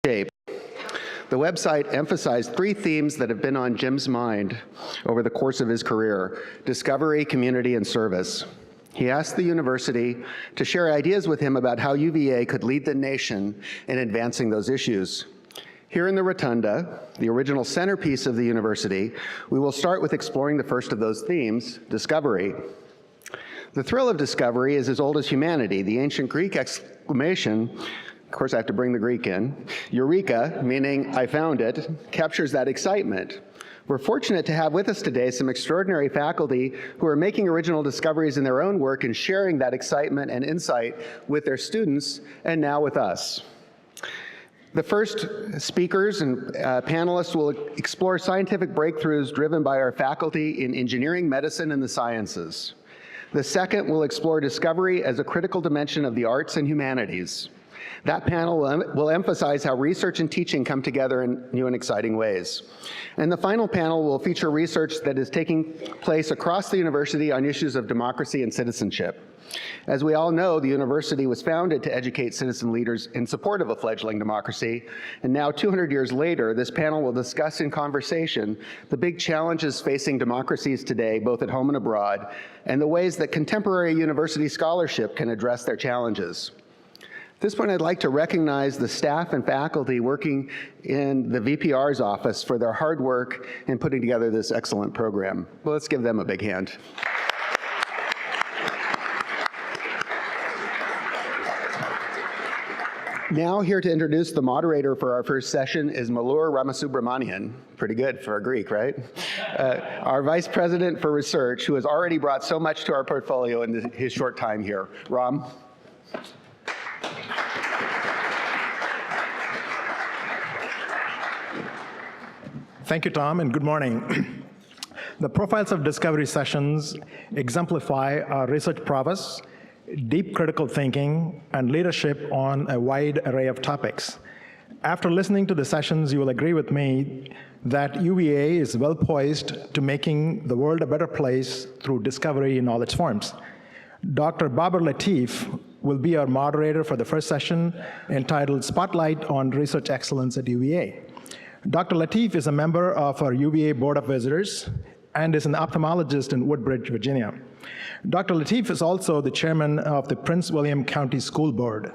shape. The website emphasized 3 themes that have been on Jim's mind over the course of his career: discovery, community, and service. He asked the university to share ideas with him about how UVA could lead the nation in advancing those issues. Here in the Rotunda, the original centerpiece of the university, we will start with exploring the first of those themes, discovery. The thrill of discovery is as old as humanity. The ancient Greek exclamation, of course I have to bring the Greek in, eureka, meaning I found it, captures that excitement. We're fortunate to have with us today some extraordinary faculty who are making original discoveries in their own work and sharing that excitement and insight with their students and now with us. The first speakers and panelists will explore scientific breakthroughs driven by our faculty in engineering, medicine, and the sciences. The second will explore discovery as a critical dimension of the arts and humanities. That panel will emphasize how research and teaching come together in new and exciting ways. And the final panel will feature research that is taking place across the university on issues of democracy and citizenship. As we all know, the university was founded to educate citizen leaders in support of a fledgling democracy, and now 200 years later, this panel will discuss in conversation the big challenges facing democracies today, both at home and abroad, and the ways that contemporary university scholarship can address their challenges. At this point, I'd like to recognize the staff and faculty working in the VPR's office for their hard work in putting together this excellent program. Well, let's give them a big hand. Now here to introduce the moderator for our first session is Malur Ramasubramanian. Pretty good for a Greek, right? Our Vice President for Research, who has already brought so much to our portfolio in his short time here. Ram. Thank you, Tom, and good morning. The profiles of discovery sessions exemplify our research prowess, deep critical thinking, and leadership on a wide array of topics. After listening to the sessions, you will agree with me that UVA is well poised to making the world a better place through discovery in all its forms. Dr. Babar Latif will be our moderator for the first session entitled Spotlight on Research Excellence at UVA. Dr. Latif is a member of our UVA Board of Visitors and is an ophthalmologist in Woodbridge, Virginia. Dr. Latif is also the chairman of the Prince William County School Board.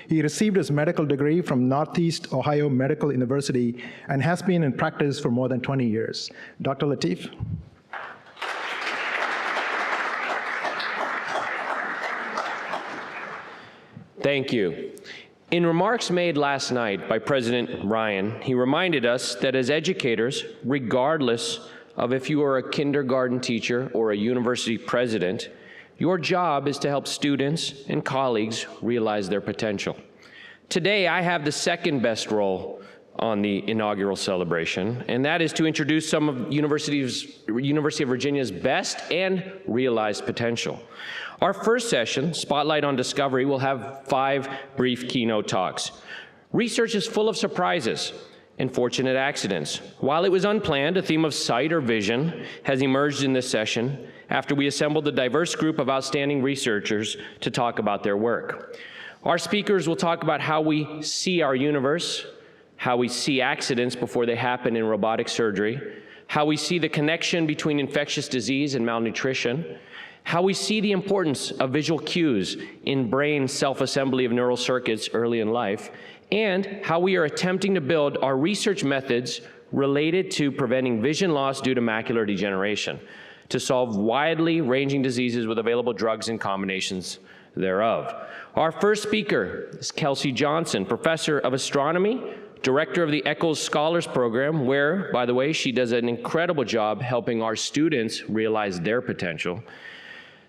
He received his medical degree from Northeast Ohio Medical University and has been in practice for more than 20 years. Dr. Latif. Thank you. In remarks made last night by President Ryan, he reminded us that as educators, regardless of if you are a kindergarten teacher or a university president, your job is to help students and colleagues realize their potential. Today, I have the second best role on the inaugural celebration, and that is to introduce some of University of Virginia's best and realized potential. Our first session, Spotlight on Discovery, will have 5 brief keynote talks. Research is full of surprises and fortunate accidents. While it was unplanned, a theme of sight or vision has emerged in this session after we assembled a diverse group of outstanding researchers to talk about their work. Our speakers will talk about how we see our universe, how we see accidents before they happen in robotic surgery, how we see the connection between infectious disease and malnutrition, how we see the importance of visual cues in brain self-assembly of neural circuits early in life, and how we are attempting to build our research methods related to preventing vision loss due to macular degeneration to solve widely ranging diseases with available drugs and combinations thereof. Our first speaker is Kelsey Johnson, Professor of Astronomy, Director of the Eccles Scholars Program, where, by the way, she does an incredible job helping our students realize their potential.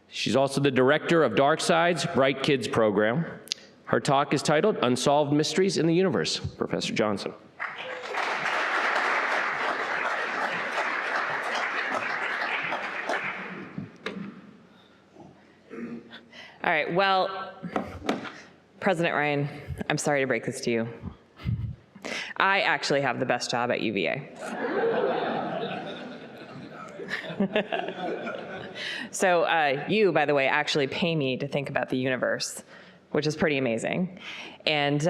She's also the director of Darkside's Bright Kids program. Her talk is titled Unsolved Mysteries in the Universe. Professor Johnson. All right, well, President Ryan, I'm sorry to break this to you. I actually have the best job at UVA. So you, by the way, actually pay me to think about the universe, which is pretty amazing. And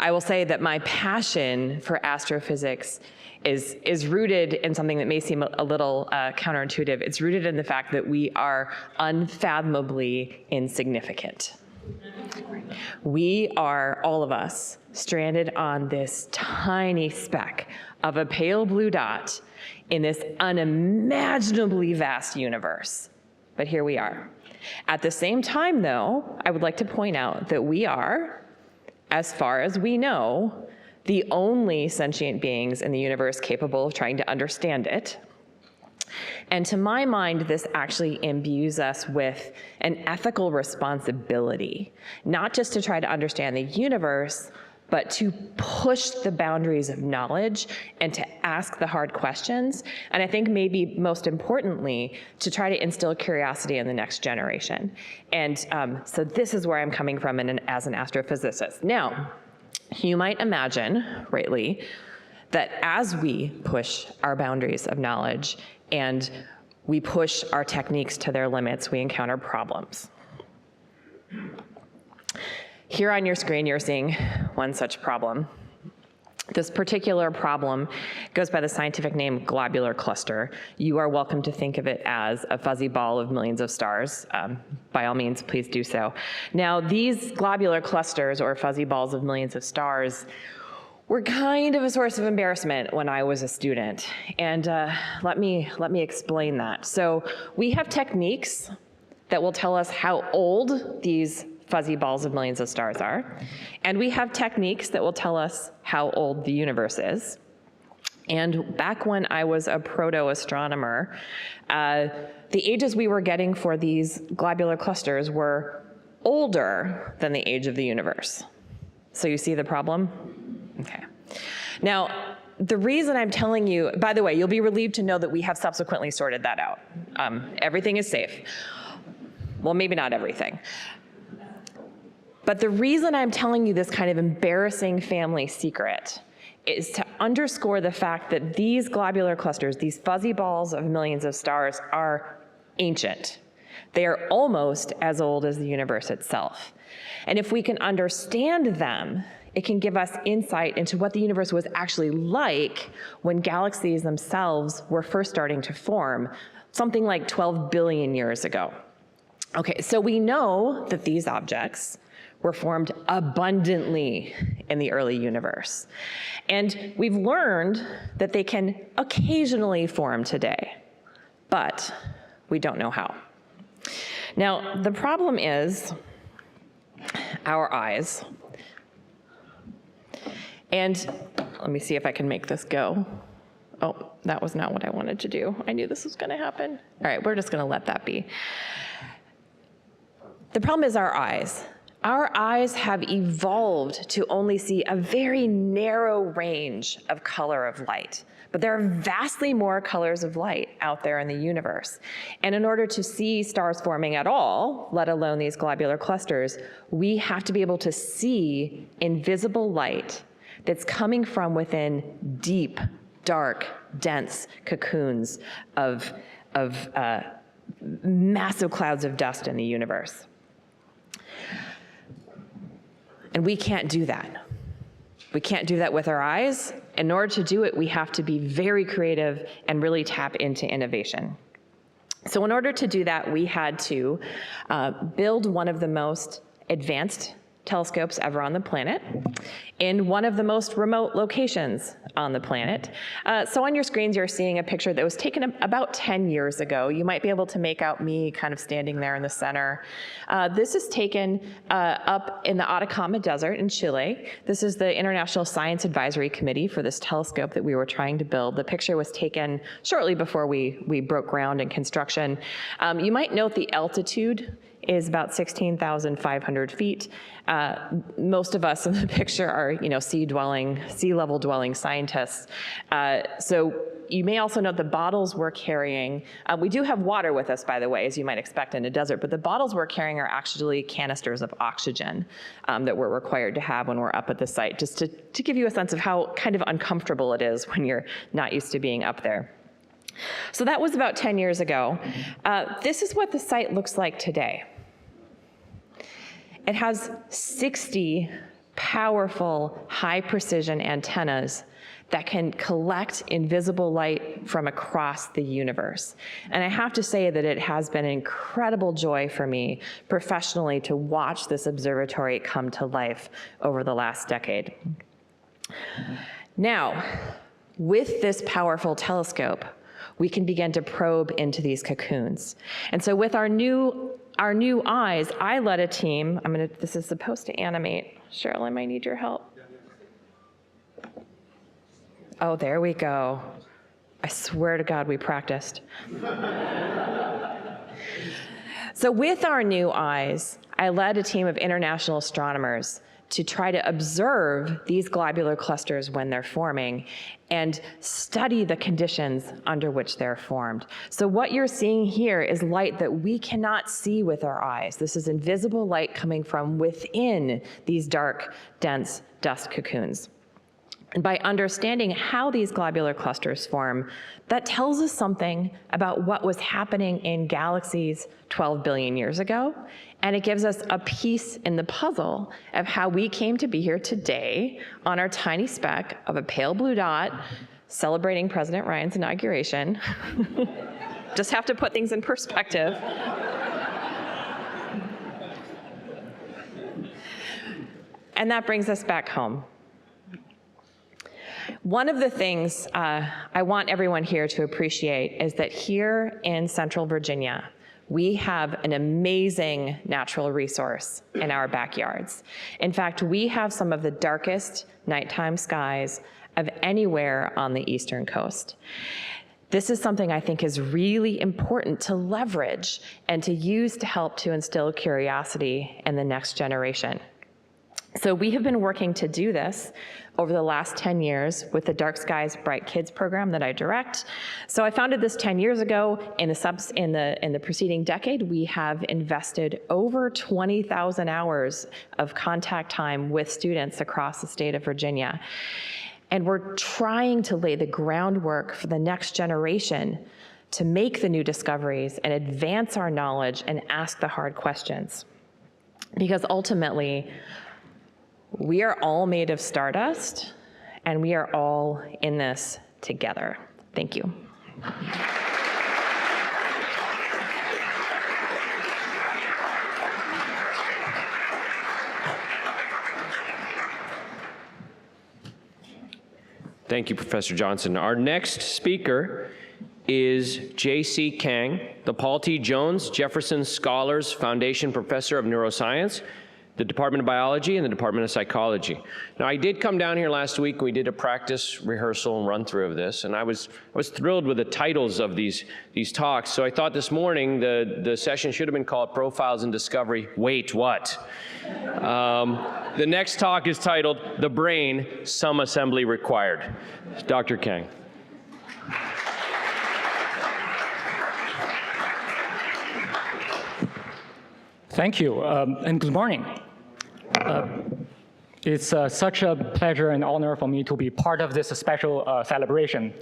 I will say that my passion for astrophysics is rooted in something that may seem a little counterintuitive. It's rooted in the fact that we are unfathomably insignificant. We are, all of us, stranded on this tiny speck of a pale blue dot in this unimaginably vast universe. But here we are. At the same time, though, I would like to point out that we are, as far as we know, the only sentient beings in the universe capable of trying to understand it. And to my mind, this actually imbues us with an ethical responsibility, not just to try to understand the universe, but to push the boundaries of knowledge and to ask the hard questions. And I think maybe most importantly, to try to instill curiosity in the next generation. And so this is where I'm coming from as an astrophysicist. Now, you might imagine, rightly, that as we push our boundaries of knowledge and we push our techniques to their limits, we encounter problems. Here on your screen, you're seeing one such problem. This particular problem goes by the scientific name Globular Cluster. You are welcome to think of it as a fuzzy ball of millions of stars. By all means, please do so. Now, these globular clusters, or fuzzy balls of millions of stars, were kind of a source of embarrassment when I was a student. And let me explain that. So we have techniques that will tell us how old these fuzzy balls of millions of stars are. And we have techniques that will tell us how old the universe is. And back when I was a proto-astronomer, the ages we were getting for these globular clusters were older than the age of the universe. So you see the problem? Okay. Now, the reason I'm telling you, by the way, you'll be relieved to know that we have subsequently sorted that out. Everything is safe. Well, maybe not everything. But the reason I'm telling you this kind of embarrassing family secret is to underscore the fact that these globular clusters, these fuzzy balls of millions of stars, are ancient. They are almost as old as the universe itself. And if we can understand them, it can give us insight into what the universe was actually like when galaxies themselves were first starting to form, something like 12 billion years ago. Okay, so we know that these objects were formed abundantly in the early universe. And we've learned that they can occasionally form today, but we don't know how. Now, the problem is our eyes. And let me see if I can make this go. Oh, that was not what I wanted to do. I knew this was gonna happen. All right, we're just gonna let that be. The problem is our eyes. Our eyes have evolved to only see a very narrow range of color of light, but there are vastly more colors of light out there in the universe. And in order to see stars forming at all, let alone these globular clusters, we have to be able to see invisible light that's coming from within deep, dark, dense cocoons of massive clouds of dust in the universe. And we can't do that. We can't do that with our eyes. In order to do it, we have to be very creative and really tap into innovation. So in order to do that, we had to build one of the most advanced telescopes ever on the planet in one of the most remote locations on the planet. So on your screens, you're seeing a picture that was taken about 10 years ago. You might be able to make out me kind of standing there in the center. This is taken up in the Atacama Desert in Chile. This is the International Science Advisory Committee for this telescope that we were trying to build. The picture was taken shortly before we broke ground in construction. You might note the altitude is about 16,500 feet. Most of us in the picture are, sea level dwelling scientists. So you may also note the bottles we're carrying. We do have water with us, by the way, as you might expect in a desert, but the bottles we're carrying are actually canisters of oxygen that we're required to have when we're up at the site, just to give you a sense of how kind of uncomfortable it is when you're not used to being up there. So that was about 10 years ago. This is what the site looks like today. It has 60 powerful, high-precision antennas that can collect invisible light from across the universe. And I have to say that it has been an incredible joy for me professionally to watch this observatory come to life over the last decade. Now, with this powerful telescope, we can begin to probe into these cocoons. And so with our new eyes, I led a team. This is supposed to animate. Cheryl, I might need your help. Oh, there we go. I swear to God, we practiced. So with our new eyes, I led a team of international astronomers to try to observe these globular clusters when they're forming and study the conditions under which they're formed. So what you're seeing here is light that we cannot see with our eyes. This is invisible light coming from within these dark, dense dust cocoons. And by understanding how these globular clusters form, that tells us something about what was happening in galaxies 12 billion years ago, and it gives us a piece in the puzzle of how we came to be here today on our tiny speck of a pale blue dot celebrating President Ryan's inauguration. Just have to put things in perspective. And that brings us back home. One of the things I want everyone here to appreciate is that here in Central Virginia, we have an amazing natural resource in our backyards. In fact, we have some of the darkest nighttime skies of anywhere on the eastern coast. This is something I think is really important to leverage and to use to help to instill curiosity in the next generation. So we have been working to do this over the last 10 years with the Dark Skies Bright Kids program that I direct. So I founded this 10 years ago. In the preceding decade, we have invested over 20,000 hours of contact time with students across the state of Virginia. And we're trying to lay the groundwork for the next generation to make the new discoveries and advance our knowledge and ask the hard questions. Because ultimately, we are all made of stardust, and we are all in this together. Thank you. Thank you, Professor Johnson. Our next speaker is J.C. Kang, the Paul T. Jones Jefferson Scholars Foundation Professor of Neuroscience, the Department of Biology, and the Department of Psychology. Now, I did come down here last week. We did a practice rehearsal and run through of this, and I was thrilled with the titles of these talks. So I thought this morning the session should have been called Profiles in Discovery. Wait, what? The next talk is titled The Brain, Some Assembly Required. Dr. Kang. Thank you, and good morning. It's such a pleasure and honor for me to be part of this special celebration.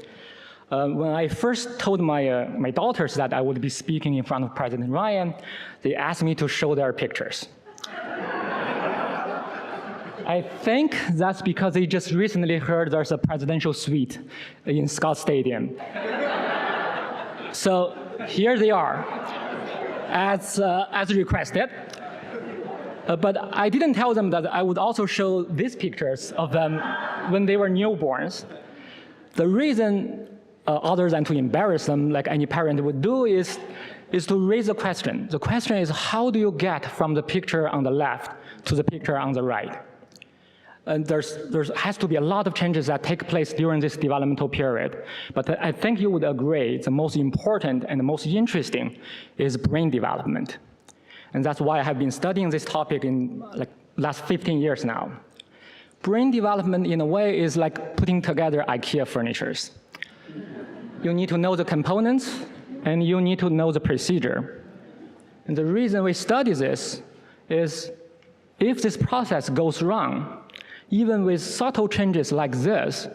When I first told my daughters that I would be speaking in front of President Ryan, they asked me to show their pictures. I think that's because they just recently heard there's a presidential suite in Scott Stadium. So here they are, as requested. But I didn't tell them that I would also show these pictures of them when they were newborns. The reason, other than to embarrass them like any parent would do, is to raise a question. The question is, how do you get from the picture on the left to the picture on the right? And there has to be a lot of changes that take place during this developmental period. But I think you would agree the most important and the most interesting is brain development. And that's why I have been studying this topic in like last 15 years now. Brain development, in a way, is like putting together IKEA furnitures. You need to know the components, and you need to know the procedure. And the reason we study this is if this process goes wrong, even with subtle changes like this,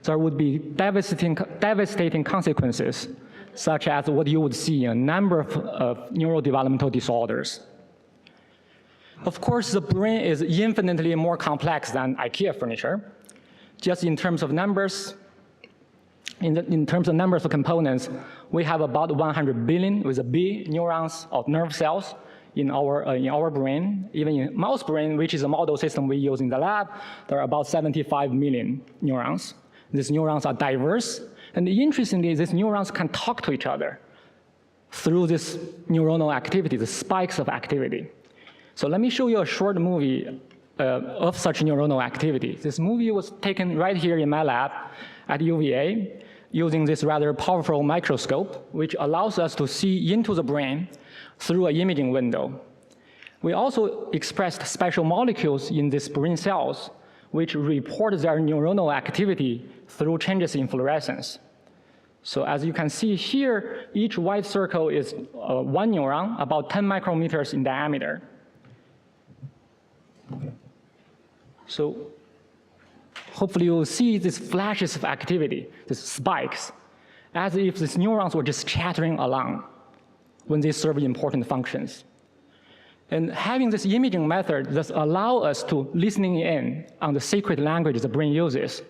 there would be devastating consequences, such as what you would see in a number of neurodevelopmental disorders. Of course, the brain is infinitely more complex than IKEA furniture. Just in terms of numbers, in terms of numbers of components, we have about 100 billion with a B neurons of nerve cells in our brain. Even in mouse brain, which is a model system we use in the lab, there are about 75 million neurons. These neurons are diverse, and interestingly, these neurons can talk to each other through this neuronal activity, the spikes of activity. So let me show you a short movie of such neuronal activity. This movie was taken right here in my lab at UVA using this rather powerful microscope, which allows us to see into the brain through an imaging window. We also expressed special molecules in these brain cells, which report their neuronal activity through changes in fluorescence. So as you can see here, each white circle is one neuron, about 10 micrometers in diameter. So hopefully you'll see these flashes of activity, these spikes, as if these neurons were just chattering along when they serve important functions. And having this imaging method does allow us to listening in on the secret language the brain uses.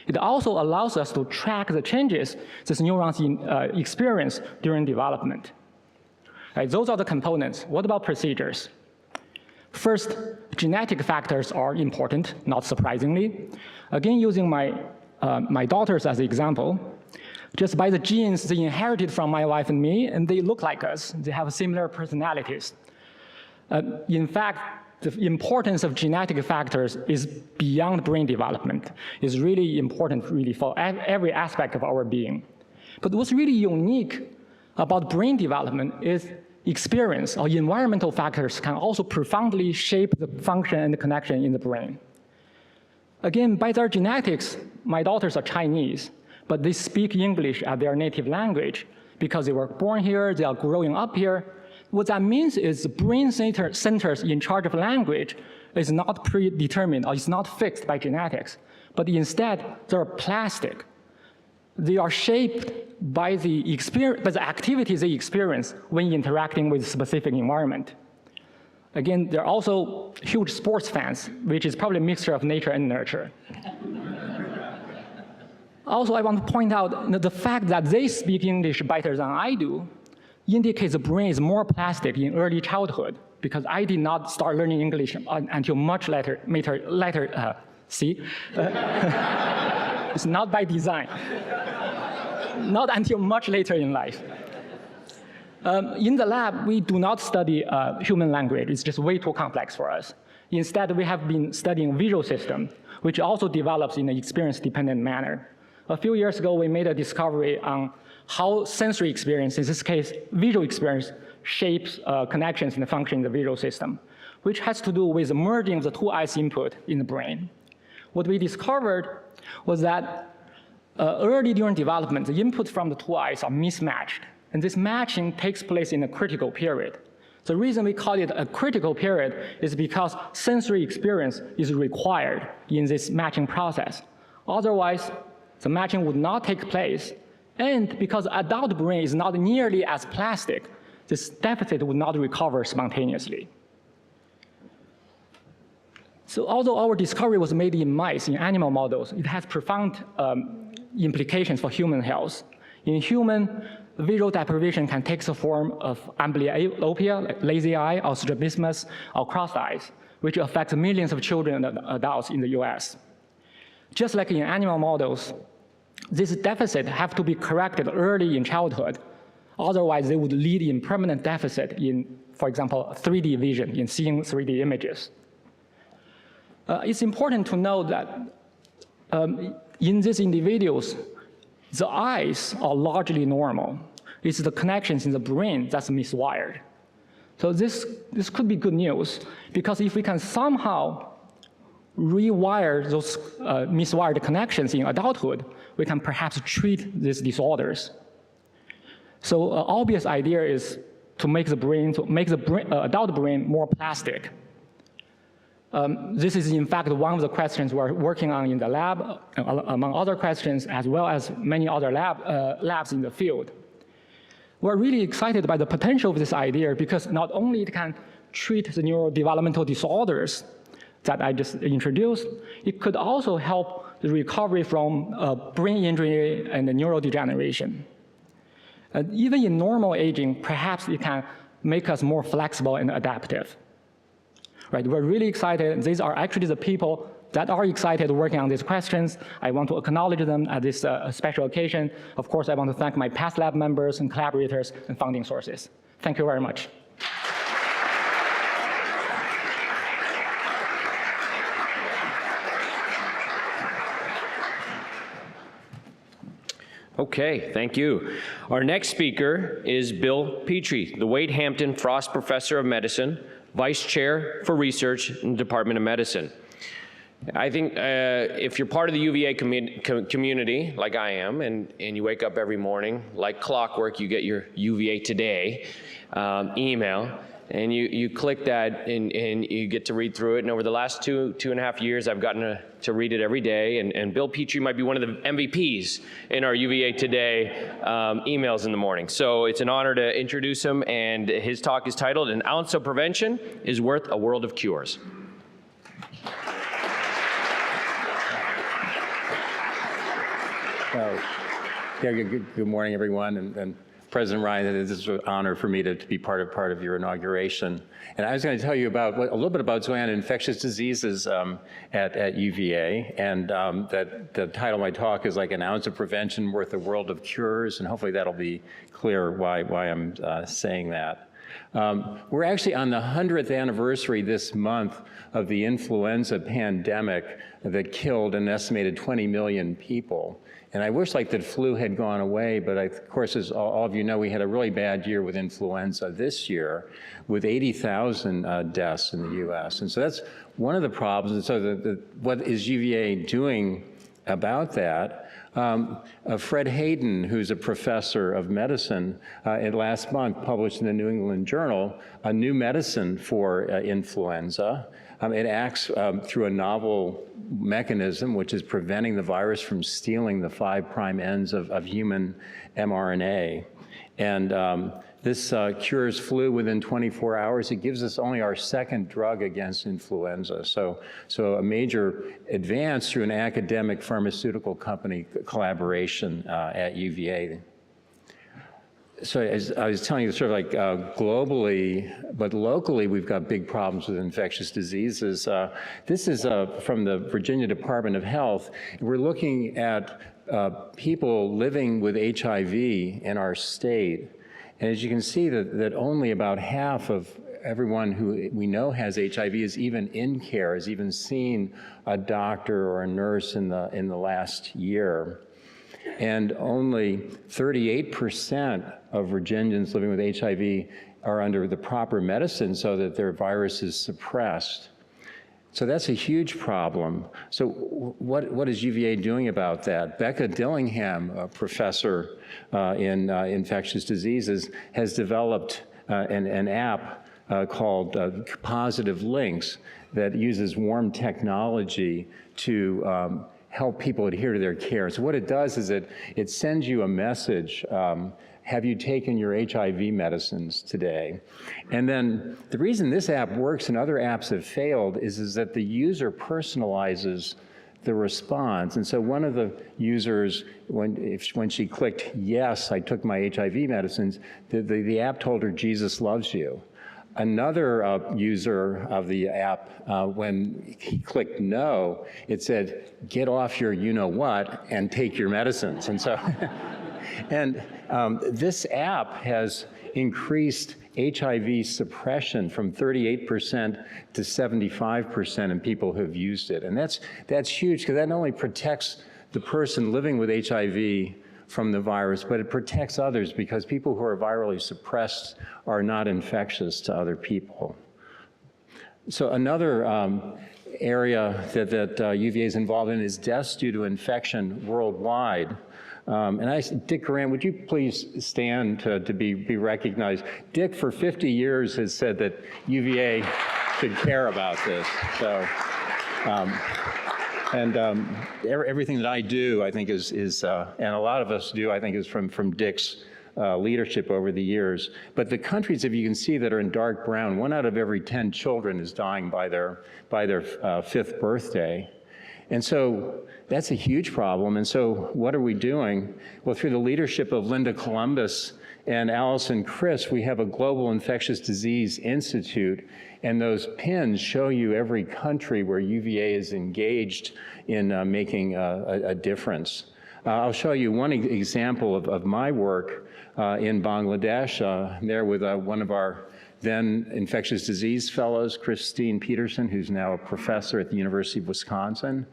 It also allows us to track the changes these neurons experience during development. Right, those are the components. What about procedures? First, genetic factors are important, not surprisingly. Again, using my daughters as an example, just by the genes they inherited from my wife and me, and they look like us. They have similar personalities. In fact, the importance of genetic factors is beyond brain development. It's really important really for every aspect of our being. But what's really unique about brain development is experience or environmental factors can also profoundly shape the function and the connection in the brain. Again, by their genetics, my daughters are Chinese, but they speak English as their native language because they were born here, they are growing up here. What that means is the brain centers in charge of language is not predetermined or is not fixed by genetics, but instead they're plastic. They are shaped by the activities they experience when interacting with a specific environment. Again, they're also huge sports fans, which is probably a mixture of nature and nurture. Also, I want to point out that the fact that they speak English better than I do indicates the brain is more plastic in early childhood, because I did not start learning English until much later. See? It's not by design. Not until much later in life. In the lab, we do not study human language. It's just way too complex for us. Instead, we have been studying visual system, which also develops in an experience-dependent manner. A few years ago, we made a discovery on how sensory experience, in this case, visual experience, shapes connections in the function in the visual system, which has to do with the merging of the two eyes input in the brain. What we discovered was that early during development, the input from the two eyes are mismatched, and this matching takes place in a critical period. The reason we call it a critical period is because sensory experience is required in this matching process. Otherwise, the matching would not take place, and because adult brain is not nearly as plastic, this deficit would not recover spontaneously. So although our discovery was made in mice, in animal models, it has profound implications for human health. In human, visual deprivation can take the form of amblyopia, like lazy eye, or strabismus, or crossed eyes, which affects millions of children and adults in the US. Just like in animal models, this deficit have to be corrected early in childhood. Otherwise, they would lead in permanent deficit in, for example, 3D vision, in seeing 3D images. It's important to know that in these individuals, the eyes are largely normal. It's the connections in the brain that's miswired. So this could be good news, because if we can somehow rewire those miswired connections in adulthood, we can perhaps treat these disorders. So obvious idea is to make the adult brain more plastic. This is in fact one of the questions we're working on in the lab, among other questions, as well as many other labs in the field. We're really excited by the potential of this idea, because not only it can treat the neurodevelopmental disorders that I just introduced, it could also help the recovery from brain injury and neurodegeneration. Even in normal aging, perhaps it can make us more flexible and adaptive. Right, we're really excited. These are actually the people that are excited working on these questions. I want to acknowledge them at this special occasion. Of course, I want to thank my past lab members and collaborators and funding sources. Thank you very much. Okay, thank you. Our next speaker is Bill Petrie, the Wade Hampton Frost Professor of Medicine, Vice Chair for Research in the Department of Medicine. I think if you're part of the UVA community, like I am, and you wake up every morning, like clockwork, you get your UVA Today email, and you click that and you get to read through it. And over the last two and a half years, I've gotten to read it every day. And Bill Petrie might be one of the MVPs in our UVA Today emails in the morning. So it's an honor to introduce him. And his talk is titled, "An Ounce of Prevention is Worth a World of Cures." Yeah, good morning, everyone. And President Ryan, it is an honor for me to be part of your inauguration. And I was going to tell you about a little bit about what's going on in infectious diseases at UVA. And that the title of my talk is like "An Ounce of Prevention Worth a World of Cures." And hopefully that'll be clear why I'm saying that. We're actually on the 100th anniversary this month of the influenza pandemic that killed an estimated 20 million people. And I wish that flu had gone away, but of course, as all of you know, we had a really bad year with influenza this year with 80,000 deaths in the US. And so that's one of the problems. And so what is UVA doing about that? Fred Hayden, who's a professor of medicine, last month published in the New England Journal a new medicine for influenza. It acts through a novel mechanism, which is preventing the virus from stealing the 5' ends of human mRNA. And this cures flu within 24 hours. It gives us only our second drug against influenza. So a major advance through an academic pharmaceutical company collaboration at UVA. So as I was telling you, sort of like globally, but locally, we've got big problems with infectious diseases. This is from the Virginia Department of Health. We're looking at people living with HIV in our state. And as you can see, that only about half of everyone who we know has HIV is even in care, has even seen a doctor or a nurse in the last year. And only 38% of Virginians living with HIV are under the proper medicine so that their virus is suppressed. So that's a huge problem. So what is UVA doing about that? Becca Dillingham, a professor in infectious diseases, has developed an app called Positive Links that uses warm technology to help people adhere to their care. So what it does is it sends you a message, have you taken your HIV medicines today? And then the reason this app works and other apps have failed is that the user personalizes the response. And so one of the users, when she clicked, yes, I took my HIV medicines, the app told her, Jesus loves you. Another user of the app, when he clicked no, it said, get off your you-know-what and take your medicines. And so, and this app has increased HIV suppression from 38% to 75% in people who have used it. And that's huge, because that not only protects the person living with HIV from the virus, but it protects others, because people who are virally suppressed are not infectious to other people. So another area that UVA is involved in is deaths due to infection worldwide. And Dick Garand, would you please stand to be recognized? Dick, for 50 years, has said that UVA should care about this. So. Everything that I do, I think, is and a lot of us do, I think, is from Dick's leadership over the years. But the countries, if you can see, that are in dark brown, 1 out of every 10 children is dying by their 5th birthday. And so that's a huge problem. And so what are we doing? Well, through the leadership of Linda Columbus and Allison Chris, we have a Global Infectious Disease Institute, and those pins show you every country where UVA is engaged in making a difference. I'll show you one example of my work in Bangladesh, there with one of our then infectious disease fellows, Christine Peterson, who's now a professor at the University of Wisconsin.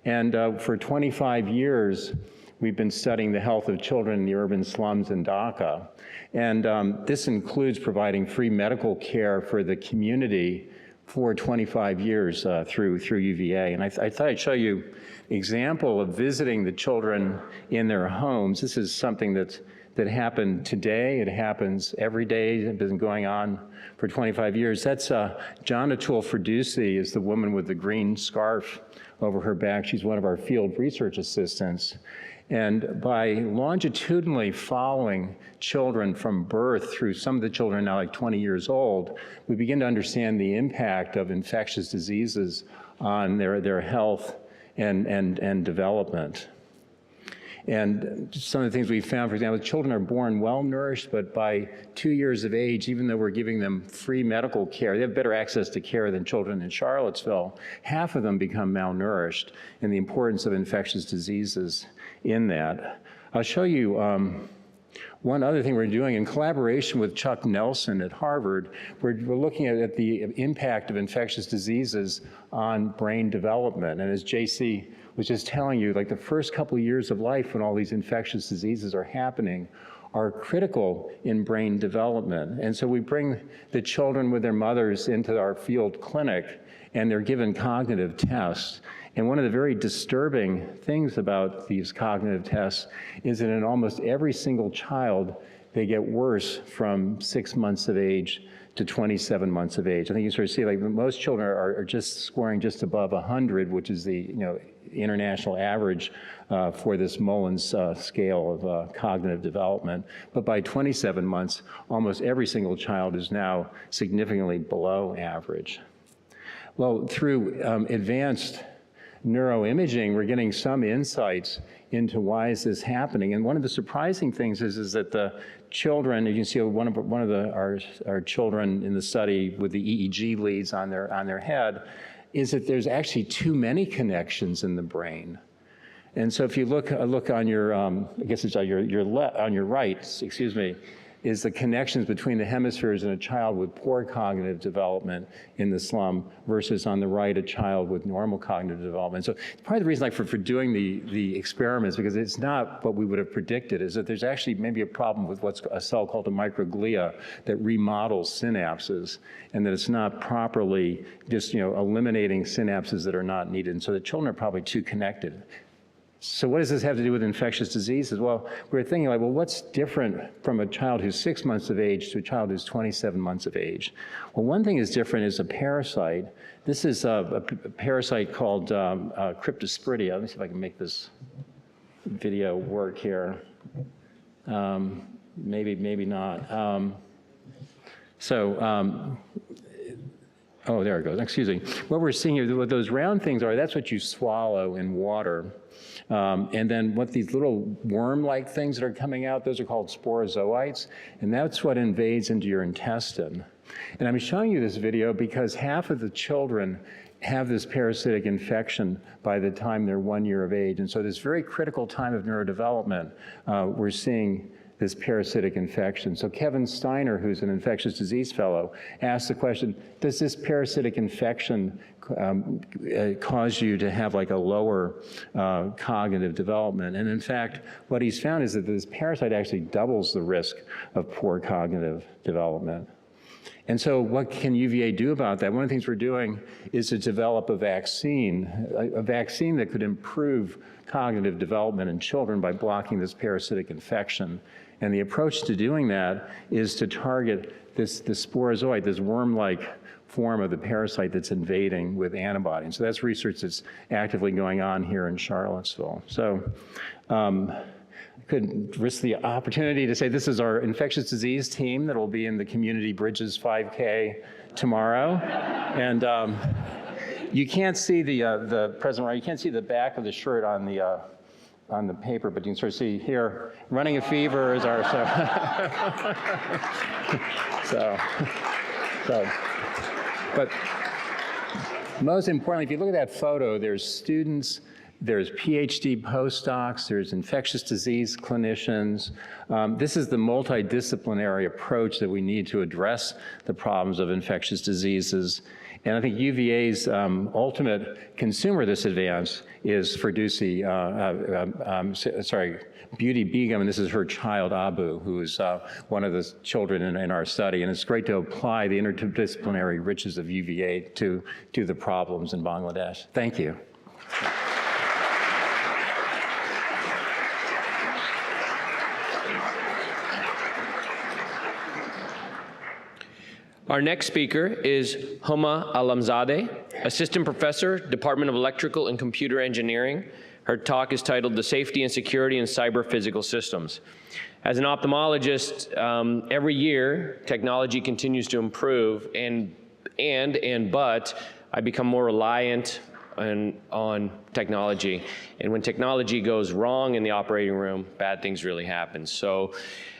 And for 25 years, we've been studying the health of children in the urban slums in Dhaka. And this includes providing free medical care for the community for 25 years through UVA. And I thought I'd show you an example of visiting the children in their homes. This is something that happened today. It happens every day. It's been going on for 25 years. That's Janatul Ferdusi is the woman with the green scarf over her back. She's one of our field research assistants. And by longitudinally following children from birth through, some of the children now like 20 years old, we begin to understand the impact of infectious diseases on their health and development. And some of the things we found, for example, children are born well-nourished, but by 2 years of age, even though we're giving them free medical care, they have better access to care than children in Charlottesville, half of them become malnourished, and the importance of infectious diseases in that. I'll show you one other thing we're doing in collaboration with Chuck Nelson at Harvard. We're looking at the impact of infectious diseases on brain development. And as JC was just telling you, like the first couple of years of life when all these infectious diseases are happening are critical in brain development. And so we bring the children with their mothers into our field clinic, and they're given cognitive tests. And one of the very disturbing things about these cognitive tests is that in almost every single child, they get worse from 6 months of age to 27 months of age. I think you sort of see, like, most children are just scoring just above 100, which is the international average for this Mullen's scale of cognitive development. But by 27 months, almost every single child is now significantly below average. Well, through advanced neuroimaging, we're getting some insights into why is this happening. And one of the surprising things is that the children, you can see one of our children in the study with the EEG leads on their head, is that there's actually too many connections in the brain. And so if you look on your, I guess it's on your right, excuse me, is the connections between the hemispheres in a child with poor cognitive development in the slum versus on the right, a child with normal cognitive development. So part of the reason for doing the experiments, because it's not what we would have predicted, is that there's actually maybe a problem with what's a cell called a microglia that remodels synapses, and that it's not properly just eliminating synapses that are not needed. And so the children are probably too connected. So what does this have to do with infectious diseases? Well, we're thinking like, well, what's different from a child who's 6 months of age to a child who's 27 months of age? Well, one thing is different is a parasite. This is a parasite called Cryptosporidia. Let me see if I can make this video work here. Maybe not. Oh, there it goes. Excuse me. What we're seeing here, what those round things are, that's what you swallow in water. And then what these little worm-like things that are coming out, those are called sporozoites, and that's what invades into your intestine. And I'm showing you this video because half of the children have this parasitic infection by the time they're 1 year of age. And so this very critical time of neurodevelopment, we're seeing this parasitic infection. So Kevin Steiner, who's an infectious disease fellow, asked the question, does this parasitic infection cause you to have like a lower cognitive development? And in fact, what he's found is that this parasite actually doubles the risk of poor cognitive development. And so what can UVA do about that? One of the things we're doing is to develop a vaccine that could improve cognitive development in children by blocking this parasitic infection. And the approach to doing that is to target this sporozoite, this worm-like form of the parasite that's invading with antibodies. So that's research that's actively going on here in Charlottesville. So could risk the opportunity to say this is our infectious disease team that will be in the Community Bridges 5K tomorrow. And you can't see the President Ryan, you can't see the back of the shirt on the paper, but you can sort of see here, running a fever is our, but most importantly, if you look at that photo, there's students, there's PhD postdocs, there's infectious disease clinicians. This is the multidisciplinary approach that we need to address the problems of infectious diseases. And I think UVA's ultimate consumer of this advance is Firdousi, Beauty Begum, and this is her child Abu, who is one of the children in our study. And it's great to apply the interdisciplinary riches of UVA to the problems in Bangladesh. Thank you. Our next speaker is Huma Alamzadeh, Assistant Professor, Department of Electrical and Computer Engineering. Her talk is titled The Safety and Security in Cyber Physical Systems. As an ophthalmologist, every year technology continues to improve but I become more reliant on technology. And when technology goes wrong in the operating room, bad things really happen. So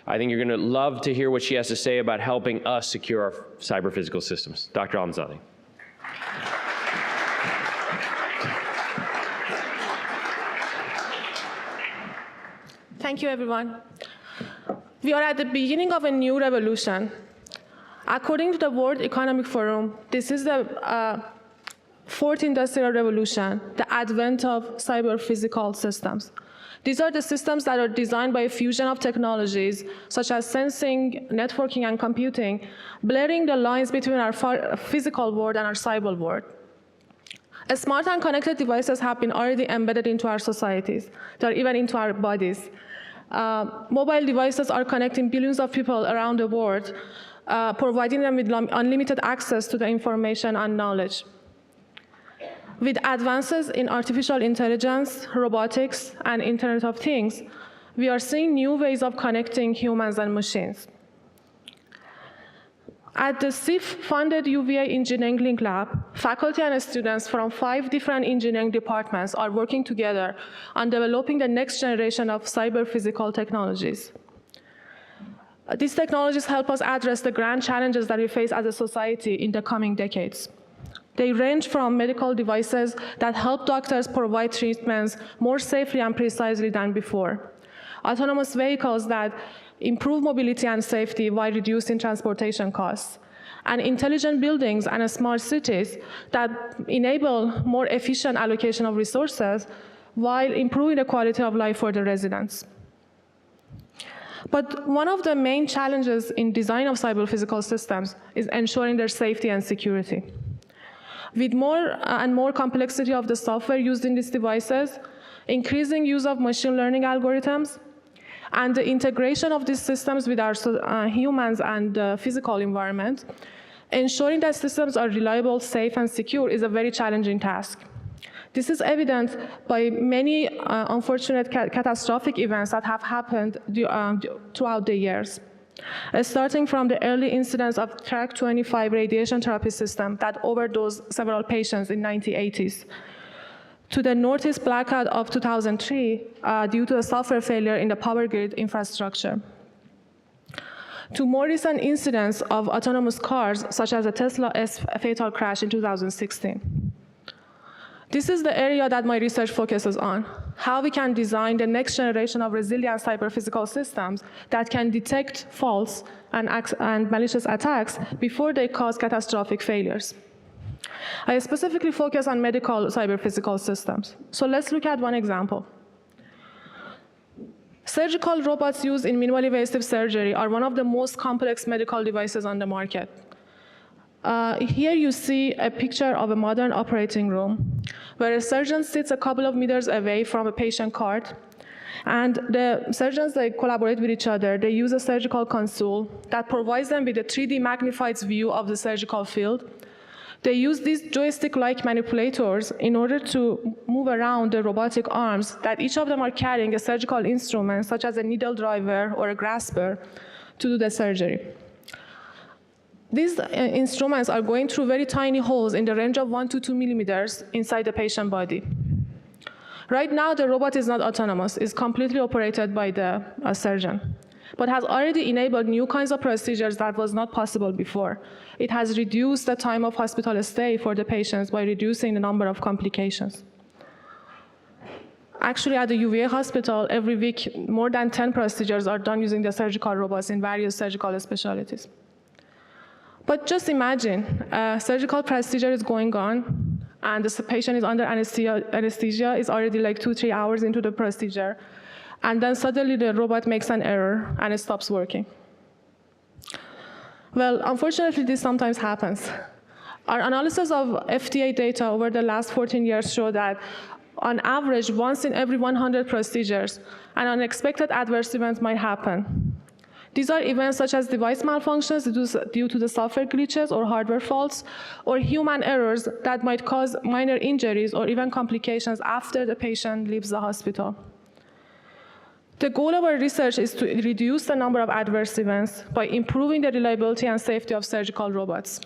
I think you're going to love to hear what she has to say about helping us secure our cyber physical systems. Dr. Alamzadeh. Thank you, everyone. We are at the beginning of a new revolution. According to the World Economic Forum, this is the fourth industrial revolution, the advent of cyber-physical systems. These are the systems that are designed by a fusion of technologies, such as sensing, networking, and computing, blurring the lines between our physical world and our cyber world. Smart and connected devices have been already embedded into our societies, or even into our bodies. Mobile devices are connecting billions of people around the world, providing them with unlimited access to the information and knowledge. With advances in artificial intelligence, robotics, and Internet of Things, we are seeing new ways of connecting humans and machines. At the CIF-funded UVA Engineering Link Lab, faculty and students from 5 different engineering departments are working together on developing the next generation of cyber-physical technologies. These technologies help us address the grand challenges that we face as a society in the coming decades. They range from medical devices that help doctors provide treatments more safely and precisely than before, autonomous vehicles that improve mobility and safety while reducing transportation costs, and intelligent buildings and smart cities that enable more efficient allocation of resources while improving the quality of life for the residents. But one of the main challenges in design of cyber-physical systems is ensuring their safety and security. With more and more complexity of the software used in these devices, increasing use of machine learning algorithms, and the integration of these systems with our humans and physical environment, ensuring that systems are reliable, safe, and secure is a very challenging task. This is evident by many unfortunate catastrophic events that have happened throughout the years. Starting from the early incidents of TRAC-25 radiation therapy system that overdosed several patients in the 1980s, to the Northeast blackout of 2003 due to a software failure in the power grid infrastructure, to more recent incidents of autonomous cars, such as the Tesla S fatal crash in 2016. This is the area that my research focuses on, how we can design the next generation of resilient cyber-physical systems that can detect faults and malicious attacks before they cause catastrophic failures. I specifically focus on medical cyber-physical systems. So let's look at one example. Surgical robots used in minimally invasive surgery are one of the most complex medical devices on the market. Here you see a picture of a modern operating room where a surgeon sits a couple of meters away from a patient cart, and the surgeons, they collaborate with each other. They use a surgical console that provides them with a 3D magnified view of the surgical field. They use these joystick-like manipulators in order to move around the robotic arms that each of them are carrying a surgical instrument, such as a needle driver or a grasper, to do the surgery. These instruments are going through very tiny holes in the range of 1 to 2 millimeters inside the patient body. Right now, the robot is not autonomous. It's completely operated by the surgeon, but has already enabled new kinds of procedures that was not possible before. It has reduced the time of hospital stay for the patients by reducing the number of complications. Actually, at the UVA hospital, every week, more than 10 procedures are done using the surgical robots in various surgical specialties. But just imagine, a surgical procedure is going on, and the patient is under anesthesia, is already like 2-3 hours into the procedure, and then suddenly the robot makes an error and it stops working. Well, unfortunately, this sometimes happens. Our analysis of FDA data over the last 14 years show that on average, once in every 100 procedures, an unexpected adverse event might happen. These are events such as device malfunctions due to the software glitches or hardware faults, or human errors that might cause minor injuries or even complications after the patient leaves the hospital. The goal of our research is to reduce the number of adverse events by improving the reliability and safety of surgical robots.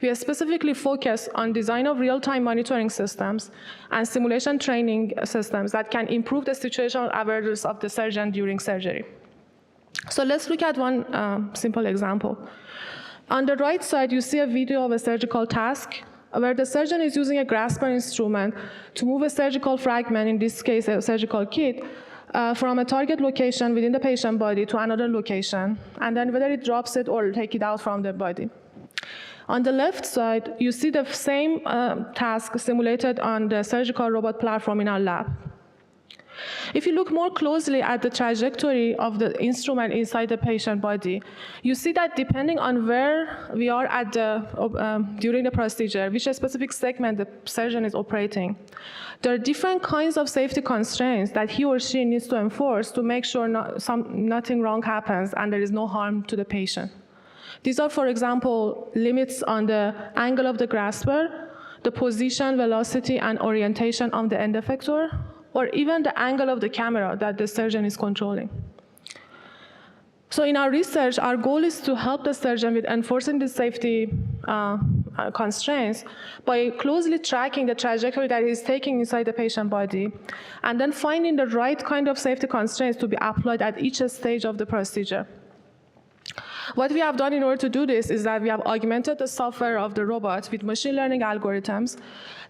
We are specifically focused on design of real-time monitoring systems and simulation training systems that can improve the situational awareness of the surgeon during surgery. So let's look at one simple example. On the right side, you see a video of a surgical task where the surgeon is using a grasper instrument to move a surgical fragment, in this case a surgical kit, from a target location within the patient body to another location, and then whether it drops it or take it out from the body. On the left side, you see the same task simulated on the surgical robot platform in our lab. If you look more closely at the trajectory of the instrument inside the patient body, you see that depending on where we are at during the procedure, which specific segment the surgeon is operating, there are different kinds of safety constraints that he or she needs to enforce to make sure nothing wrong happens and there is no harm to the patient. These are, for example, limits on the angle of the grasper, the position, velocity, and orientation of the end effector, or even the angle of the camera that the surgeon is controlling. So in our research, our goal is to help the surgeon with enforcing the safety constraints by closely tracking the trajectory that he's taking inside the patient body, and then finding the right kind of safety constraints to be applied at each stage of the procedure. What we have done in order to do this is that we have augmented the software of the robot with machine learning algorithms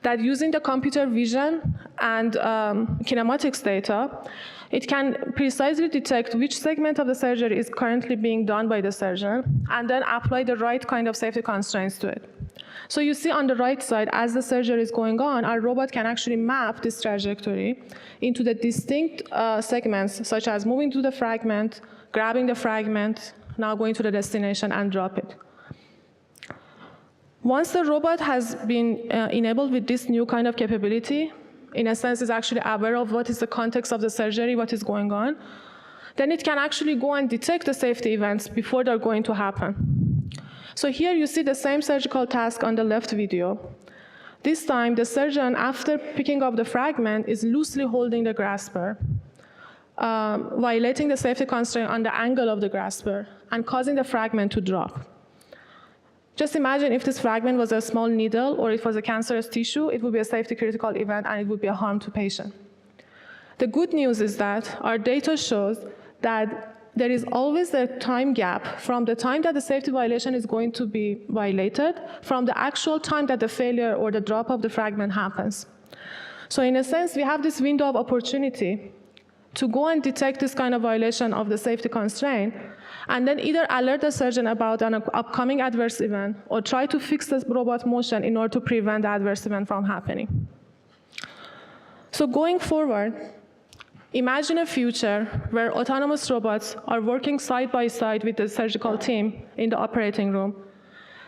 that, using the computer vision and kinematics data, it can precisely detect which segment of the surgery is currently being done by the surgeon and then apply the right kind of safety constraints to it. So you see on the right side, as the surgery is going on, our robot can actually map this trajectory into the distinct segments, such as moving to the fragment, grabbing the fragment, now going to the destination and drop it. Once the robot has been enabled with this new kind of capability, in a sense is actually aware of what is the context of the surgery, what is going on, then it can actually go and detect the safety events before they're going to happen. So here you see the same surgical task on the left video. This time the surgeon, after picking up the fragment, is loosely holding the grasper, violating the safety constraint on the angle of the grasper and causing the fragment to drop. Just imagine if this fragment was a small needle or it was a cancerous tissue, it would be a safety critical event and it would be a harm to patient. The good news is that our data shows that there is always a time gap from the time that the safety violation is going to be violated from the actual time that the failure or the drop of the fragment happens. So in a sense, we have this window of opportunity to go and detect this kind of violation of the safety constraint, and then either alert the surgeon about an upcoming adverse event or try to fix the robot motion in order to prevent the adverse event from happening. So going forward, imagine a future where autonomous robots are working side by side with the surgical team in the operating room.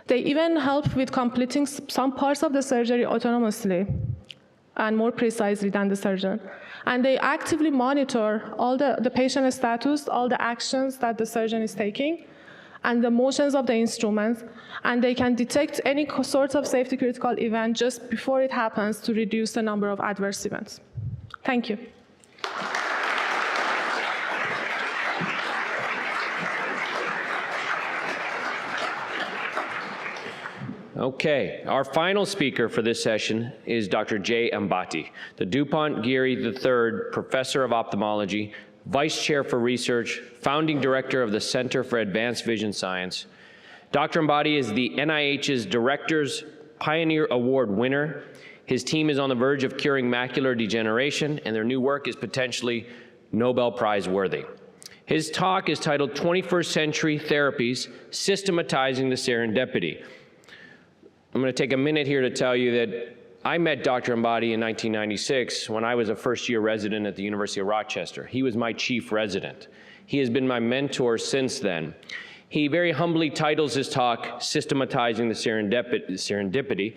They even help with completing some parts of the surgery autonomously and more precisely than the surgeon. And they actively monitor all the patient status, all the actions that the surgeon is taking, and the motions of the instruments, and they can detect any sort of safety critical event just before it happens to reduce the number of adverse events. Thank you. Okay, our final speaker for this session is Dr. Jay Ambati, the DuPont Geary III Professor of Ophthalmology, Vice Chair for Research, Founding Director of the Center for Advanced Vision Science. Dr. Ambati is the NIH's Director's Pioneer Award winner. His team is on the verge of curing macular degeneration, and their new work is potentially Nobel Prize worthy. His talk is titled 21st Century Therapies, Systematizing the Serendipity. I'm going to take a minute here to tell you that I met Dr. Ambati in 1996 when I was a first-year resident at the University of Rochester. He was my chief resident. He has been my mentor since then. He very humbly titles his talk, Systematizing the Serendipity.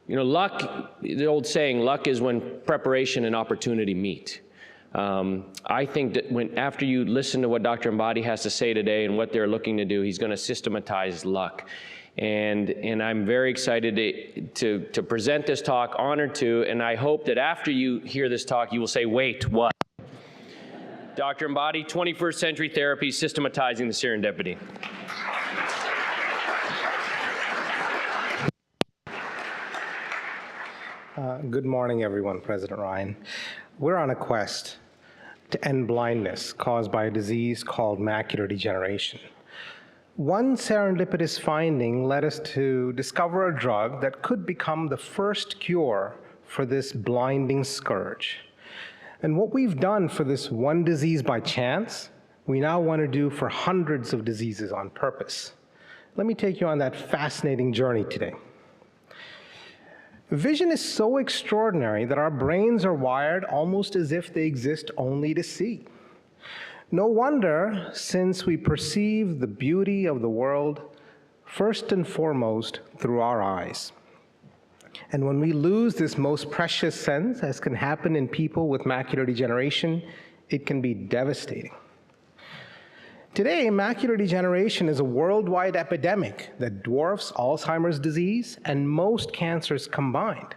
You know, luck, the old saying, luck is when preparation and opportunity meet. I think that after you listen to what Dr. Ambati has to say today and what they're looking to do, he's going to systematize luck. And I'm very excited to present this talk, honored to, and I hope that after you hear this talk, you will say, wait, what? Dr. Ambati, 21st Century Therapy, Systematizing the Serendipity. Good morning, everyone, President Ryan. We're on a quest to end blindness caused by a disease called macular degeneration. One serendipitous finding led us to discover a drug that could become the first cure for this blinding scourge. And what we've done for this one disease by chance, we now want to do for hundreds of diseases on purpose. Let me take you on that fascinating journey today. Vision is so extraordinary that our brains are wired almost as if they exist only to see. No wonder, since we perceive the beauty of the world first and foremost through our eyes. And when we lose this most precious sense, as can happen in people with macular degeneration, it can be devastating. Today, macular degeneration is a worldwide epidemic that dwarfs Alzheimer's disease and most cancers combined.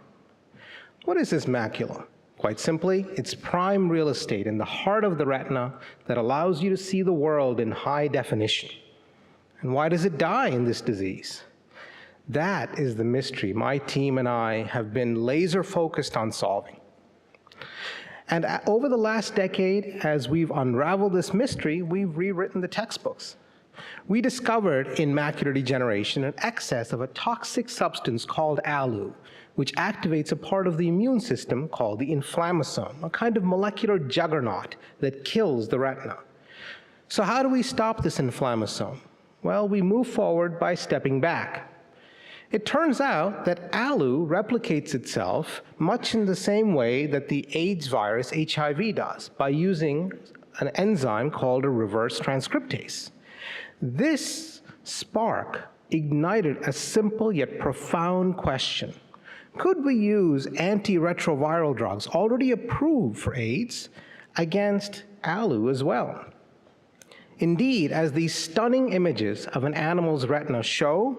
What is this macula? Quite simply, it's prime real estate in the heart of the retina that allows you to see the world in high definition. And why does it die in this disease? That is the mystery my team and I have been laser focused on solving. And over the last decade, as we've unraveled this mystery, we've rewritten the textbooks. We discovered in macular degeneration an excess of a toxic substance called ALU, which activates a part of the immune system called the inflammasome, a kind of molecular juggernaut that kills the retina. So how do we stop this inflammasome? Well, we move forward by stepping back. It turns out that ALU replicates itself much in the same way that the AIDS virus, HIV, does, by using an enzyme called a reverse transcriptase. This spark ignited a simple yet profound question. Could we use antiretroviral drugs already approved for AIDS against ALU as well? Indeed, as these stunning images of an animal's retina show,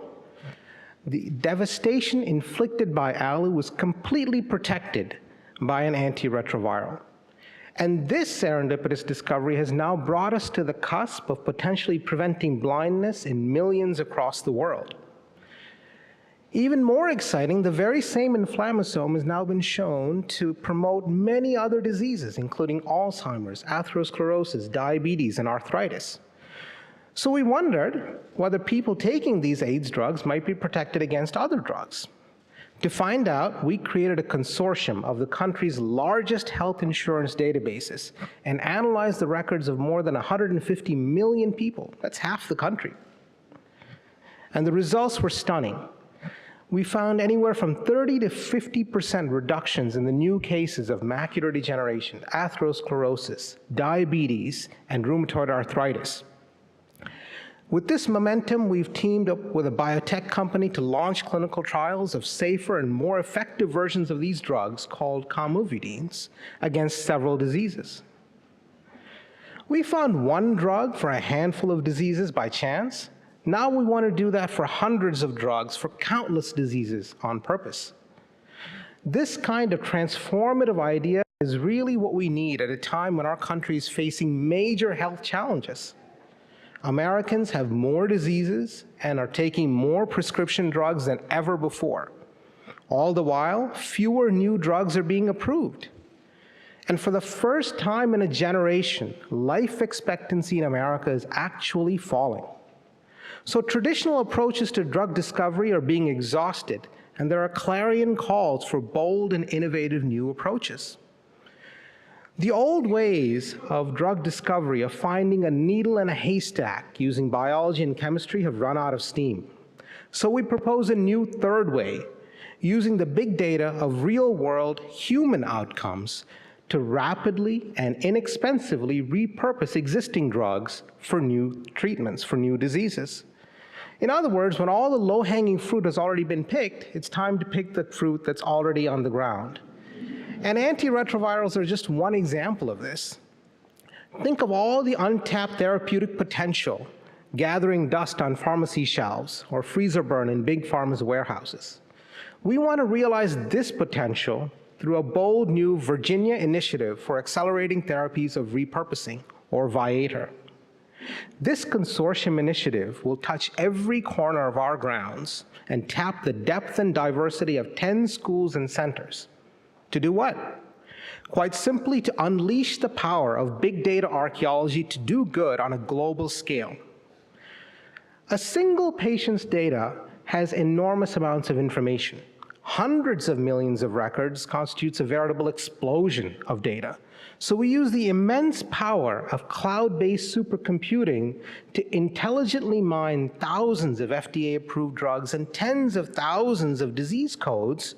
the devastation inflicted by ALU was completely protected by an antiretroviral. And this serendipitous discovery has now brought us to the cusp of potentially preventing blindness in millions across the world. Even more exciting, the very same inflammasome has now been shown to promote many other diseases, including Alzheimer's, atherosclerosis, diabetes, and arthritis. So we wondered whether people taking these AIDS drugs might be protected against other drugs. To find out, we created a consortium of the country's largest health insurance databases and analyzed the records of more than 150 million people. That's half the country. And the results were stunning. We found anywhere from 30 to 50% reductions in the new cases of macular degeneration, atherosclerosis, diabetes, and rheumatoid arthritis. With this momentum, we've teamed up with a biotech company to launch clinical trials of safer and more effective versions of these drugs called comovidines against several diseases. We found one drug for a handful of diseases by chance. Now we want to do that for hundreds of drugs for countless diseases on purpose. This kind of transformative idea is really what we need at a time when our country is facing major health challenges. Americans have more diseases and are taking more prescription drugs than ever before. All the while, fewer new drugs are being approved. And for the first time in a generation, life expectancy in America is actually falling. So traditional approaches to drug discovery are being exhausted, and there are clarion calls for bold and innovative new approaches. The old ways of drug discovery, of finding a needle in a haystack using biology and chemistry, have run out of steam. So we propose a new third way, using the big data of real-world human outcomes to rapidly and inexpensively repurpose existing drugs for new treatments, for new diseases. In other words, when all the low-hanging fruit has already been picked, it's time to pick the fruit that's already on the ground. And antiretrovirals are just one example of this. Think of all the untapped therapeutic potential gathering dust on pharmacy shelves or freezer burn in big pharma's warehouses. We want to realize this potential through a bold new Virginia initiative for accelerating therapies of repurposing, or Viator. This consortium initiative will touch every corner of our grounds and tap the depth and diversity of 10 schools and centers. To do what? Quite simply, to unleash the power of big data archaeology to do good on a global scale. A single patient's data has enormous amounts of information. Hundreds of millions of records constitutes a veritable explosion of data. So we use the immense power of cloud-based supercomputing to intelligently mine thousands of FDA-approved drugs and tens of thousands of disease codes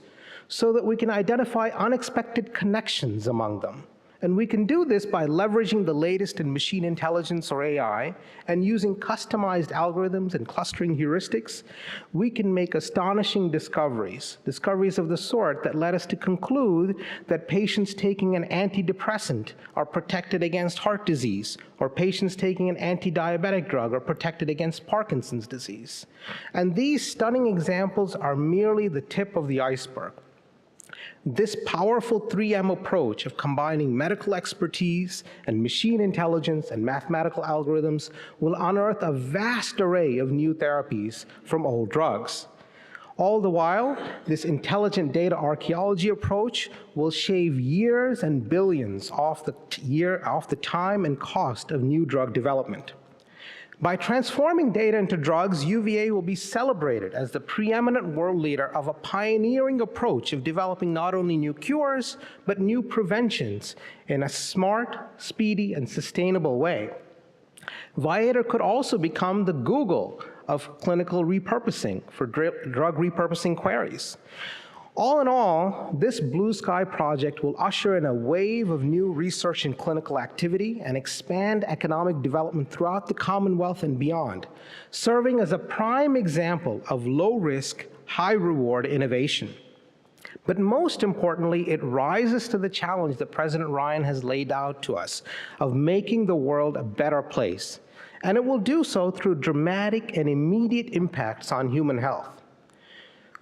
so that we can identify unexpected connections among them. And we can do this by leveraging the latest in machine intelligence, or AI, and using customized algorithms and clustering heuristics. We can make astonishing discoveries of the sort that led us to conclude that patients taking an antidepressant are protected against heart disease, or patients taking an anti-diabetic drug are protected against Parkinson's disease. And these stunning examples are merely the tip of the iceberg. This powerful 3M approach of combining medical expertise and machine intelligence and mathematical algorithms will unearth a vast array of new therapies from old drugs. All the while, this intelligent data archaeology approach will shave years and billions off the time and cost of new drug development. By transforming data into drugs, UVA will be celebrated as the preeminent world leader of a pioneering approach of developing not only new cures, but new preventions in a smart, speedy, and sustainable way. Viator could also become the Google of clinical repurposing for drug repurposing queries. All in all, this blue sky project will usher in a wave of new research and clinical activity and expand economic development throughout the Commonwealth and beyond, serving as a prime example of low-risk, high-reward innovation. But most importantly, it rises to the challenge that President Ryan has laid out to us of making the world a better place. And it will do so through dramatic and immediate impacts on human health.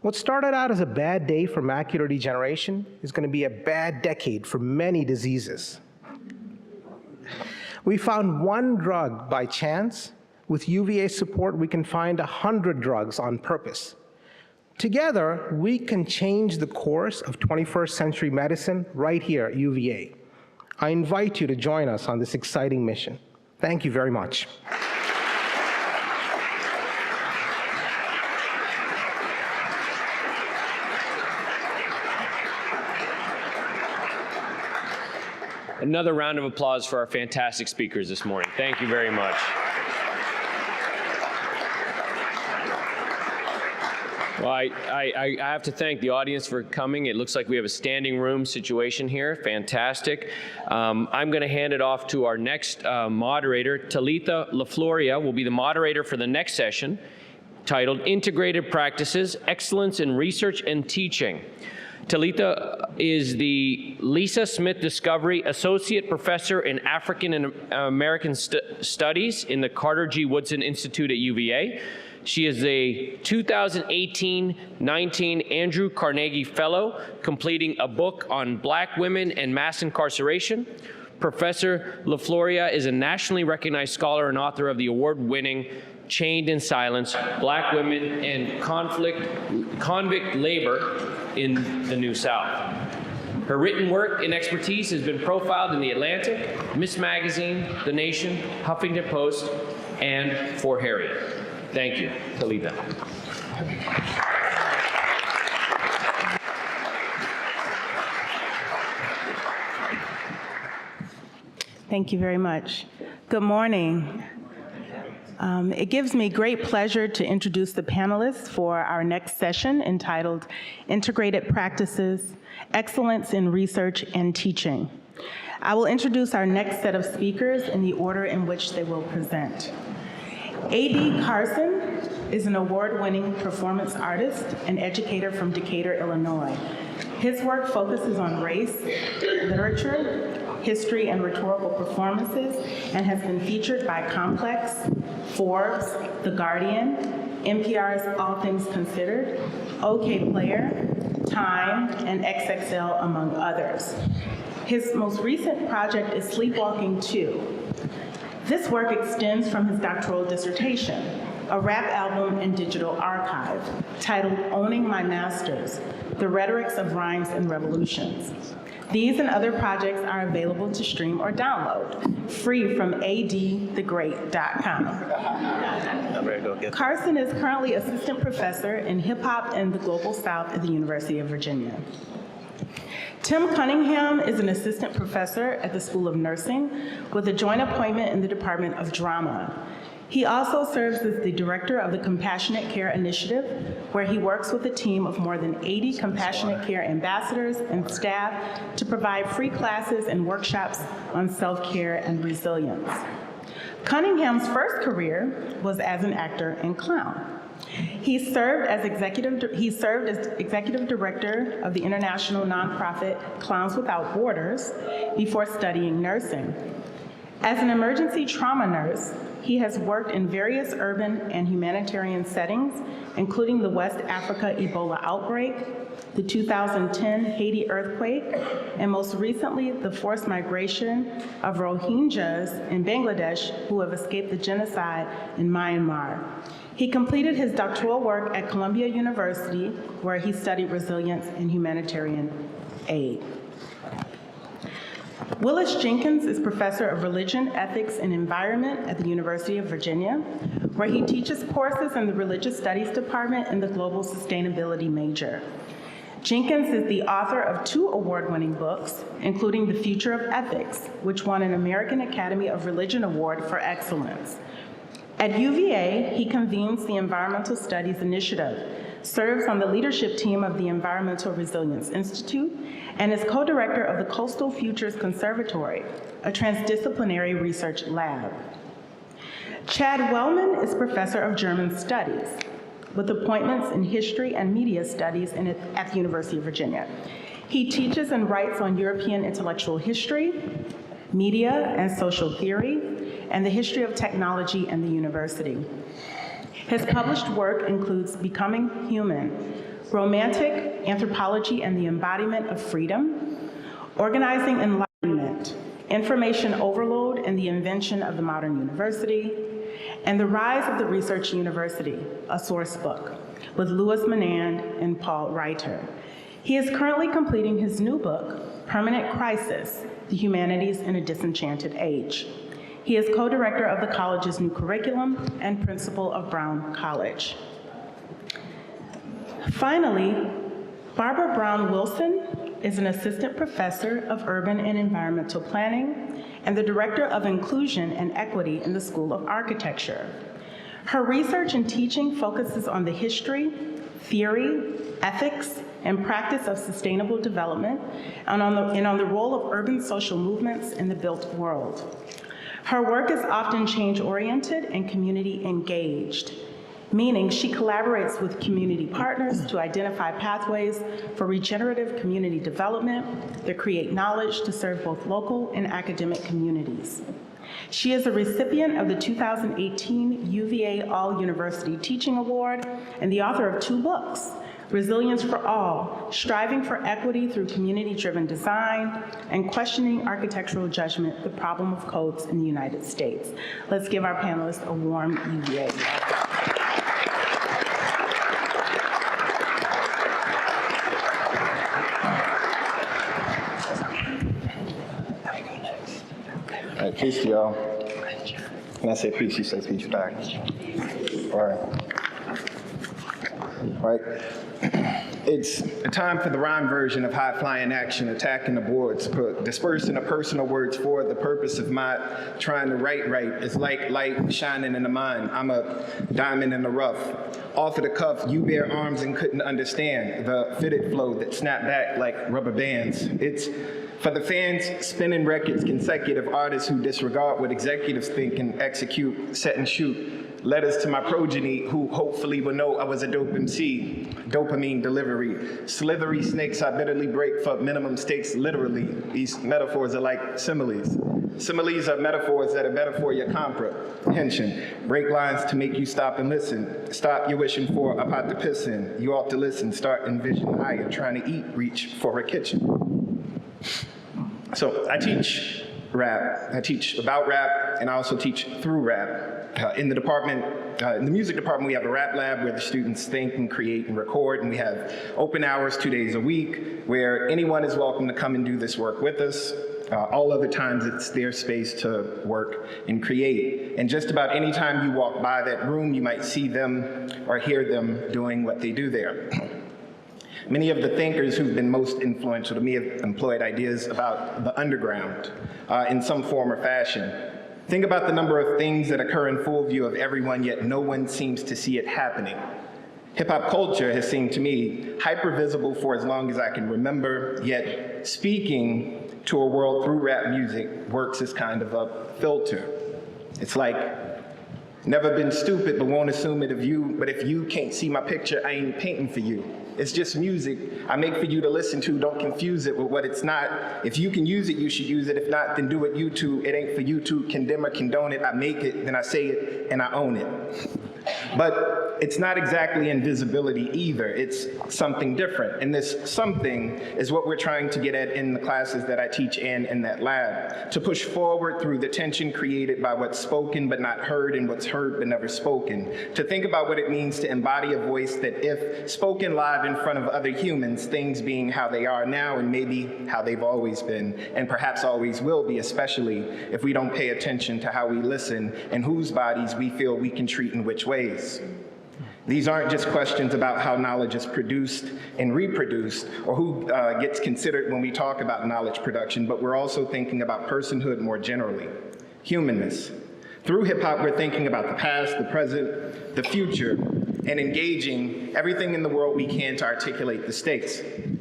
What started out as a bad day for macular degeneration is going to be a bad decade for many diseases. We found one drug by chance. With UVA support, we can find 100 drugs on purpose. Together, we can change the course of 21st century medicine right here at UVA. I invite you to join us on this exciting mission. Thank you very much. Another round of applause for our fantastic speakers this morning. Thank you very much. Well, I have to thank the audience for coming. It looks like we have a standing room situation here. Fantastic. I'm going to hand it off to our next moderator. Talitha LaFloria will be the moderator for the next session, titled Integrated Practices, Excellence in Research and Teaching. Talitha is the Lisa Smith Discovery Associate Professor in African and American Studies in the Carter G. Woodson Institute at UVA. She is a 2018-19 Andrew Carnegie Fellow, completing a book on Black women and mass incarceration. Professor LaFloria is a nationally recognized scholar and author of the award-winning Chained in Silence, Black Women and Convict Labor in the New South. Her written work and expertise has been profiled in The Atlantic, Miss Magazine, The Nation, Huffington Post, and For Harriet. Thank you, Talitha. Thank you very much. Good morning. It gives me great pleasure to introduce the panelists for our next session entitled Integrated Practices, Excellence in Research and Teaching. I will introduce our next set of speakers in the order in which they will present. A.D. Carson is an award-winning performance artist and educator from Decatur, Illinois. His work focuses on race, literature, history, and rhetorical performances, and has been featured by Complex, Forbes, The Guardian, NPR's All Things Considered, OK Player, Time, and XXL, among others. His most recent project is Sleepwalking 2. This work extends from his doctoral dissertation, a rap album and digital archive, titled Owning My Masters, The Rhetorics of Rhymes and Revolutions. These and other projects are available to stream or download, free from adthegreat.com. Carson is currently assistant professor in hip hop and the Global South at the University of Virginia. Tim Cunningham is an assistant professor at the School of Nursing with a joint appointment in the Department of Drama. He also serves as the director of the Compassionate Care Initiative, where he works with a team of more than 80 compassionate care ambassadors and staff to provide free classes and workshops on self-care and resilience. Cunningham's first career was as an actor and clown. He served as executive director of the international nonprofit Clowns Without Borders before studying nursing. As an emergency trauma nurse, he has worked in various urban and humanitarian settings, including the West Africa Ebola outbreak, the 2010 Haiti earthquake, and most recently, the forced migration of Rohingyas in Bangladesh who have escaped the genocide in Myanmar. He completed his doctoral work at Columbia University, where he studied resilience and humanitarian aid. Willis Jenkins is professor of religion, ethics, and environment at the University of Virginia, where he teaches courses in the religious studies department in the global sustainability major. Jenkins is the author of 2 award-winning books, including The Future of Ethics, which won an American Academy of Religion Award for excellence. At UVA, he convenes the Environmental Studies Initiative, serves on the leadership team of the Environmental Resilience Institute, and is co-director of the Coastal Futures Conservatory, a transdisciplinary research lab. Chad Wellman is professor of German studies, with appointments in history and media studies at the University of Virginia. He teaches and writes on European intellectual history, media and social theory, and the history of technology and the university. His published work includes Becoming Human, Romantic Anthropology and the Embodiment of Freedom, Organizing Enlightenment, Information Overload and the Invention of the Modern University, and The Rise of the Research University, a source book, with Louis Menand and Paul Reiter. He is currently completing his new book, Permanent Crisis, The Humanities in a Disenchanted Age. He is co-director of the college's new curriculum and principal of Brown College. Finally, Barbara Brown Wilson is an assistant professor of urban and environmental planning and the director of inclusion and equity in the School of Architecture. Her research and teaching focuses on the history, theory, ethics, and practice of sustainable development and on the role of urban social movements in the built world. Her work is often change-oriented and community-engaged. meaning she collaborates with community partners to identify pathways for regenerative community development that create knowledge to serve both local and academic communities. She is a recipient of the 2018 UVA All-University Teaching Award and the author of 2 books, Resilience for All, Striving for Equity Through Community-Driven Design, and Questioning Architectural Judgment, The Problem of Codes in the United States. Let's give our panelists a warm UVA welcome. All right, peace to y'all. When I say peace, you say peace back. All right. All right. It's a time for the rhyme version of high-flying action, attacking the boards, dispersing the personal words for the purpose of my trying to write right. It's like light shining in the mind. I'm a diamond in the rough. Off of the cuff, you bare arms and couldn't understand the fitted flow that snapped back like rubber bands. It's for the fans spinning records, consecutive artists who disregard what executives think and execute, set and shoot. Letters to my progeny who hopefully will know I was a dope MC. Dopamine delivery. Slithery snakes I bitterly break for minimum stakes, literally. These metaphors are like similes. Similes are metaphors that are better for your comprehension. Break lines to make you stop and listen. Stop your wishing for a pot to piss in. You ought to listen, start envision higher. Trying to eat, reach for a kitchen. So I teach rap. I teach about rap, and I also teach through rap. In the department, in the music department, we have a rap lab where the students think and create and record, and we have open hours 2 days a week where anyone is welcome to come and do this work with us. All other times, it's their space to work and create. And just about any time you walk by that room, you might see them or hear them doing what they do there. Many of the thinkers who've been most influential to me have employed ideas about the underground in some form or fashion. Think about the number of things that occur in full view of everyone, yet no one seems to see it happening. Hip-hop culture has seemed to me hyper-visible for as long as I can remember, yet speaking to a world through rap music works as kind of a filter. It's like, never been stupid, but won't assume it of you, but if you can't see my picture, I ain't painting for you. It's just music I make for you to listen to. Don't confuse it with what it's not. If you can use it, you should use it. If not, then do it you too. It ain't for you to condemn or condone it. I make it, then I say it, and I own it. But it's not exactly invisibility either. It's something different. And this something is what we're trying to get at in the classes that I teach and in that lab, to push forward through the tension created by what's spoken but not heard and what's heard but never spoken, to think about what it means to embody a voice that if spoken live in front of other humans, things being how they are now and maybe how they've always been, and perhaps always will be, especially if we don't pay attention to how we listen and whose bodies we feel we can treat in which ways. These aren't just questions about how knowledge is produced and reproduced, or who gets considered when we talk about knowledge production, but we're also thinking about personhood more generally, humanness. Through hip hop, we're thinking about the past, the present, the future, and engaging everything in the world we can to articulate the stakes.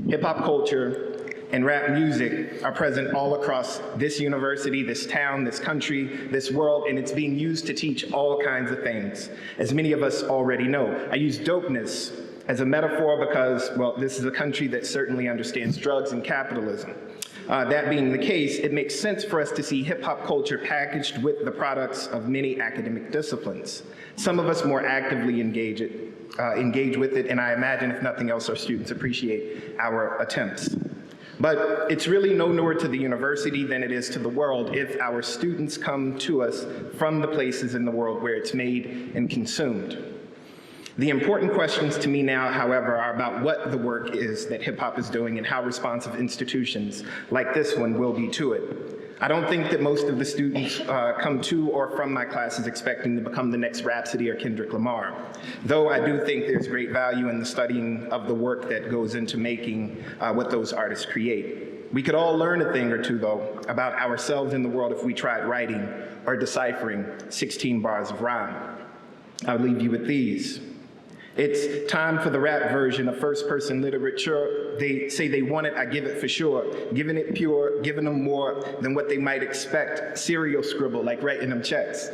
Hip hop culture and rap music are present all across this university, this town, this country, this world, and it's being used to teach all kinds of things, as many of us already know. I use dopeness as a metaphor because, well, this is a country that certainly understands drugs and capitalism. That being the case, it makes sense for us to see hip hop culture packaged with the products of many academic disciplines. Some of us more actively engage with it, and I imagine, if nothing else, our students appreciate our attempts. But it's really no newer to the university than it is to the world if our students come to us from the places in the world where it's made and consumed. The important questions to me now, however, are about what the work is that hip hop is doing and how responsive institutions like this one will be to it. I don't think that most of the students come to or from my classes expecting to become the next Rhapsody or Kendrick Lamar, though I do think there's great value in the studying of the work that goes into making what those artists create. We could all learn a thing or two, though, about ourselves in the world if we tried writing or deciphering 16 bars of rhyme. I'll leave you with these. It's time for the rap version of first-person literature. They say they want it, I give it for sure. Giving it pure, giving them more than what they might expect. Serial scribble, like writing them checks.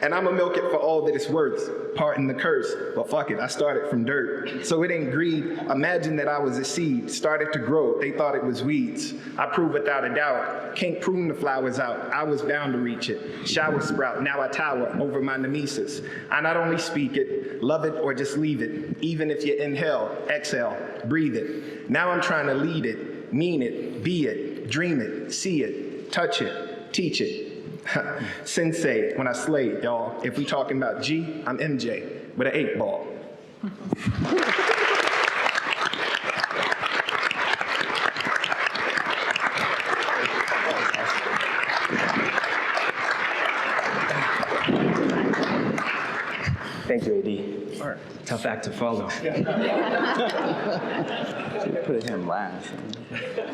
And I'ma milk it for all that it's worth. Pardon the curse, but fuck it, I started from dirt. So it ain't greed. Imagine that I was a seed, started to grow. They thought it was weeds. I prove without a doubt. Can't prune the flowers out. I was bound to reach it. Shower sprout, now I tower over my nemesis. I not only speak it, love it, or just leave it. Even if you inhale, exhale, breathe it. Now I'm trying to lead it, mean it, be it, dream it, see it, touch it, teach it. Sensei, when I slay it, y'all. If we talking about G, I'm MJ with an 8-ball. Thank you, AD. All right. Tough act to follow. Put him last.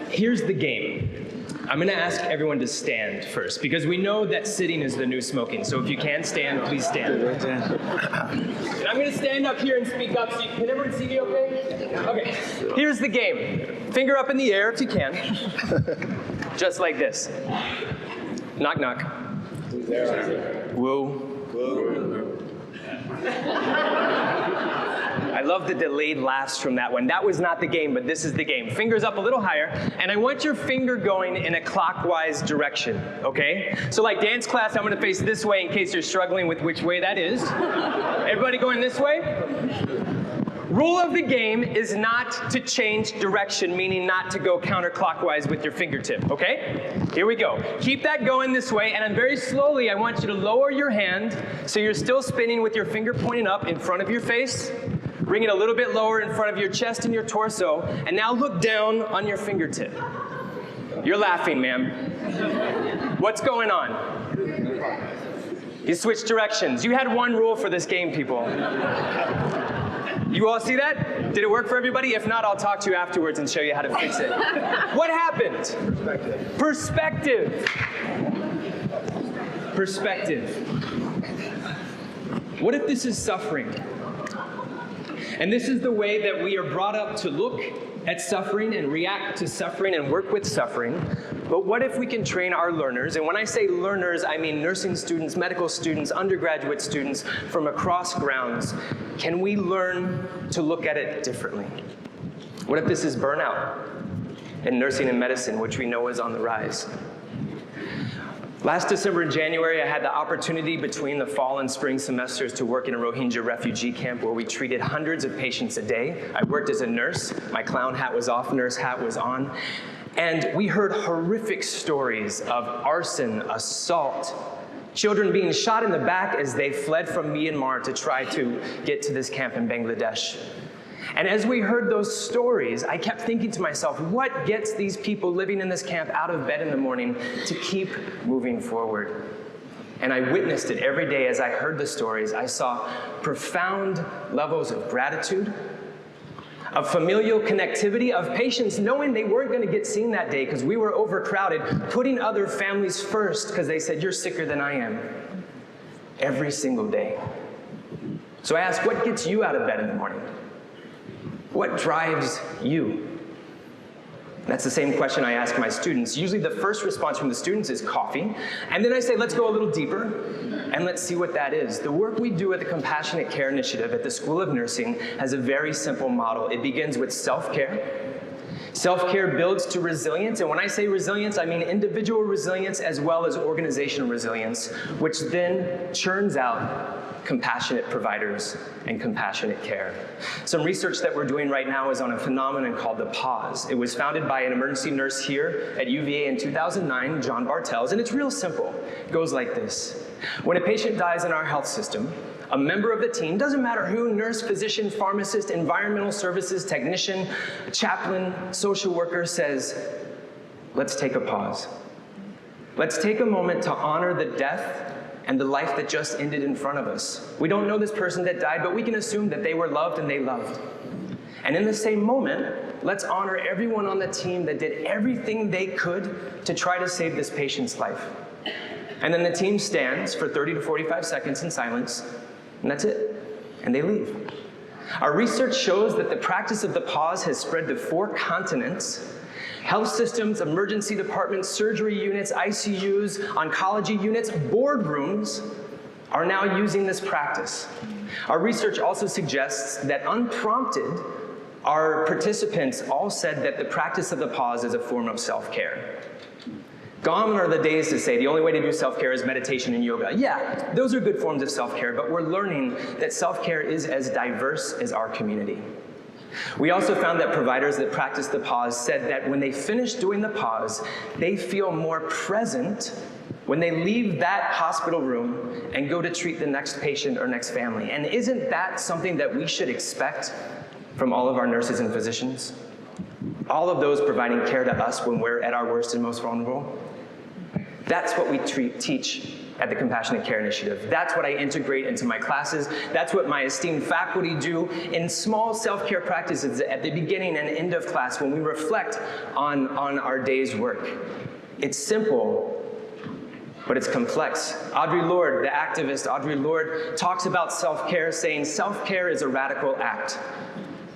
Here's the game. I'm going to ask everyone to stand first, because we know that sitting is the new smoking. So if you can stand, please stand. And I'm going to stand up here and speak up. So can everyone see me okay? Okay. Here's the game. Finger up in the air if you can. Just like this. Knock, knock. Woo. I love the delayed laughs from that one. That was not the game, but this is the game. Fingers up a little higher, and I want your finger going in a clockwise direction, okay? So like dance class, I'm gonna face this way in case you're struggling with which way that is. Everybody going this way? Rule of the game is not to change direction, meaning not to go counterclockwise with your fingertip, okay? Here we go. Keep that going this way, and then very slowly, I want you to lower your hand so you're still spinning with your finger pointing up in front of your face. Bring it a little bit lower in front of your chest and your torso, and now look down on your fingertip. You're laughing, ma'am. What's going on? You switched directions. You had one rule for this game, people. You all see that? Did it work for everybody? If not, I'll talk to you afterwards and show you how to fix it. What happened? Perspective. Perspective. What if this is suffering? And this is the way that we are brought up to look at suffering and react to suffering and work with suffering. But what if we can train our learners? And when I say learners, I mean nursing students, medical students, undergraduate students from across grounds. Can we learn to look at it differently? What if this is burnout in nursing and medicine, which we know is on the rise? Last December and January, I had the opportunity between the fall and spring semesters to work in a Rohingya refugee camp where we treated hundreds of patients a day. I worked as a nurse. My clown hat was off, nurse hat was on. And we heard horrific stories of arson, assault, children being shot in the back as they fled from Myanmar to try to get to this camp in Bangladesh. And as we heard those stories, I kept thinking to myself, what gets these people living in this camp out of bed in the morning to keep moving forward? And I witnessed it every day as I heard the stories. I saw profound levels of gratitude, of familial connectivity, of patients knowing they weren't going to get seen that day because we were overcrowded, putting other families first because they said, you're sicker than I am, every single day. So I asked, what gets you out of bed in the morning? What drives you? That's the same question I ask my students. Usually the first response from the students is coffee. And then I say, let's go a little deeper and let's see what that is. The work we do at the Compassionate Care Initiative at the School of Nursing has a very simple model. It begins with self-care. Self-care builds to resilience. And when I say resilience, I mean individual resilience as well as organizational resilience, which then churns out compassionate providers and compassionate care. Some research that we're doing right now is on a phenomenon called the pause. It was founded by an emergency nurse here at UVA in 2009, John Bartels, and it's real simple. It goes like this. When a patient dies in our health system, a member of the team, doesn't matter who, nurse, physician, pharmacist, environmental services, technician, chaplain, social worker, says, let's take a pause. Let's take a moment to honor the death and the life that just ended in front of us. We don't know this person that died, but we can assume that they were loved and they loved. And in the same moment, let's honor everyone on the team that did everything they could to try to save this patient's life. And then the team stands for 30 to 45 seconds in silence, and that's it. And they leave. Our research shows that the practice of the pause has spread to 4 continents. Health systems, emergency departments, surgery units, ICUs, oncology units, boardrooms are now using this practice. Our research also suggests that unprompted, our participants all said that the practice of the pause is a form of self-care. Gone are the days to say the only way to do self-care is meditation and yoga. Yeah, those are good forms of self-care, but we're learning that self-care is as diverse as our community. We also found that providers that practice the pause said that when they finish doing the pause, they feel more present when they leave that hospital room and go to treat the next patient or next family. And isn't that something that we should expect from all of our nurses and physicians? All of those providing care to us when we're at our worst and most vulnerable? That's what we teach at the Compassionate Care Initiative. That's what I integrate into my classes. That's what my esteemed faculty do in small self-care practices at the beginning and end of class when we reflect on our day's work. It's simple, but it's complex. Audrey Lorde, the activist Audrey Lorde, talks about self-care, saying self-care is a radical act.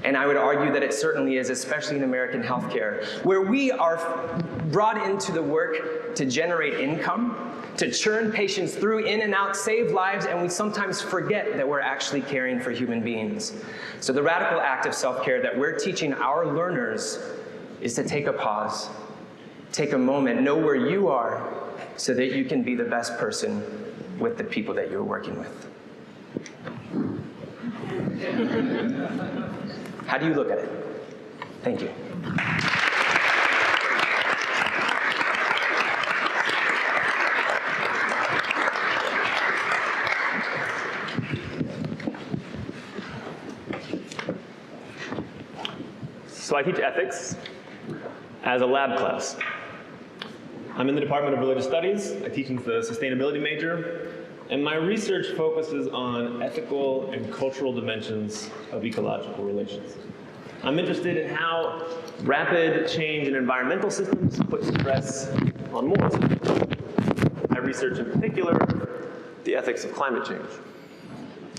And I would argue that it certainly is, especially in American healthcare, where we are brought into the work to generate income, to churn patients through, in and out, save lives, and we sometimes forget that we're actually caring for human beings. So the radical act of self-care that we're teaching our learners is to take a pause, take a moment, know where you are, so that you can be the best person with the people that you're working with. How do you look at it? Thank you. So I teach ethics as a lab class. I'm in the Department of Religious Studies. I teach in the sustainability major, and my research focuses on ethical and cultural dimensions of ecological relations. I'm interested in how rapid change in environmental systems puts stress on moral systems. I research in particular the ethics of climate change.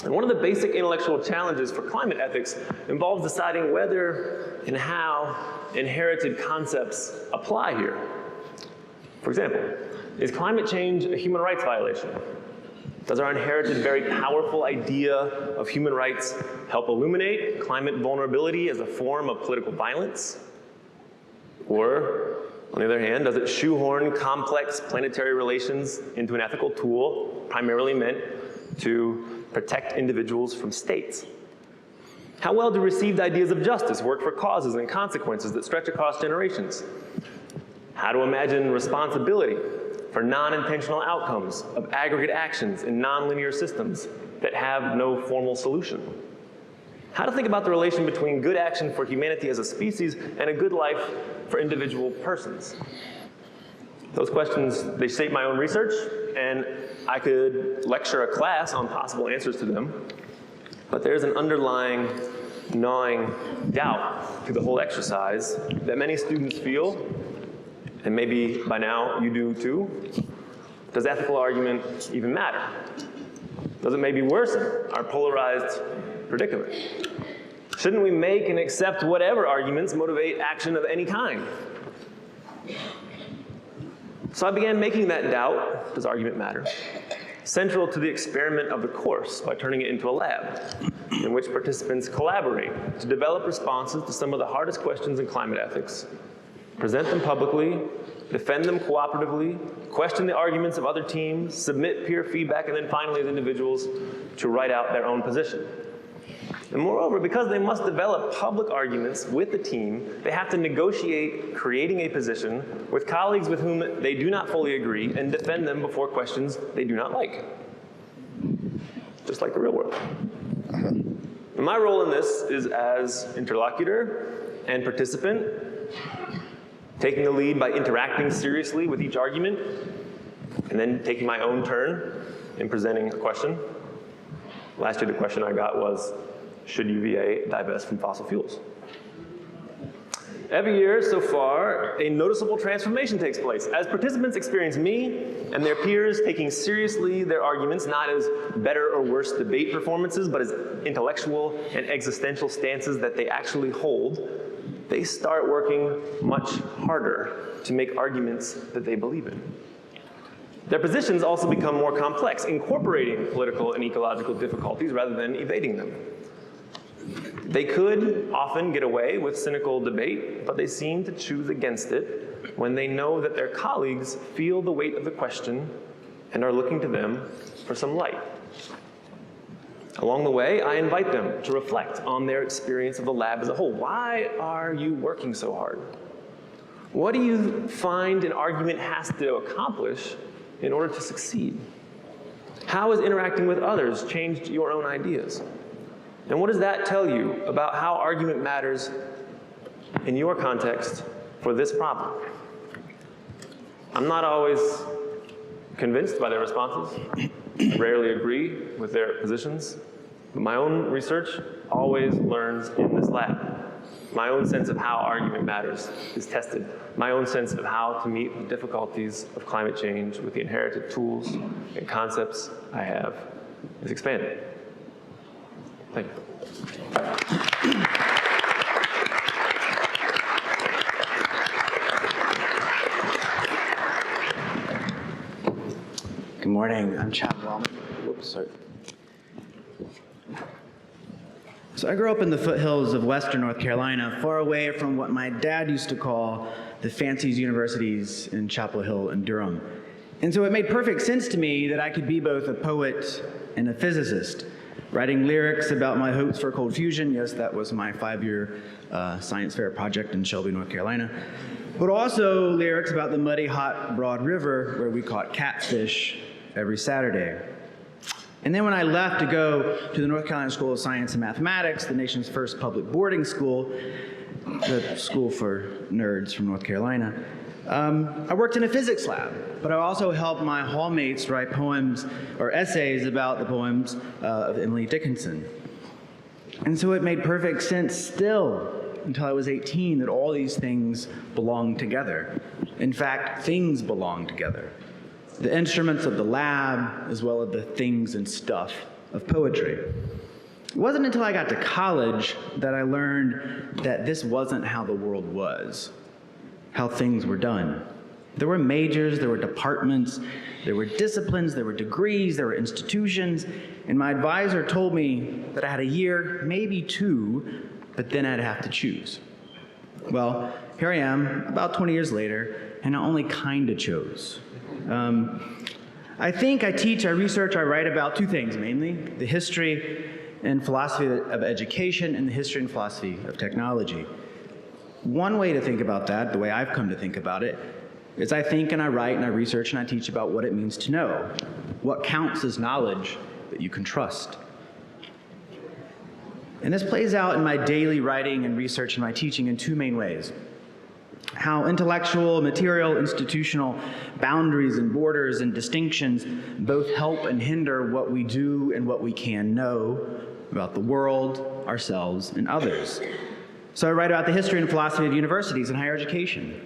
And one of the basic intellectual challenges for climate ethics involves deciding whether and how inherited concepts apply here. For example, is climate change a human rights violation? Does our inherited, very powerful idea of human rights help illuminate climate vulnerability as a form of political violence? Or, on the other hand, does it shoehorn complex planetary relations into an ethical tool primarily meant to protect individuals from states? How well do received ideas of justice work for causes and consequences that stretch across generations? How to imagine responsibility for non-intentional outcomes of aggregate actions in nonlinear systems that have no formal solution? How to think about the relation between good action for humanity as a species and a good life for individual persons? Those questions, they shape my own research, and I could lecture a class on possible answers to them, but there's an underlying, gnawing doubt to the whole exercise that many students feel, and maybe by now you do too. Does ethical argument even matter? Does it maybe worsen our polarized predicament? Shouldn't we make and accept whatever arguments motivate action of any kind? So I began making that doubt, does argument matter, central to the experiment of the course by turning it into a lab in which participants collaborate to develop responses to some of the hardest questions in climate ethics, present them publicly, defend them cooperatively, question the arguments of other teams, submit peer feedback, and then finally as individuals to write out their own position. And moreover, because they must develop public arguments with the team, they have to negotiate creating a position with colleagues with whom they do not fully agree and defend them before questions they do not like. Just like the real world. And my role in this is as interlocutor and participant, taking the lead by interacting seriously with each argument, and then taking my own turn in presenting a question. Last year, the question I got was, should UVA divest from fossil fuels? Every year so far, a noticeable transformation takes place as participants experience me and their peers taking seriously their arguments, not as better or worse debate performances, but as intellectual and existential stances that they actually hold. They start working much harder to make arguments that they believe in. Their positions also become more complex, incorporating political and ecological difficulties rather than evading them. They could often get away with cynical debate, but they seem to choose against it when they know that their colleagues feel the weight of the question and are looking to them for some light. Along the way, I invite them to reflect on their experience of the lab as a whole. Why are you working so hard? What do you find an argument has to accomplish in order to succeed? How has interacting with others changed your own ideas? And what does that tell you about how argument matters in your context for this problem? I'm not always convinced by their responses. I rarely agree with their positions. But my own research always learns in this lab. My own sense of how argument matters is tested. My own sense of how to meet the difficulties of climate change with the inherited tools and concepts I have is expanded. Thank you. Good morning, I'm Chad Wellman. Whoops, sorry. So I grew up in the foothills of Western North Carolina, far away from what my dad used to call the fanciest universities in Chapel Hill and Durham. And so it made perfect sense to me that I could be both a poet and a physicist, writing lyrics about my hopes for cold fusion. Yes, that was my 5-year science fair project in Shelby, North Carolina. But also lyrics about the muddy, hot, broad river where we caught catfish every Saturday. And then when I left to go to the North Carolina School of Science and Mathematics, the nation's first public boarding school, the school for nerds from North Carolina, I worked in a physics lab, but I also helped my hallmates write poems or essays about the poems of Emily Dickinson. And so it made perfect sense still until I was 18 that all these things belong together. In fact, things belong together. The instruments of the lab, as well as the things and stuff of poetry. It wasn't until I got to college that I learned that this wasn't how the world was, how things were done. There were majors, there were departments, there were disciplines, there were degrees, there were institutions, and my advisor told me that I had a year, maybe 2, but then I'd have to choose. Well, here I am, about 20 years later, and I only kind of chose. I think I teach, I research, I write about 2 things mainly: the history and philosophy of education and the history and philosophy of technology. One way to think about that, the way I've come to think about it, is I think and I write and I research and I teach about what it means to know, what counts as knowledge that you can trust. And this plays out in my daily writing and research and my teaching in 2 main ways. How intellectual, material, institutional boundaries and borders and distinctions both help and hinder what we do and what we can know about the world, ourselves, and others. So I write about the history and philosophy of universities and higher education.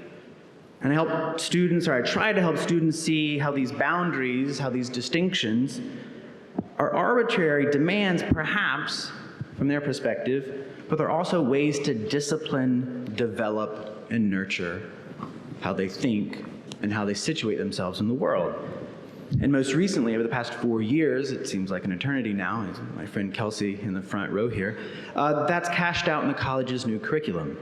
And I help students, or I try to help students see how these boundaries, how these distinctions are arbitrary demands, perhaps, from their perspective, but they're also ways to discipline, develop, and nurture how they think and how they situate themselves in the world. And most recently, over the past 4 years, it seems like an eternity now, my friend Kelsey in the front row here, that's cashed out in the college's new curriculum.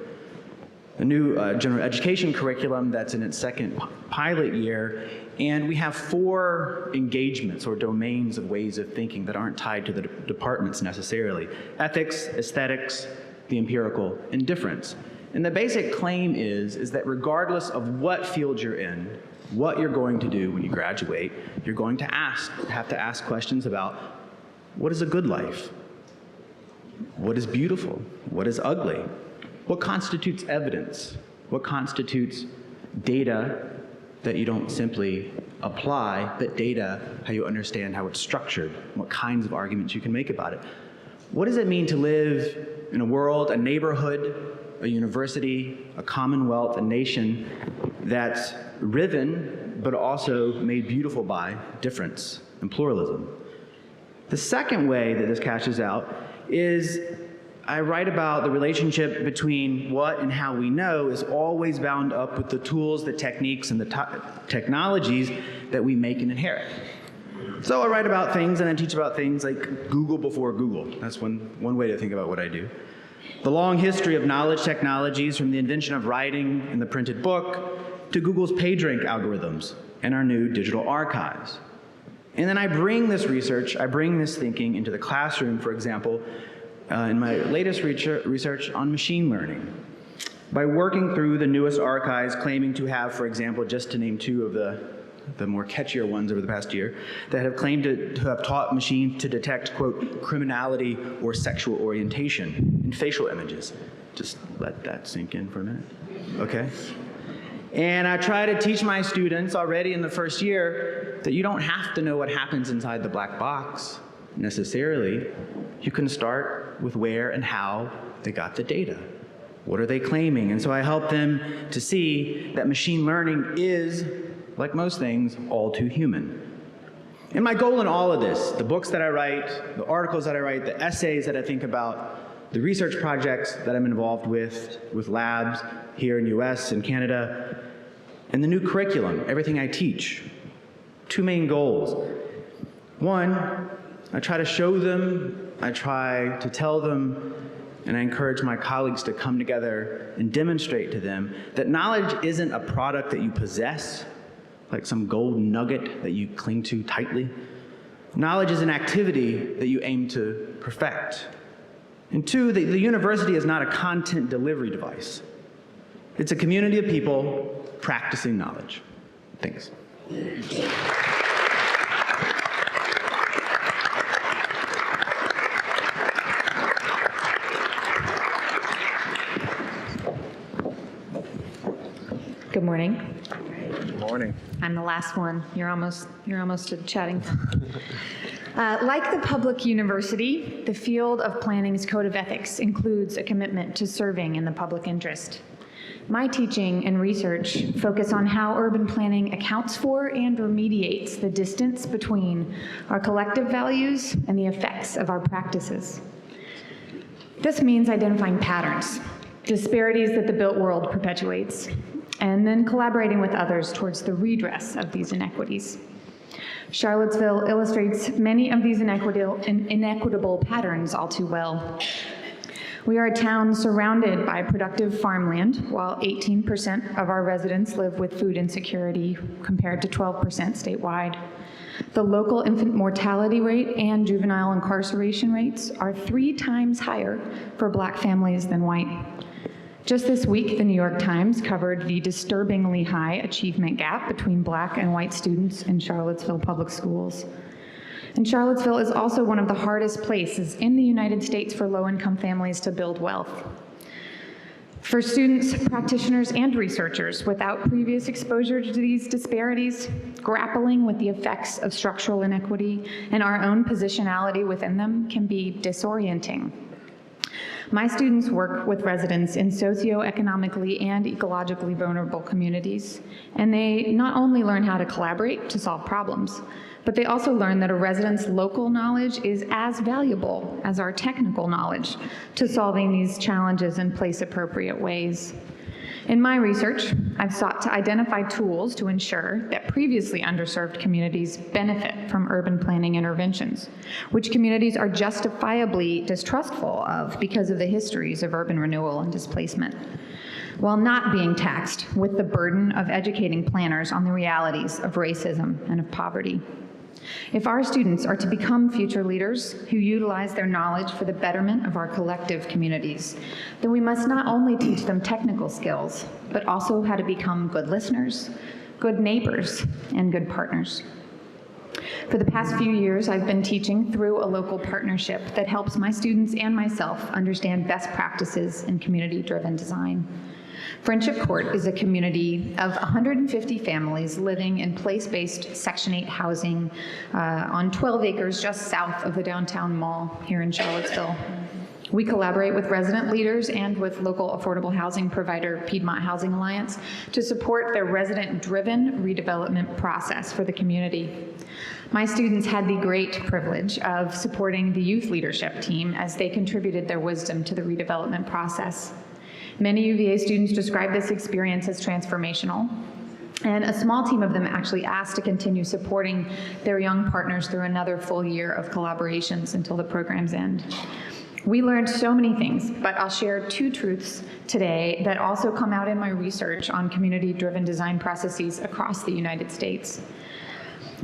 A new general education curriculum that's in its 2nd pilot year, and we have 4 engagements or domains of ways of thinking that aren't tied to the departments necessarily: ethics, aesthetics, the empirical, and difference. And the basic claim is that regardless of what field you're in, what you're going to do when you graduate, you're going to have to ask questions about what is a good life? What is beautiful? What is ugly? What constitutes evidence? What constitutes data that you don't simply apply, but data, how you understand how it's structured, what kinds of arguments you can make about it? What does it mean to live in a world, a neighborhood, a university, a commonwealth, a nation that's riven, but also made beautiful by difference and pluralism. The second way that this cashes out is I write about the relationship between what and how we know is always bound up with the tools, the techniques, and the technologies that we make and inherit. So I write about things and I teach about things like Google before Google. That's one way to think about what I do. The long history of knowledge technologies, from the invention of writing and the printed book to Google's PageRank algorithms and our new digital archives. And then I bring this research, I bring this thinking into the classroom, for example, in my latest research on machine learning. By working through the newest archives claiming to have, for example, just to name two of the more catchier ones over the past year, that have claimed to have taught machines to detect, quote, criminality or sexual orientation in facial images. Just let that sink in for a minute, okay? And I try to teach my students already in the first year that you don't have to know what happens inside the black box necessarily. You can start with where and how they got the data. What are they claiming? And so I help them to see that machine learning is, like most things, all too human. And my goal in all of this, the books that I write, the articles that I write, the essays that I think about, the research projects that I'm involved with labs here in the US and Canada, and the new curriculum, everything I teach. Two main goals. One, I try to show them, I try to tell them, and I encourage my colleagues to come together and demonstrate to them that knowledge isn't a product that you possess, like some gold nugget that you cling to tightly. Knowledge is an activity that you aim to perfect. And two, the university is not a content delivery device. It's a community of people practicing knowledge. Thanks. Good morning. Good morning. I'm the last one. You're almost chatting. Like the public university, the field of planning's code of ethics includes a commitment to serving in the public interest. My teaching and research focus on how urban planning accounts for and remediates the distance between our collective values and the effects of our practices. This means identifying patterns, disparities that the built world perpetuates, and then collaborating with others towards the redress of these inequities. Charlottesville illustrates many of these inequitable patterns all too well. We are a town surrounded by productive farmland, while 18% of our residents live with food insecurity, compared to 12% statewide. The local infant mortality rate and juvenile incarceration rates are 3 times higher for Black families than white. Just this week, the New York Times covered the disturbingly high achievement gap between Black and white students in Charlottesville public schools. And Charlottesville is also one of the hardest places in the United States for low-income families to build wealth. For students, practitioners, and researchers without previous exposure to these disparities, grappling with the effects of structural inequity and our own positionality within them can be disorienting. My students work with residents in socioeconomically and ecologically vulnerable communities, and they not only learn how to collaborate to solve problems, but they also learn that a resident's local knowledge is as valuable as our technical knowledge to solving these challenges in place-appropriate ways. In my research, I've sought to identify tools to ensure that previously underserved communities benefit from urban planning interventions, which communities are justifiably distrustful of because of the histories of urban renewal and displacement, while not being taxed with the burden of educating planners on the realities of racism and of poverty. If our students are to become future leaders who utilize their knowledge for the betterment of our collective communities, then we must not only teach them technical skills, but also how to become good listeners, good neighbors, and good partners. For the past few years, I've been teaching through a local partnership that helps my students and myself understand best practices in community-driven design. Friendship Court is a community of 150 families living in place-based Section 8 housing on 12 acres just south of the downtown mall here in Charlottesville. We collaborate with resident leaders and with local affordable housing provider Piedmont Housing Alliance to support their resident-driven redevelopment process for the community. My students had the great privilege of supporting the youth leadership team as they contributed their wisdom to the redevelopment process. Many UVA students describe this experience as transformational, and a small team of them actually asked to continue supporting their young partners through another full year of collaborations until the program's end. We learned so many things, but I'll share 2 truths today that also come out in my research on community-driven design processes across the United States.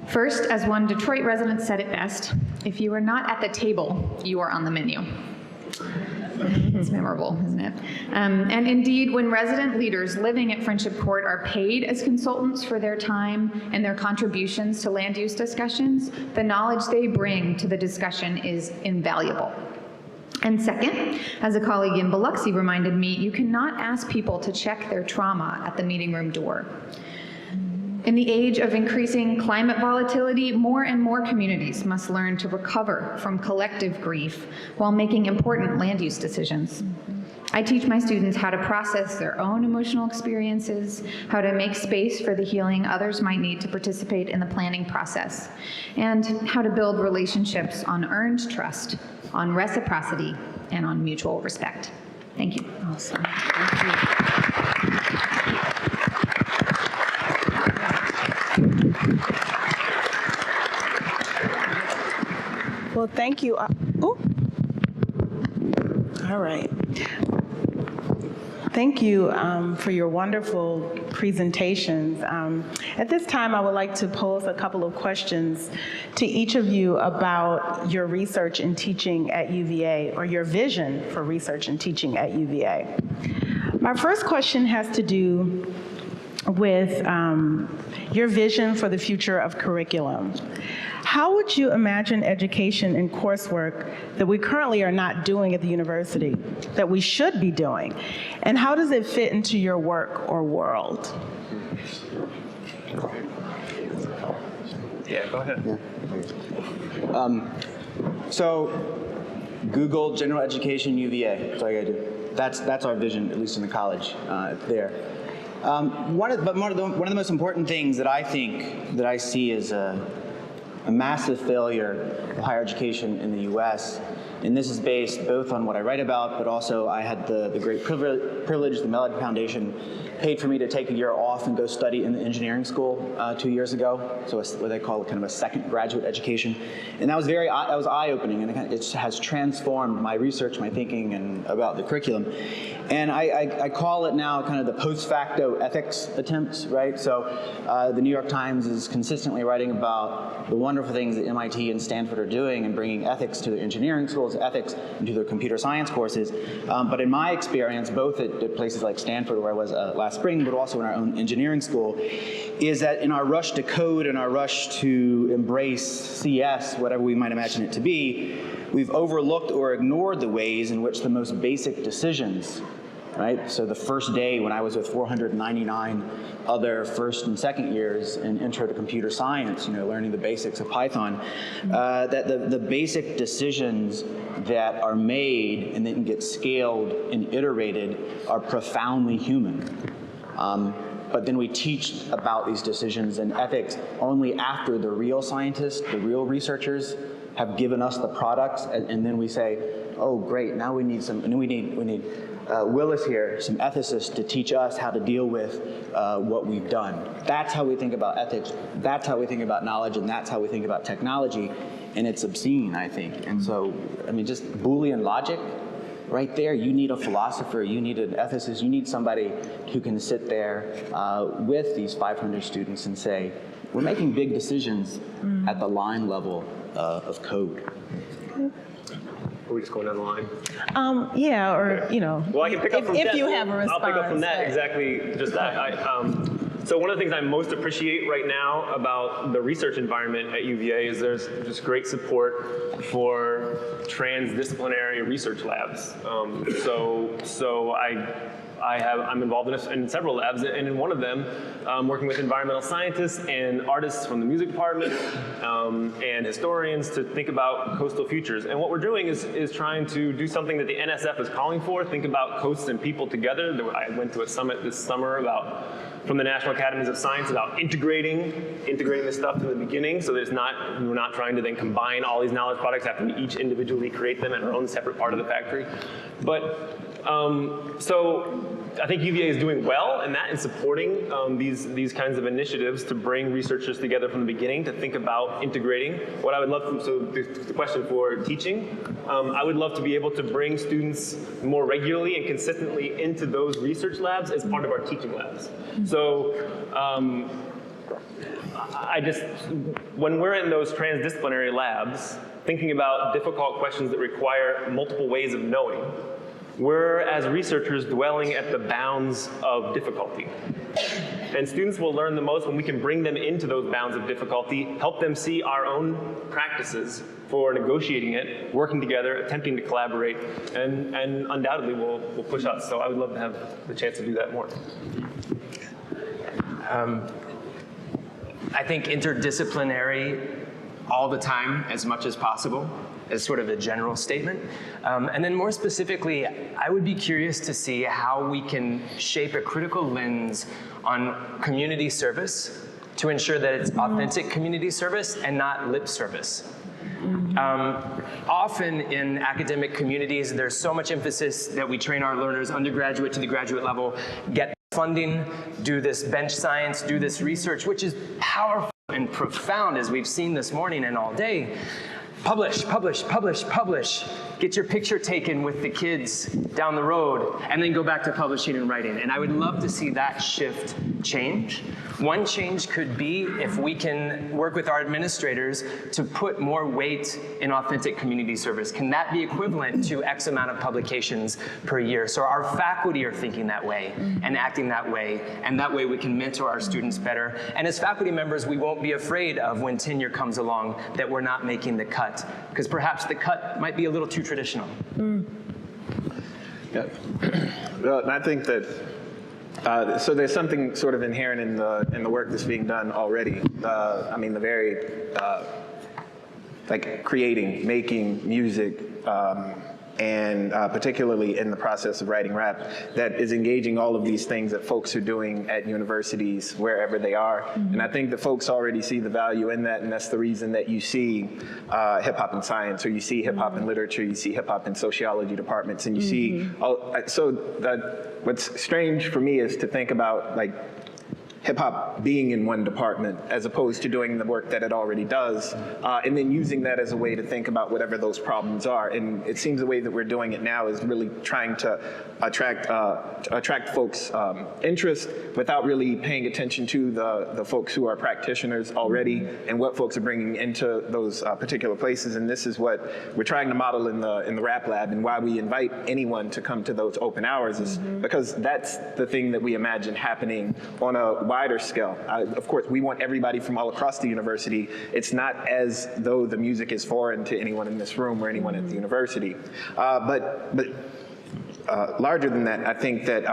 First, as one Detroit resident said it best, if you are not at the table, you are on the menu. It's memorable, isn't it? And indeed, when resident leaders living at Friendship Court are paid as consultants for their time and their contributions to land use discussions, the knowledge they bring to the discussion is invaluable. And second, as a colleague in Biloxi reminded me, you cannot ask people to check their trauma at the meeting room door. In the age of increasing climate volatility, more and more communities must learn to recover from collective grief while making important land use decisions. I teach my students how to process their own emotional experiences, how to make space for the healing others might need to participate in the planning process, and how to build relationships on earned trust, on reciprocity, and on mutual respect. Thank you. Awesome. Thank you. Well, thank you. All right. Thank you for your wonderful presentations. At this time, I would like to pose a couple of questions to each of you about your research and teaching at UVA, or your vision for research and teaching at UVA. My first question has to do with your vision for the future of curriculum. How would you imagine education and coursework that we currently are not doing at the university, that we should be doing? And how does it fit into your work or world? Yeah, go ahead. Yeah. So, Google General Education UVA. That's all you gotta do. That's our vision, at least in the college there. One of the most important things that I think that I see as a massive failure of higher education in the U.S., and this is based both on what I write about, but also I had the great privilege, the Mellon Foundation paid for me to take a year off and go study in the engineering school 2 years ago, so what they call kind of a second graduate education. And that was eye-opening, and it has transformed my research, my thinking, and about the curriculum. And I call it now kind of the post-facto ethics attempts, right? So the New York Times is consistently writing about the wonderful things that MIT and Stanford are doing and bringing ethics to the engineering schools, ethics into their computer science courses. But in my experience, both at places like Stanford, where I was last spring, but also in our own engineering school, is that in our rush to code and our rush to embrace CS, whatever we might imagine it to be, we've overlooked or ignored the ways in which the most basic decisions, right? So the first day when I was with 499 other first and second years in Intro to Computer Science, learning the basics of Python, that the basic decisions that are made and then get scaled and iterated are profoundly human. But then we teach about these decisions and ethics only after the real scientists, the real researchers have given us the products, and then we say, oh great, now we need Willis here, some ethicists to teach us how to deal with what we've done. That's how we think about ethics, that's how we think about knowledge, and that's how we think about technology, and it's obscene, I think. And so, just Boolean logic, right there, you need a philosopher, you need an ethicist, you need somebody who can sit there with these 500 students and say, we're making big decisions at the line level of code. Are we just going down the line? Yeah, or, okay. Well, I can pick up from that. If you have a response. I'll pick up from that, exactly, just that. So one of the things I most appreciate right now about the research environment at UVA is there's just great support for transdisciplinary research labs. So I'm involved in several labs, and in one of them, working with environmental scientists and artists from the music department and historians to think about coastal futures. And what we're doing is trying to do something that the NSF is calling for, think about coasts and people together. I went to a summit this summer from the National Academies of Science about integrating this stuff from the beginning, so that we're not trying to then combine all these knowledge products after we each individually create them in our own separate part of the factory. But so I think UVA is doing well in that, in supporting these kinds of initiatives to bring researchers together from the beginning to think about integrating. What I would love so the question for teaching, I would love to be able to bring students more regularly and consistently into those research labs as part of our teaching labs. So when we're in those transdisciplinary labs, thinking about difficult questions that require multiple ways of knowing, we're, as researchers, dwelling at the bounds of difficulty. And students will learn the most when we can bring them into those bounds of difficulty, help them see our own practices for negotiating it, working together, attempting to collaborate, and undoubtedly will push us. So I would love to have the chance to do that more. I think interdisciplinary all the time as much as possible as sort of a general statement. And then more specifically, I would be curious to see how we can shape a critical lens on community service to ensure that it's authentic community service and not lip service. Often in academic communities, there's so much emphasis that we train our learners undergraduate to the graduate level, get funding, do this bench science, do this research, which is powerful and profound, as we've seen this morning and all day. Publish, publish, publish, publish. Get your picture taken with the kids down the road, and then go back to publishing and writing. And I would love to see that shift change. One change could be if we can work with our administrators to put more weight in authentic community service. Can that be equivalent to X amount of publications per year? So our faculty are thinking that way and acting that way, and that way we can mentor our students better. And as faculty members, we won't be afraid of when tenure comes along that we're not making the cut, because perhaps the cut might be a little too traditional. Yeah. Well, I think that so there's something sort of inherent in the work that's being done already. I mean, the very like creating, making music, and particularly in the process of writing rap, that is engaging all of these things that folks are doing at universities wherever they are. And I think that folks already see the value in that, and that's the reason that you see hip hop in science, or you see hip hop in literature, you see hip hop in sociology departments, and you see what's strange for me is to think about like hip hop being in one department as opposed to doing the work that it already does, and then using that as a way to think about whatever those problems are. And it seems the way that we're doing it now is really trying to attract folks' interest without really paying attention to the folks who are practitioners already and what folks are bringing into those particular places. And this is what we're trying to model in the rap lab, and why we invite anyone to come to those open hours is because that's the thing that we imagine happening on a wider scale. Of course, we want everybody from all across the university. It's not as though the music is foreign to anyone in this room or anyone at the university. But larger than that, I think that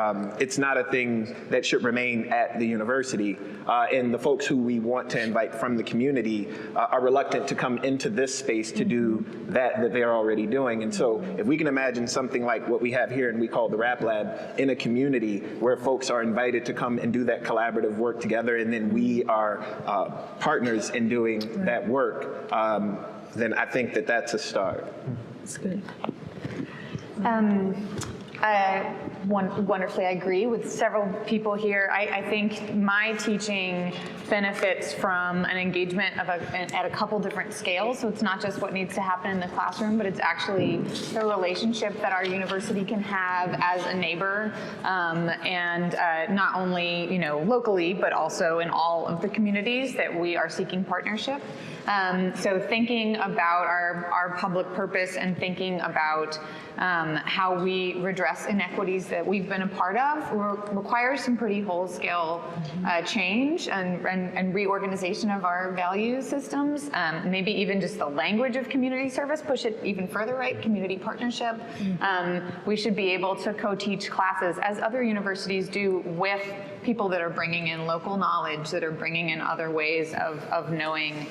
it's not a thing that should remain at the university. And the folks who we want to invite from the community are reluctant to come into this space to do that they're already doing. And so if we can imagine something like what we have here and we call the Rap Lab in a community where folks are invited to come and do that collaborative work together, and then we are partners in doing that work, then I think that that's a start. That's good. Wonderfully, I agree with several people here. I think my teaching benefits from an engagement at a couple different scales. So it's not just what needs to happen in the classroom, but it's actually the relationship that our university can have as a neighbor, and not only locally, but also in all of the communities that we are seeking partnership. So thinking about our public purpose and thinking about how we redress inequities that we've been a part of requires some pretty whole-scale change and reorganization of our value systems. Maybe even just the language of community service, push it even further, right? Community partnership. We should be able to co-teach classes, as other universities do, with people that are bringing in local knowledge, that are bringing in other ways of knowing.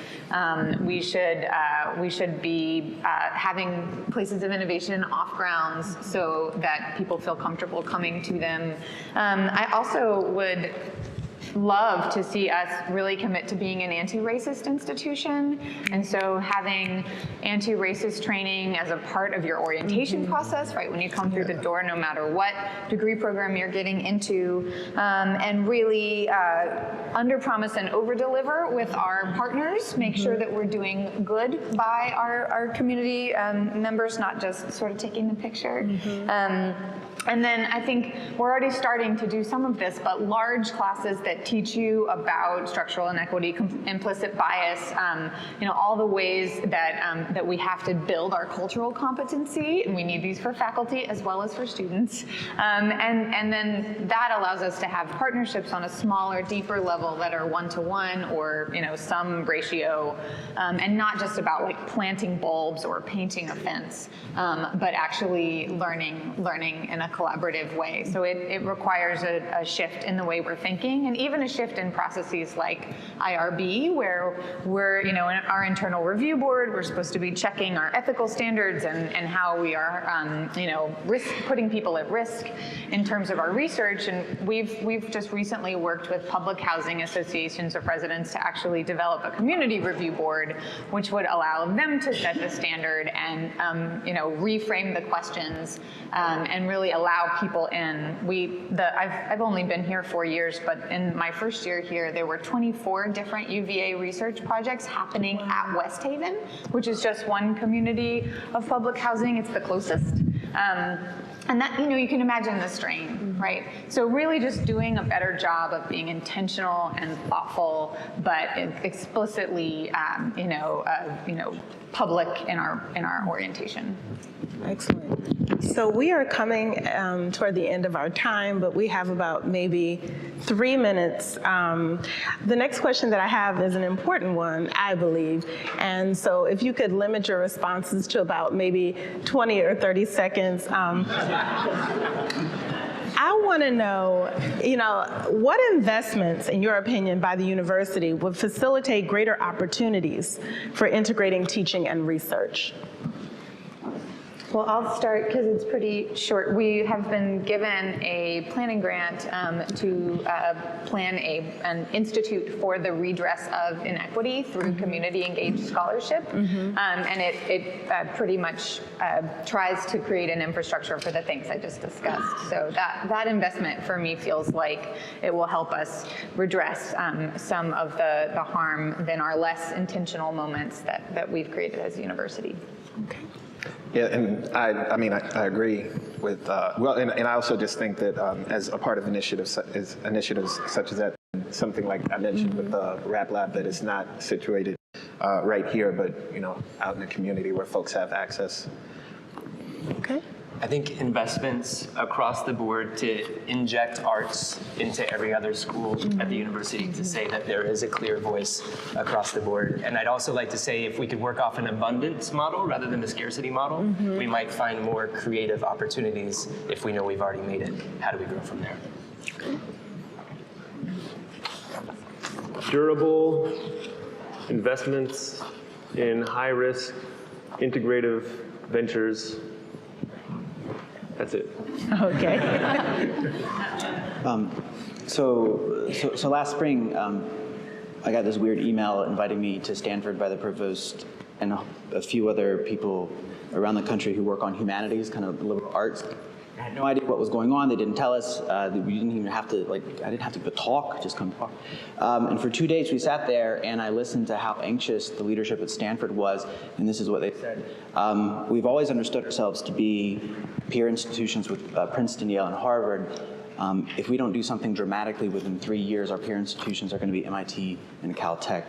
We should be having places of innovation off grounds so that people feel comfortable coming to them. I also would love to see us really commit to being an anti-racist institution, and so having anti-racist training as a part of your orientation process, right, when you come through the door, no matter what degree program you're getting into, and really under-promise and over-deliver with our partners, make sure that we're doing good by our community members, not just sort of taking the picture. And then I think we're already starting to do some of this, but large classes that teach you about structural inequity, implicit bias, all the ways that we have to build our cultural competency, and we need these for faculty as well as for students. And then that allows us to have partnerships on a smaller, deeper level that are one-to-one or some ratio, and not just about like planting bulbs or painting a fence, but actually learning in a collaborative way. So it requires a shift in the way we're thinking, and even a shift in processes like IRB, where we're, in our internal review board, we're supposed to be checking our ethical standards and how we are, putting people at risk in terms of our research. And we've just recently worked with public housing associations of residents to actually develop a community review board, which would allow them to set the standard and, reframe the questions and really allow people in. I've only been here 4 years, but in my first year here, there were 24 different UVA research projects happening at West Haven, which is just one community of public housing. It's the closest. And that, you can imagine the strain, right? So really just doing a better job of being intentional and thoughtful, but explicitly, public in our orientation. Excellent. So we are coming toward the end of our time, but we have about maybe 3 minutes. The next question that I have is an important one, I believe. And so if you could limit your responses to about maybe 20 or 30 seconds. I want to know, what investments, in your opinion, by the university would facilitate greater opportunities for integrating teaching and research? Well, I'll start because it's pretty short. We have been given a planning grant to plan an institute for the redress of inequity through community engaged scholarship. And it pretty much tries to create an infrastructure for the things I just discussed. So that investment for me feels like it will help us redress some of the harm than our less intentional moments that we've created as a university. Okay. Yeah, and I agree with, and I also just think that as a part of initiatives such as that, something like I mentioned with the Rap Lab, that is not situated right here, but, out in the community where folks have access. Okay. I think investments across the board to inject arts into every other school at the university to say that there is a clear voice across the board. And I'd also like to say if we could work off an abundance model rather than a scarcity model, we might find more creative opportunities if we know we've already made it. How do we grow from there? Durable investments in high-risk, integrative ventures. That's it. Okay. So last spring, I got this weird email inviting me to Stanford by the provost and a few other people around the country who work on humanities, kind of liberal arts. I had no idea what was going on. They didn't tell us. We didn't even have to, I didn't have to go talk, just come talk. And for 2 days we sat there and I listened to how anxious the leadership at Stanford was, and this is what they said. We've always understood ourselves to be peer institutions with Princeton, Yale, and Harvard. If we don't do something dramatically within 3 years, our peer institutions are going to be MIT and Caltech.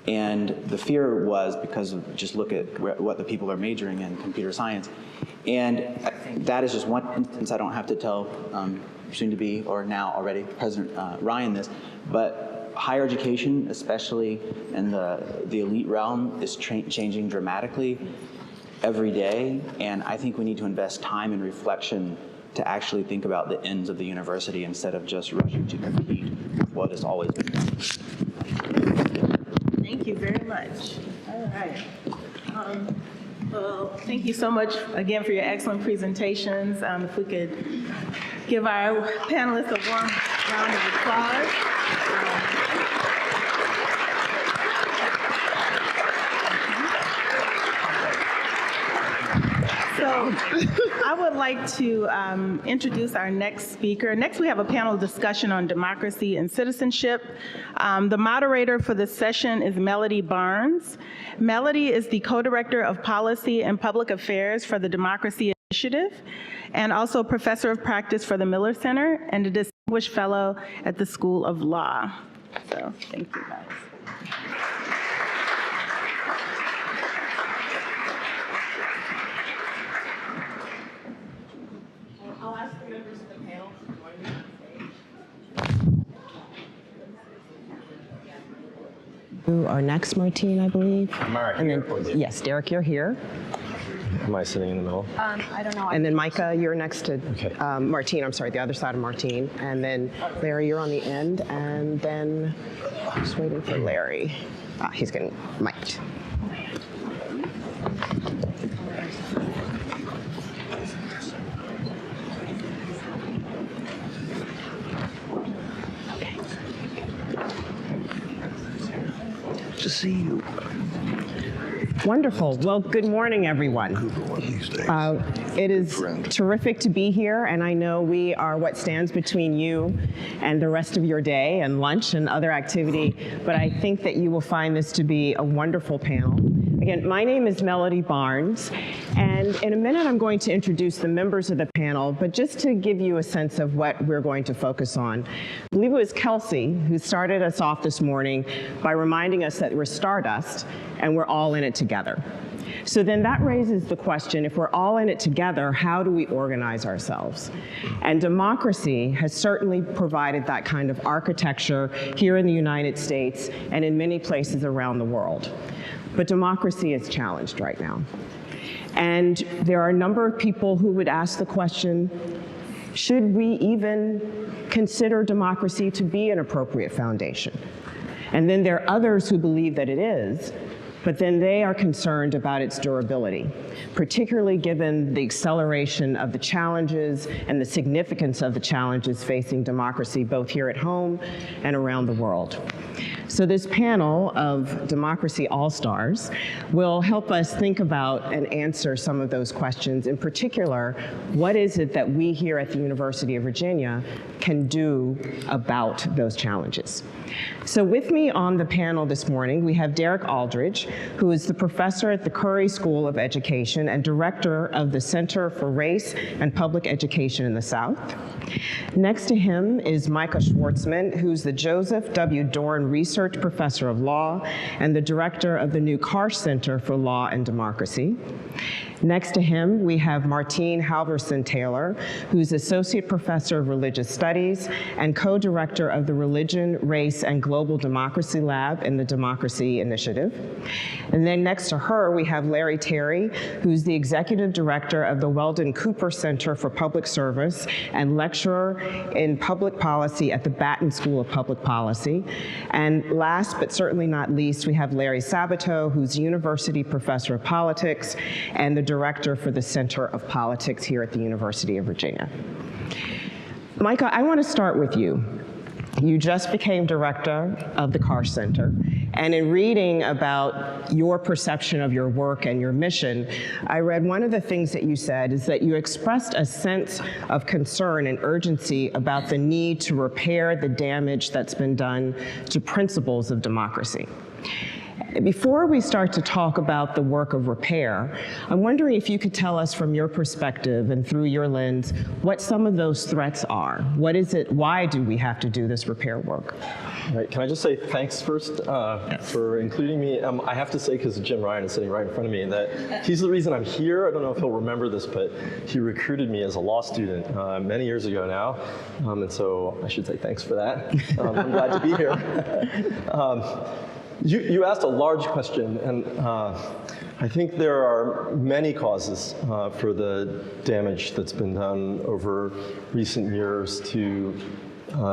And the fear was because of just look at what the people are majoring in, computer science. And I think that is just one instance. I don't have to tell soon to be, or now already, President Ryan this, but higher education, especially in the elite realm, is changing dramatically every day. And I think we need to invest time and reflection to actually think about the ends of the university instead of just rushing to compete with what has always been done. Thank you very much. All right. Well, thank you so much again for your excellent presentations. If we could give our panelists a warm round of applause. So I would like to introduce our next speaker. Next, we have a panel discussion on democracy and citizenship. The moderator for this session is Melody Barnes. Melody is the co-director of policy and public affairs for the Democracy Initiative, and also professor of practice for the Miller Center and a distinguished fellow at the School of Law. So thank you, guys. I'll ask the members of the panel to join me on stage. Who are next, Martine, I believe? Mark, Yes, Derek, you're here. Am I sitting in the middle? I don't know. And then Micah, you're next to Martine, I'm sorry, the other side of Martine. And then Larry, you're on the end. And then just waiting for Larry. He's getting mic'd. To see you. Wonderful. Well, good morning, everyone. It is terrific to be here, and I know we are what stands between you and the rest of your day and lunch and other activity, but I think that you will find this to be a wonderful panel. Again, my name is Melody Barnes, and in a minute I'm going to introduce the members of the panel, but just to give you a sense of what we're going to focus on. I believe it was Kelsey who started us off this morning by reminding us that we're stardust and we're all in it together. So then that raises the question, if we're all in it together, how do we organize ourselves? And democracy has certainly provided that kind of architecture here in the United States and in many places around the world. But democracy is challenged right now. And there are a number of people who would ask the question, should we even consider democracy to be an appropriate foundation? And then there are others who believe that it is, but then they are concerned about its durability, particularly given the acceleration of the challenges and the significance of the challenges facing democracy both here at home and around the world. So this panel of Democracy All-Stars will help us think about and answer some of those questions. In particular, what is it that we here at the University of Virginia can do about those challenges? So with me on the panel this morning, we have Derek Aldridge, who is the professor at the Curry School of Education and director of the Center for Race and Public Education in the South. Next to him is Micah Schwartzman, who's the Joseph W. Doran Research Professor of Law and the director of the new Karsh Center for Law and Democracy. Next to him, we have Martine Halverson-Taylor, who's Associate Professor of Religious Studies and co-director of the Religion, Race, and Global Democracy Lab in the Democracy Initiative. And then next to her, we have Larry Terry, who's the Executive Director of the Weldon Cooper Center for Public Service and lecturer in public policy at the Batten School of Public Policy. And last, but certainly not least, we have Larry Sabato, who's University Professor of Politics and the Director for the Center of Politics here at the University of Virginia. Micah, I want to start with you. You just became director of the Karsh Center, and in reading about your perception of your work and your mission, I read one of the things that you said is that you expressed a sense of concern and urgency about the need to repair the damage that's been done to principles of democracy. Before we start to talk about the work of repair, I'm wondering if you could tell us from your perspective and through your lens what some of those threats are. What is it? Why do we have to do this repair work? All right, can I just say thanks first for including me? I have to say, because Jim Ryan is sitting right in front of me, that he's the reason I'm here. I don't know if he'll remember this, but he recruited me as a law student many years ago now, and so I should say thanks for that. I'm glad to be here. You asked a large question, and I think there are many causes for the damage that's been done over recent years to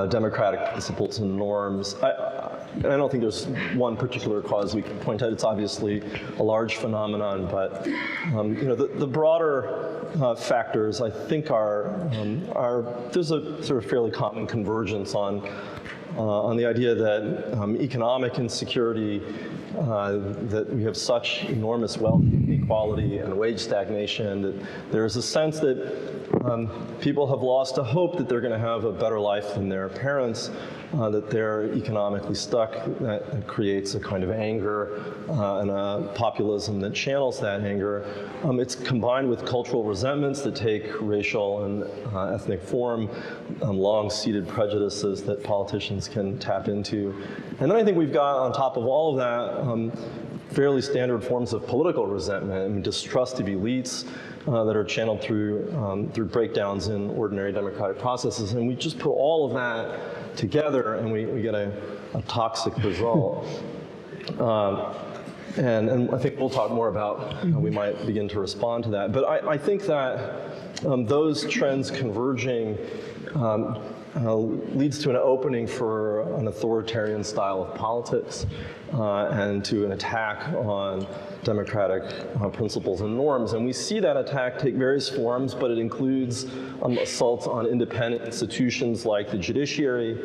democratic principles and norms. I don't think there's one particular cause we can point out. It's obviously a large phenomenon, but the broader factors I think are there's a sort of fairly common convergence on the idea that economic insecurity, that we have such enormous wealth inequality and wage stagnation, that there's a sense that people have lost a hope that they're going to have a better life than their parents, that they're economically stuck, that creates a kind of anger and a populism that channels that anger. It's combined with cultural resentments that take racial and ethnic form, long-seated prejudices that politicians can tap into. And then I think we've got, on top of all of that, fairly standard forms of political resentment. I mean, distrust of elites that are channeled through breakdowns in ordinary democratic processes. And we just put all of that together and we get a toxic result. And I think we'll talk more about how we might begin to respond to that. But I think that those trends converging leads to an opening for an authoritarian style of politics and to an attack on democratic principles and norms. And we see that attack take various forms, but it includes assaults on independent institutions like the judiciary,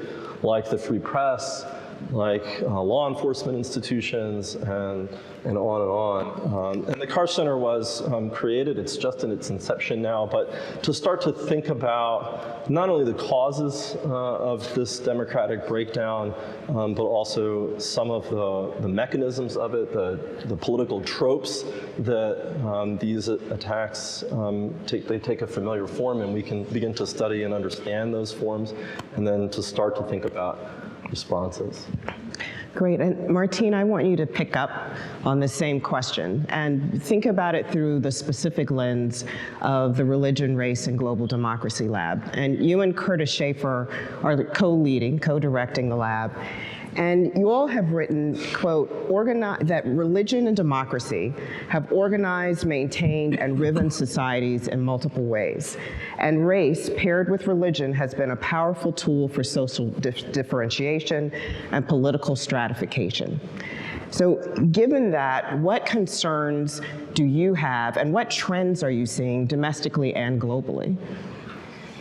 like the free press, like law enforcement institutions, and on and on. And the Carr Center was created, it's just in its inception now, but to start to think about not only the causes of this democratic breakdown, but also some of the mechanisms of it, the political tropes that these attacks take a familiar form, and we can begin to study and understand those forms, and then to start to think about responses. Great, and Martine, I want you to pick up on the same question and think about it through the specific lens of the Religion, Race, and Global Democracy Lab. And you and Curtis Schaefer are co-directing the lab. And you all have written, quote, that religion and democracy have organized, maintained, and riven societies in multiple ways. And race, paired with religion, has been a powerful tool for social differentiation and political stratification. So given that, what concerns do you have, and what trends are you seeing domestically and globally?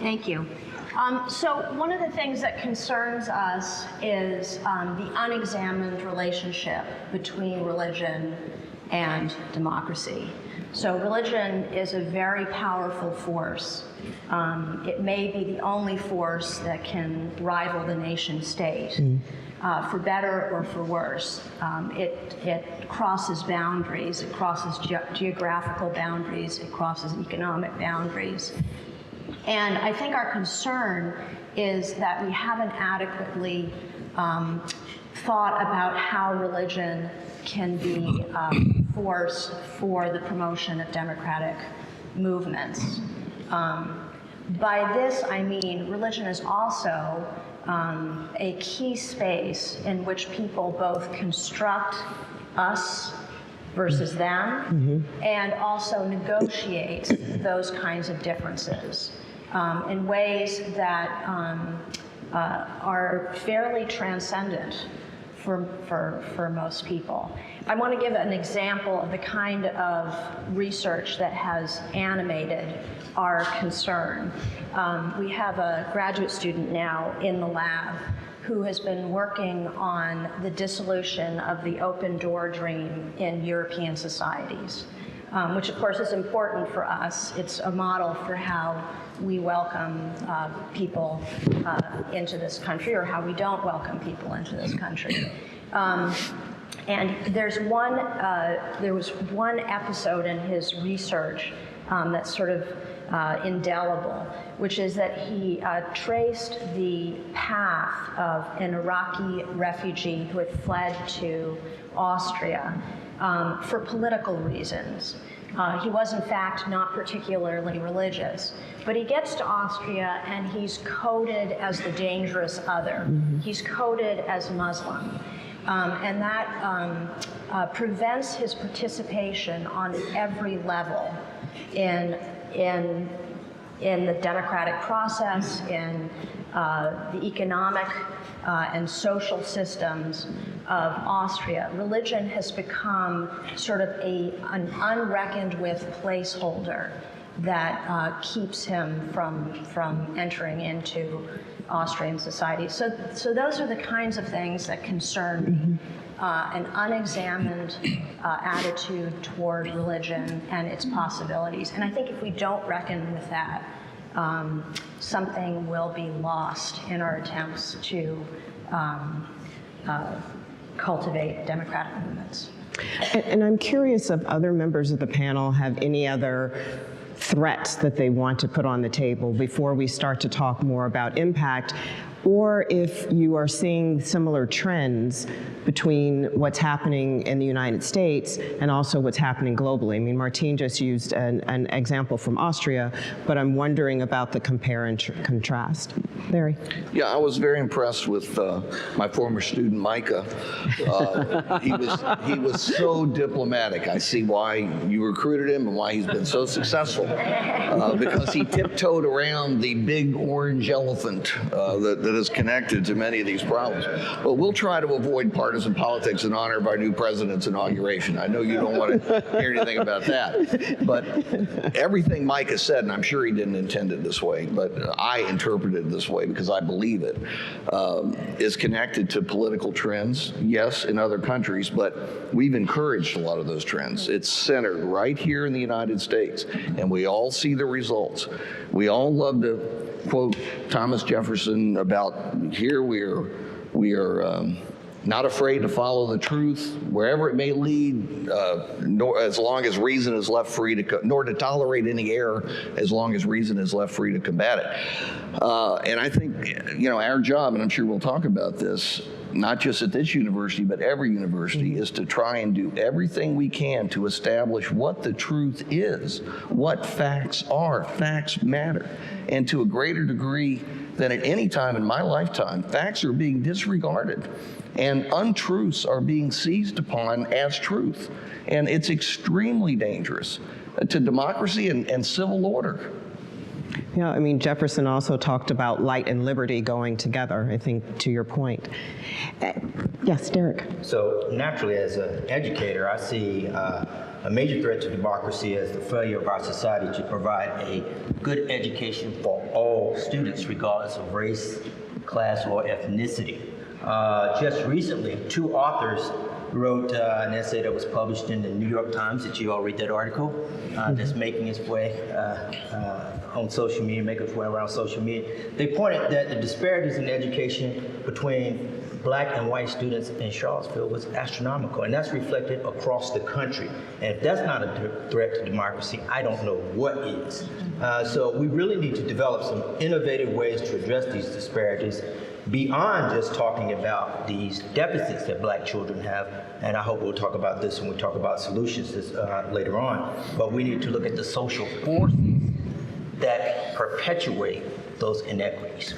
Thank you. So one of the things that concerns us is the unexamined relationship between religion and democracy. So religion is a very powerful force. It may be the only force that can rival the nation state, for better or for worse. It crosses boundaries, it crosses geographical boundaries, it crosses economic boundaries. And I think our concern is that we haven't adequately thought about how religion can be a force for the promotion of democratic movements. By this, I mean religion is also a key space in which people both construct us versus them, and also negotiate those kinds of differences in ways that are fairly transcendent for most people. I want to give an example of the kind of research that has animated our concern. We have a graduate student now in the lab who has been working on the dissolution of the open door dream in European societies, which of course is important for us. It's a model for how we welcome people into this country, or how we don't welcome people into this country. And there was one episode in his research that's sort of indelible, which is that he traced the path of an Iraqi refugee who had fled to Austria for political reasons. He was, in fact, not particularly religious. But he gets to Austria, and he's coded as the dangerous other. He's coded as Muslim. And that prevents his participation on every level in the democratic process, in the economic and social systems of Austria. Religion has become sort of an unreckoned with placeholder that keeps him from entering into Austrian society. So those are the kinds of things that concern me. An unexamined attitude toward religion and its possibilities. And I think if we don't reckon with that, something will be lost in our attempts to cultivate democratic movements. And I'm curious if other members of the panel have any other threats that they want to put on the table before we start to talk more about impact, or if you are seeing similar trends between what's happening in the United States and also what's happening globally. I mean, Martine just used an example from Austria, but I'm wondering about the compare and contrast. Larry? Yeah, I was very impressed with my former student, Micah. He was so diplomatic. I see why you recruited him and why he's been so successful, because he tiptoed around the big orange elephant that is connected to many of these problems. But we'll try to avoid partisan politics in honor of our new president's inauguration. I know you don't want to hear anything about that, but everything Micah said, and I'm sure he didn't intend it this way, but I interpreted it this way because I believe it, is connected to political trends, yes, in other countries, but we've encouraged a lot of those trends. It's centered right here in the United States, and we all see the results. We all love to quote Thomas Jefferson about here we are not afraid to follow the truth wherever it may lead, nor as long as reason is left free to, nor to tolerate any error as long as reason is left free to combat it. And I think, you know, our job, and I'm sure we'll talk about this, not just at this university, but every university, is to try and do everything we can to establish what the truth is, what facts are. Facts matter. And to a greater degree than at any time in my lifetime, facts are being disregarded and untruths are being seized upon as truth. And it's extremely dangerous to democracy and civil order. Yeah, I mean, Jefferson also talked about light and liberty going together, I think, to your point. Yes, Derek. So naturally, as an educator, I see a major threat to democracy as the failure of our society to provide a good education for all students, regardless of race, class, or ethnicity. Just recently, 2 authors wrote an essay that was published in the New York Times. Did you all read that article? That's making its way on social media, making its way around social media. They pointed that the disparities in education between black and white students in Charlottesville was astronomical, and that's reflected across the country. And if that's not a threat to democracy, I don't know what is. So we really need to develop some innovative ways to address these disparities beyond just talking about these deficits that black children have, and I hope we'll talk about this when we talk about solutions later on, but we need to look at the social forces that perpetuate those inequities.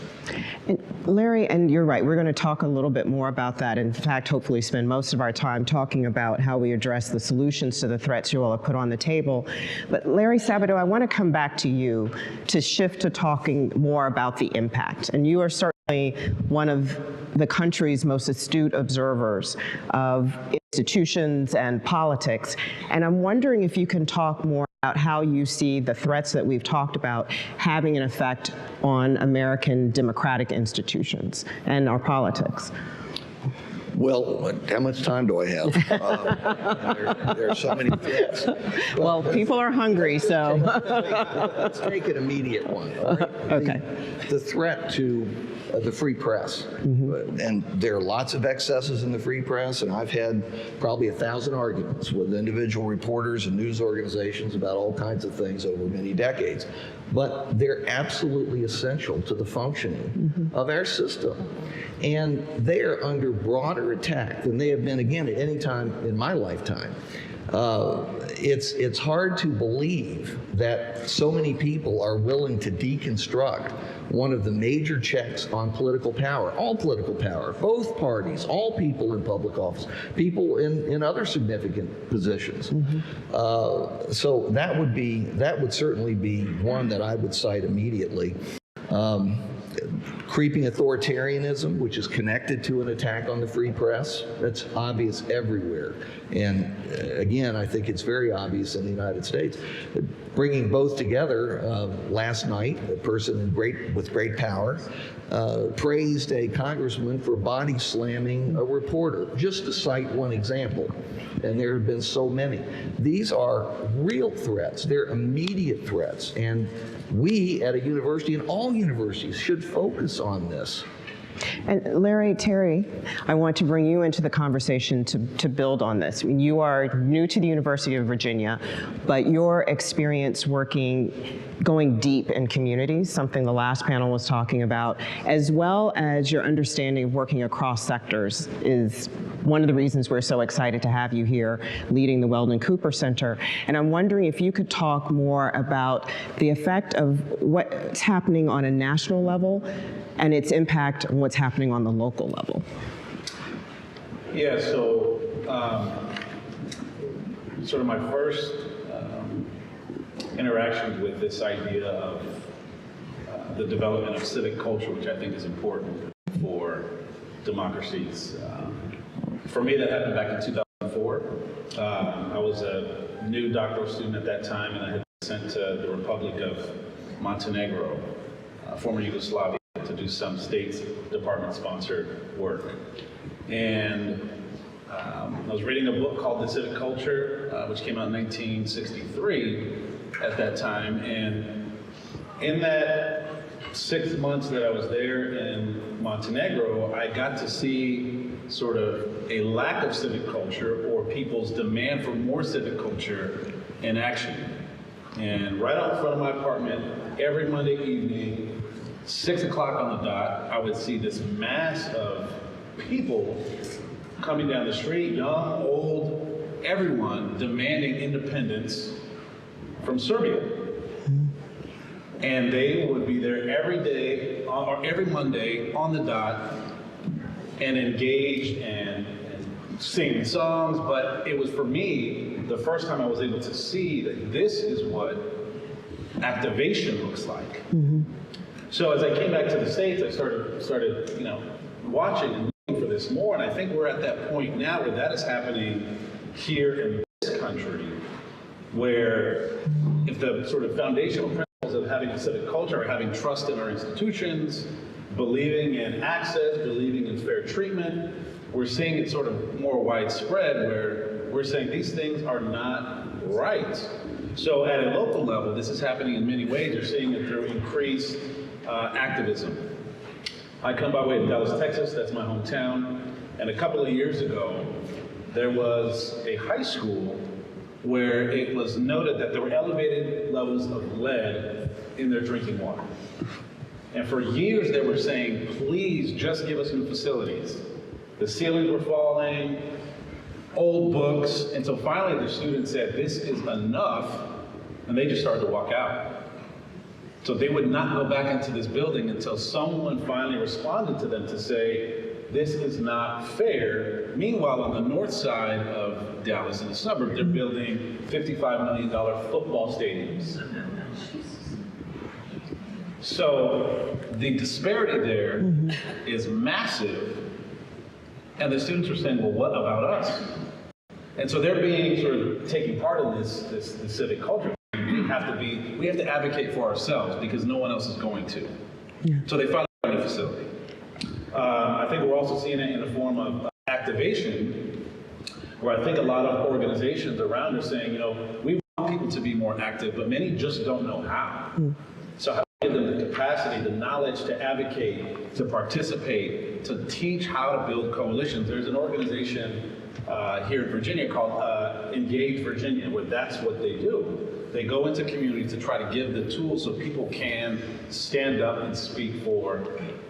And Larry, and you're right, we're going to talk a little bit more about that. In fact, hopefully spend most of our time talking about how we address the solutions to the threats you all have put on the table. But Larry Sabato, I want to come back to you to shift to talking more about the impact. And you are certainly one of the country's most astute observers of institutions and politics. And I'm wondering if you can talk more about how you see the threats that we've talked about having an effect on American democratic institutions and our politics. Well, how much time do I have? There are so many threats. Well, people are hungry, so. Let's take an immediate one. All right? Okay. The threat to the free press. And there are lots of excesses in the free press, and I've had probably 1,000 arguments with individual reporters and news organizations about all kinds of things over many decades. But they're absolutely essential to the functioning of our system. And they're under broader attack than they have been, again, at any time in my lifetime. It's hard to believe that so many people are willing to deconstruct one of the major checks on political power, all political power, both parties, all people in public office, people in other significant positions. So that would certainly be one that I would cite immediately. Creeping authoritarianism, which is connected to an attack on the free press, that's obvious everywhere. And again, I think it's very obvious in the United States. Bringing both together, last night, a person with great power praised a congressman for body slamming a reporter, just to cite one example. And there have been so many. These are real threats. They're immediate threats. And we at a university, and all universities, should focus on this. And Larry, Terry, I want to bring you into the conversation to build on this. I mean, you are new to the University of Virginia, but your experience going deep in communities, something the last panel was talking about, as well as your understanding of working across sectors, is one of the reasons we're so excited to have you here leading the Weldon Cooper Center. And I'm wondering if you could talk more about the effect of what's happening on a national level and its impact on what's happening on the local level. Yeah, so sort of my first interactions with this idea of the development of civic culture, which I think is important for democracies. For me, that happened back in 2004. I was a new doctoral student at that time, and I had been sent to the Republic of Montenegro, former Yugoslavia, to do some State Department-sponsored work. And I was reading a book called The Civic Culture, which came out in 1963 at that time. And in that 6 months that I was there in Montenegro, I got to see sort of a lack of civic culture, or people's demand for more civic culture in action. And right out in front of my apartment, every Monday evening, 6 o'clock on the dot, I would see this mass of people coming down the street, young, old, everyone demanding independence from Serbia. And they would be there every day, or every Monday on the dot, and engaged and sing songs. But it was, for me, the first time I was able to see that this is what activation looks like. So as I came back to the States, I started watching and looking for this more. And I think we're at that point now where that is happening here in this country, where if the sort of foundational principles of having a civic culture are having trust in our institutions, believing in access, believing in fair treatment, we're seeing it sort of more widespread, where we're saying these things are not right. So at a local level, this is happening in many ways. You're seeing it through increased activism. I come by way of Dallas, Texas. That's my hometown. And a couple of years ago, there was a high school where it was noted that there were elevated levels of lead in their drinking water. And for years, they were saying, please just give us new facilities. The ceilings were falling, old books. And so finally, the students said, this is enough. And they just started to walk out. So they would not go back into this building until someone finally responded to them to say, this is not fair. Meanwhile, on the north side of Dallas, in the suburb, they're building $55 million football stadiums. So the disparity there is massive. And the students are saying, well, what about us? And so they're being sort of taking part in this civic culture. We have to advocate for ourselves because no one else is going to. So they found a new facility. I think we're also seeing it in the form of activation, where I think a lot of organizations around are saying, you know, we want people to be more active, but many just don't know how. So how do we give them the capacity, the knowledge to advocate, to participate, to teach how to build coalitions? There's an organization here in Virginia called Engage Virginia, where that's what they do. They go into communities to try to give the tools so people can stand up and speak for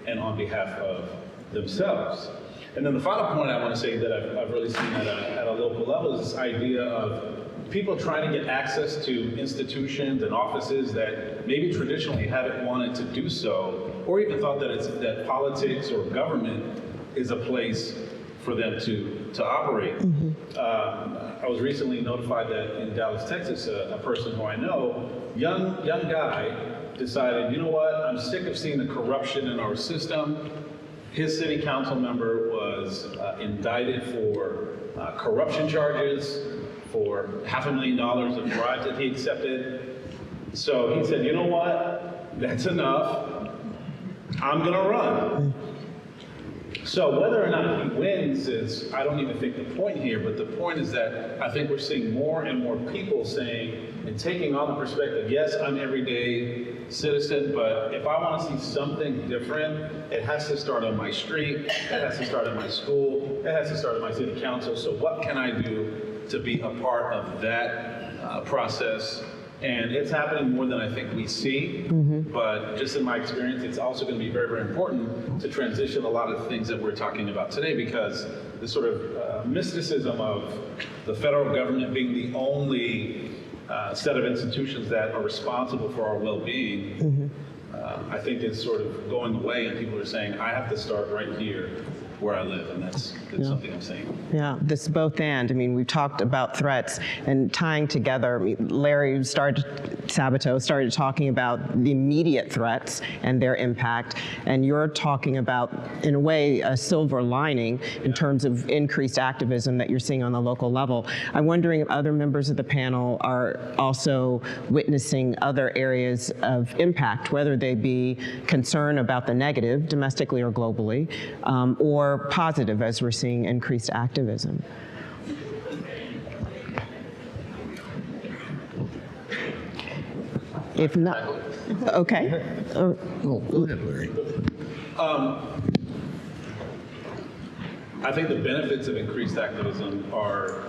and on behalf of themselves. And then the final point I want to say that I've really seen at a local level is this idea of people trying to get access to institutions and offices that maybe traditionally haven't wanted to do so, or even thought that politics or government is a place for them to operate. I was recently notified that in Dallas, Texas, a person who I know, young guy, decided, you know what, I'm sick of seeing the corruption in our system. His city council member was indicted for corruption charges, for $500,000 of bribes that he accepted. So he said, you know what, that's enough, I'm gonna run. So whether or not he wins is, I don't even think the point here, but the point is that I think we're seeing more and more people saying and taking on the perspective, yes, I'm everyday citizen, but if I want to see something different, it has to start on my street, it has to start in my school, it has to start in my city council. So what can I do to be a part of that process? And it's happening more than I think we see, but just in my experience, it's also going to be very, very important to transition a lot of the things that we're talking about today, because the sort of mysticism of the federal government being the only set of institutions that are responsible for our well-being, I think is sort of going away, and people are saying, I have to start right here where I live, and that's something I'm saying. Yeah, this both and. I mean, we've talked about threats and tying together. I mean, Larry Sabato started talking about the immediate threats and their impact, and you're talking about, in a way, a silver lining in terms of increased activism that you're seeing on the local level. I'm wondering if other members of the panel are also witnessing other areas of impact, whether they be concern about the negative, domestically or globally, or positive as we're seeing increased activism. If not, okay. Go ahead, Larry. I think the benefits of increased activism are,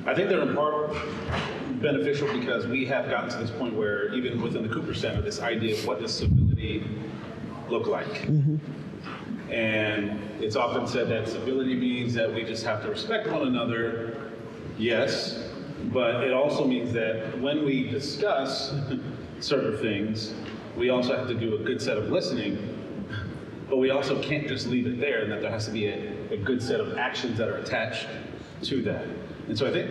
I think they're in part beneficial because we have gotten to this point where even within the Cooper Center, this idea of what does civility look like? And it's often said that civility means that we just have to respect one another, yes, but it also means that when we discuss certain things, we also have to do a good set of listening, but we also can't just leave it there, and that there has to be a good set of actions that are attached to that. And so I think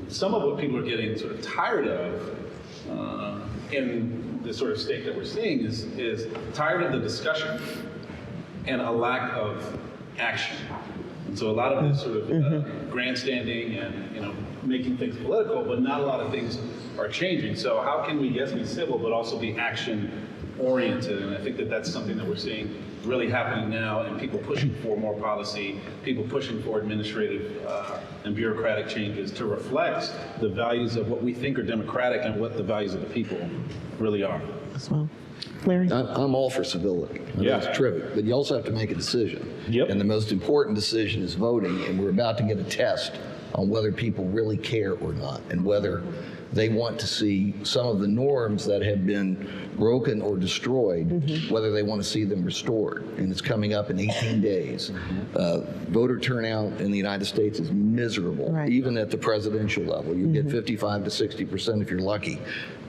some of what people are getting sort of tired of in the sort of state that we're seeing is tired of the discussion and a lack of action. And so a lot of this sort of grandstanding and making things political, but not a lot of things are changing. So how can we, yes, be civil, but also be action oriented? And I think that that's something that we're seeing really happening now, and people pushing for more policy, people pushing for administrative and bureaucratic changes to reflect the values of what we think are democratic and what the values of the people really are. As well. Larry? I'm all for civility. That's terrific. But you also have to make a decision. And the most important decision is voting, and we're about to get a test on whether people really care or not, and whether they want to see some of the norms that have been broken or destroyed, whether they want to see them restored. And it's coming up in 18 days. Voter turnout in the United States is miserable, even at the presidential level. You get 55 to 60% if you're lucky.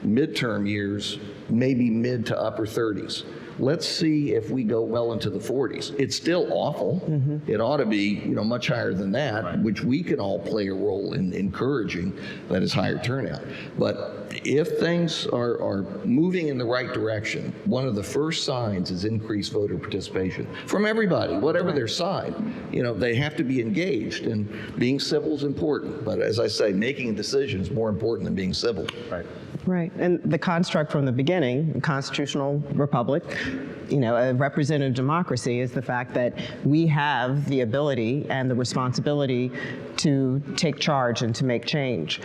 Midterm years, maybe mid to upper 30s. Let's see if we go well into the 40s. It's still awful. It ought to be, much higher than that, which we can all play a role in encouraging that is higher turnout. But if things are moving in the right direction, one of the first signs is increased voter participation from everybody, whatever their side. They have to be engaged, and being civil is important. But as I say, making a decision is more important than being civil. Right. Right, and the construct from the beginning, constitutional republic, a representative democracy, is the fact that we have the ability and the responsibility to take charge and to make change.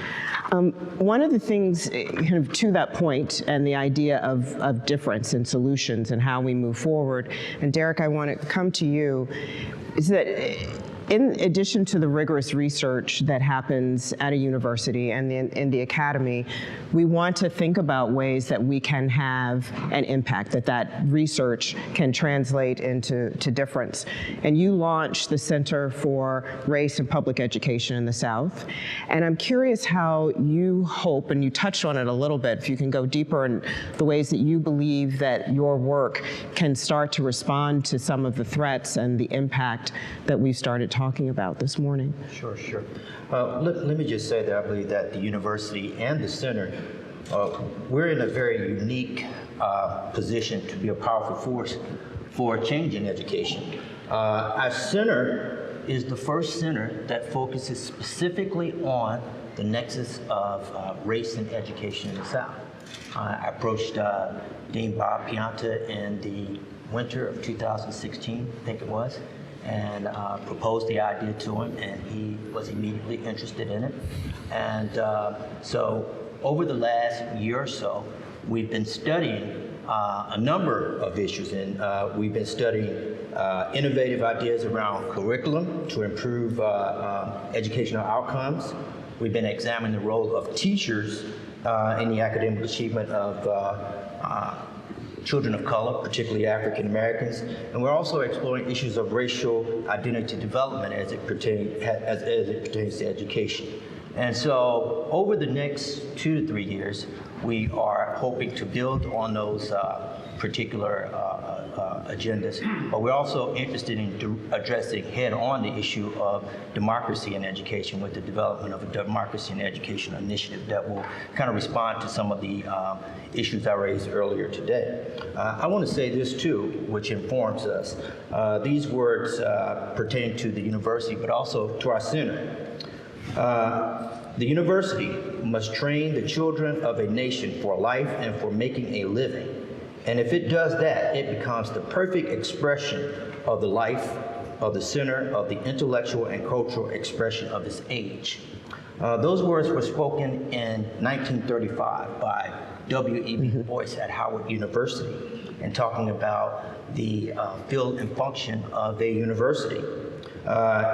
One of the things kind of to that point and the idea of difference and solutions and how we move forward, and Derek, I want to come to you, is that in addition to the rigorous research that happens at a university and in the academy, we want to think about ways that we can have an impact, that research can translate into difference. And you launched the Center for Race and Public Education in the South. And I'm curious how you hope, and you touched on it a little bit, if you can go deeper in the ways that you believe that your work can start to respond to some of the threats and the impact that we've started talking about this morning. Sure. Let me just say that I believe that the university and the center, we're in a very unique position to be a powerful force for change in education. Our center is the first center that focuses specifically on the nexus of race and education in the South. I approached Dean Bob Pianta in the winter of 2016, I think it was, and proposed the idea to him, and he was immediately interested in it. And so over the last year or so, we've been studying a number of issues, and we've been studying innovative ideas around curriculum to improve educational outcomes. We've been examining the role of teachers in the academic achievement of children of color, particularly African Americans, and we're also exploring issues of racial identity development as it pertains to education. And so over the next 2 to 3 years, we are hoping to build on those particular agendas, but we're also interested in addressing head-on the issue of democracy in education with the development of a democracy in education initiative that will kind of respond to some of the issues I raised earlier today. I want to say this too, which informs us. These words pertain to the university, but also to our center. The university must train the children of a nation for life and for making a living. And if it does that, it becomes the perfect expression of the life of the center of the intellectual and cultural expression of this age. Those words were spoken in 1935 by W.E.B. Du Bois at Howard University, and talking about the field and function of a university.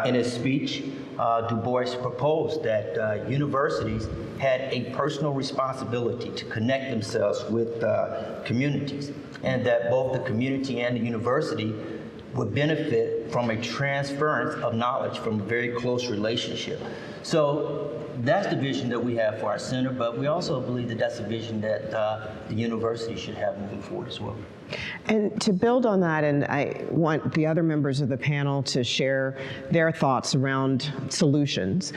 In his speech, Du Bois proposed that universities had a personal responsibility to connect themselves with communities, and that both the community and the university would benefit from a transference of knowledge from a very close relationship. So that's the vision that we have for our center, but we also believe that that's a vision that the university should have moving forward as well. And to build on that, and I want the other members of the panel to share their thoughts around solutions,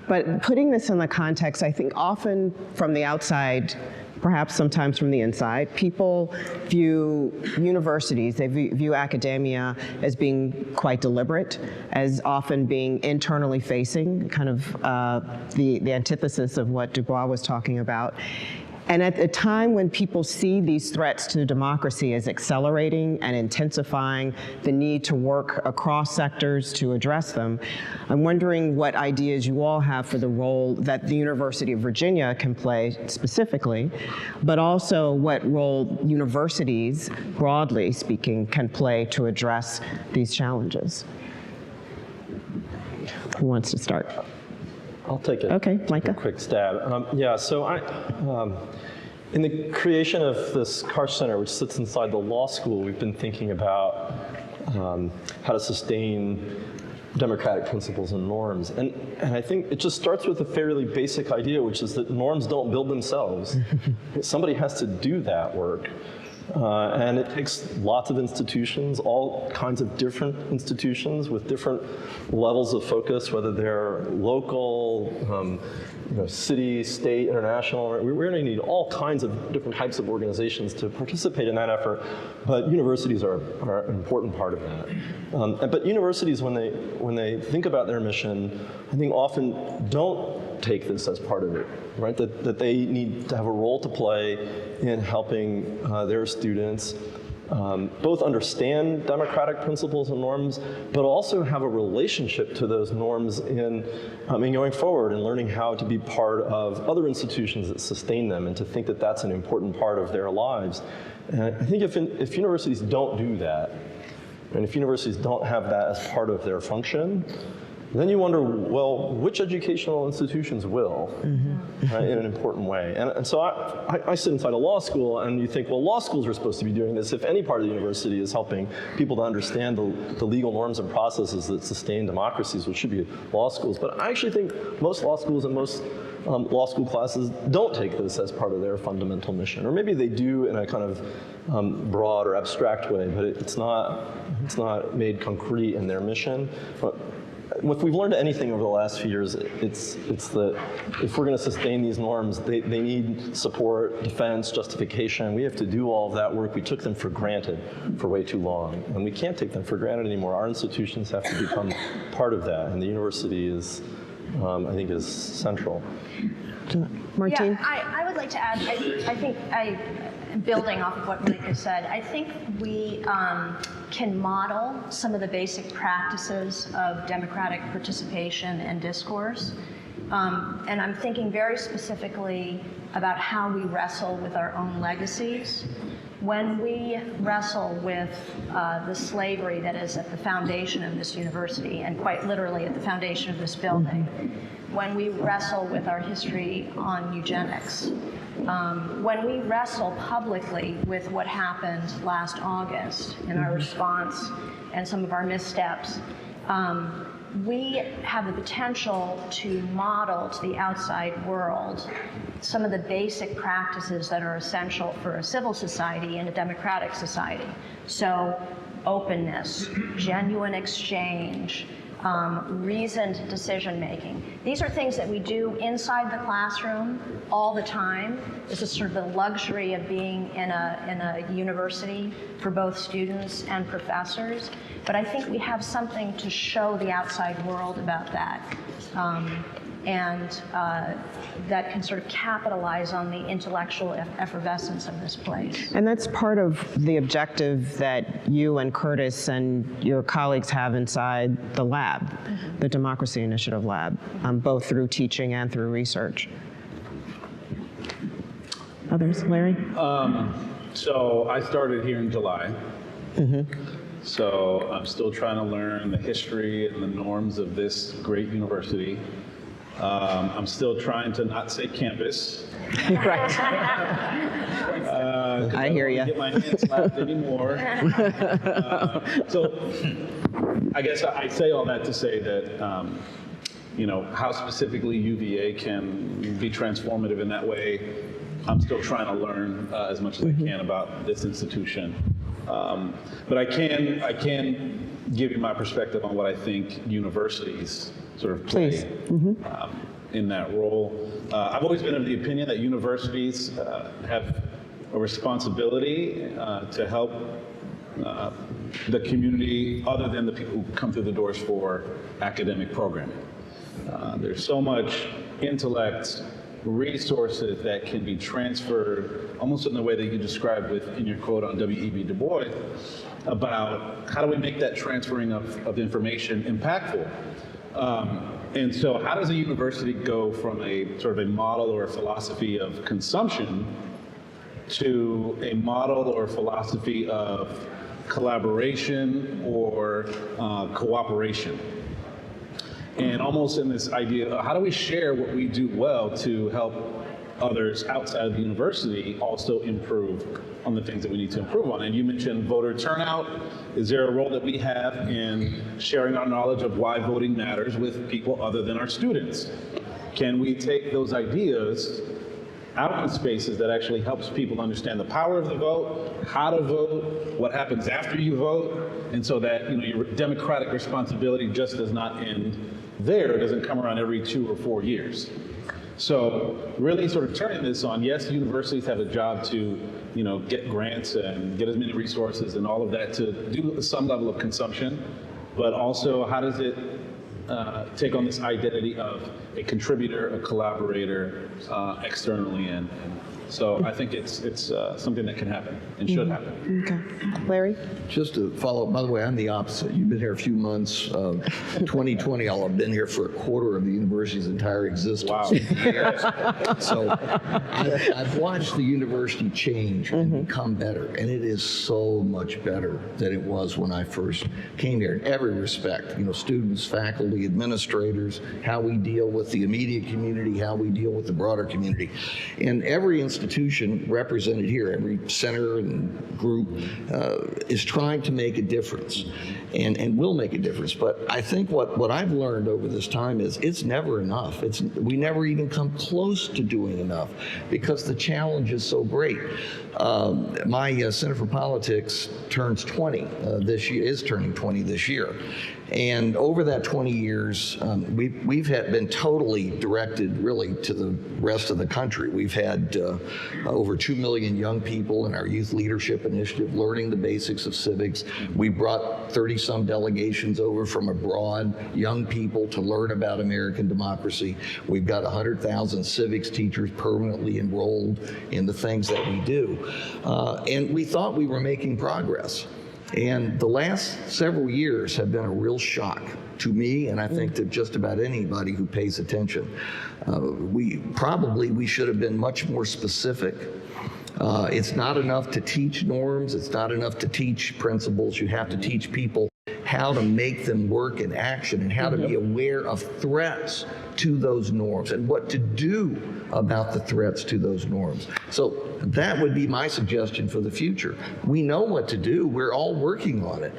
but putting this in the context, I think often from the outside, perhaps sometimes from the inside, people view universities, they view academia as being quite deliberate, as often being internally facing, kind of the antithesis of what Du Bois was talking about. And at a time when people see these threats to democracy as accelerating and intensifying the need to work across sectors to address them, I'm wondering what ideas you all have for the role that the University of Virginia can play specifically, but also what role universities, broadly speaking, can play to address these challenges. Who wants to start? I'll take it. Okay, Micah. A quick stab. In the creation of this Karsh Center, which sits inside the law school, we've been thinking about how to sustain democratic principles and norms. And I think it just starts with a fairly basic idea, which is that norms don't build themselves. Somebody has to do that work. And it takes lots of institutions, all kinds of different institutions with different levels of focus, whether they're local, city, state, international. We're going to need all kinds of different types of organizations to participate in that effort, but universities are an important part of that. But universities, when they think about their mission, I think often don't take this as part of it, right? That they need to have a role to play in helping their students both understand democratic principles and norms, but also have a relationship to those norms in going forward and learning how to be part of other institutions that sustain them, and to think that that's an important part of their lives. And I think if universities don't do that, and if universities don't have that as part of their function, then you wonder, well, which educational institutions will, right, in an important way? And so I sit inside a law school, and you think, well, law schools are supposed to be doing this if any part of the university is helping people to understand the legal norms and processes that sustain democracies, which should be law schools. But I actually think most law schools and most law school classes don't take this as part of their fundamental mission. Or maybe they do in a kind of broad or abstract way, but it's not made concrete in their mission. But if we've learned anything over the last few years, it's that if we're going to sustain these norms, they need support, defense, justification. We have to do all of that work. We took them for granted for way too long, and we can't take them for granted anymore. Our institutions have to become part of that, and the university is, I think, is central. Martine? Yeah, I would like to add, I think building off of what Mike has said, I think we can model some of the basic practices of democratic participation and discourse. And I'm thinking very specifically about how we wrestle with our own legacies. When we wrestle with the slavery that is at the foundation of this university, and quite literally at the foundation of this building, when we wrestle with our history on eugenics, when we wrestle publicly with what happened last August in our response and some of our missteps, we have the potential to model to the outside world some of the basic practices that are essential for a civil society and a democratic society. So openness, genuine exchange, reasoned decision-making. These are things that we do inside the classroom all the time. This is sort of the luxury of being in a university for both students and professors. But I think we have something to show the outside world about that. And that can sort of capitalize on the intellectual effervescence of this place. And that's part of the objective that you and Curtis and your colleagues have inside the lab, the Democracy Initiative Lab, both through teaching and through research. Others, Larry? So I started here in July. So I'm still trying to learn the history and the norms of this great university. I'm still trying to not say campus. Right. I hear you. I don't want to get my hands slapped anymore. So I guess I say all that to say that, how specifically UVA can be transformative in that way, I'm still trying to learn as much as I can about this institution. But I can give you my perspective on what I think universities sort of play in that role. I've always been of the opinion that universities have a responsibility to help the community other than the people who come through the doors for academic programming. There's so much intellect, resources that can be transferred almost in the way that you described in your quote on W.E.B. Du Bois about how do we make that transferring of information impactful. And so how does a university go from a sort of a model or a philosophy of consumption to a model or philosophy of collaboration or cooperation? And almost in this idea of how do we share what we do well to help others outside of the university also improve on the things that we need to improve on. And you mentioned voter turnout. Is there a role that we have in sharing our knowledge of why voting matters with people other than our students? Can we take those ideas out in spaces that actually helps people understand the power of the vote, how to vote, what happens after you vote, and so that your democratic responsibility just does not end there. It doesn't come around every 2 or 4 years. So really sort of turning this on, yes, universities have a job to get grants and get as many resources and all of that to do some level of consumption, but also how does it take on this identity of a contributor, a collaborator externally, and so I think it's something that can happen and should happen. Okay. Larry? Just to follow up, by the way, I'm the opposite. You've been here a few months. 2020, I'll have been here for a quarter of the university's entire existence. Wow. So I've watched the university change and become better, and it is so much better than it was when I first came here in every respect. You know, students, faculty, administrators, how we deal with the immediate community, how we deal with the broader community. And every institution represented here, every center and group is trying to make a difference and will make a difference. But I think what I've learned over this time is it's never enough. We never even come close to doing enough because the challenge is so great. My Center for Politics turns 20 this year, is turning 20 this year. And over that 20 years, we've been totally directed really to the rest of the country. We've had over 2 million young people in our Youth Leadership Initiative learning the basics of civics. We brought 30-some delegations over from abroad, young people to learn about American democracy. We've got 100,000 civics teachers permanently enrolled in the things that we do. And we thought we were making progress. And the last several years have been a real shock to me, and I think to just about anybody who pays attention. We should have been much more specific. It's not enough to teach norms. It's not enough to teach principles. You have to teach people how to make them work in action and how to be aware of threats to those norms and what to do about the threats to those norms. So that would be my suggestion for the future. We know what to do. We're all working on it.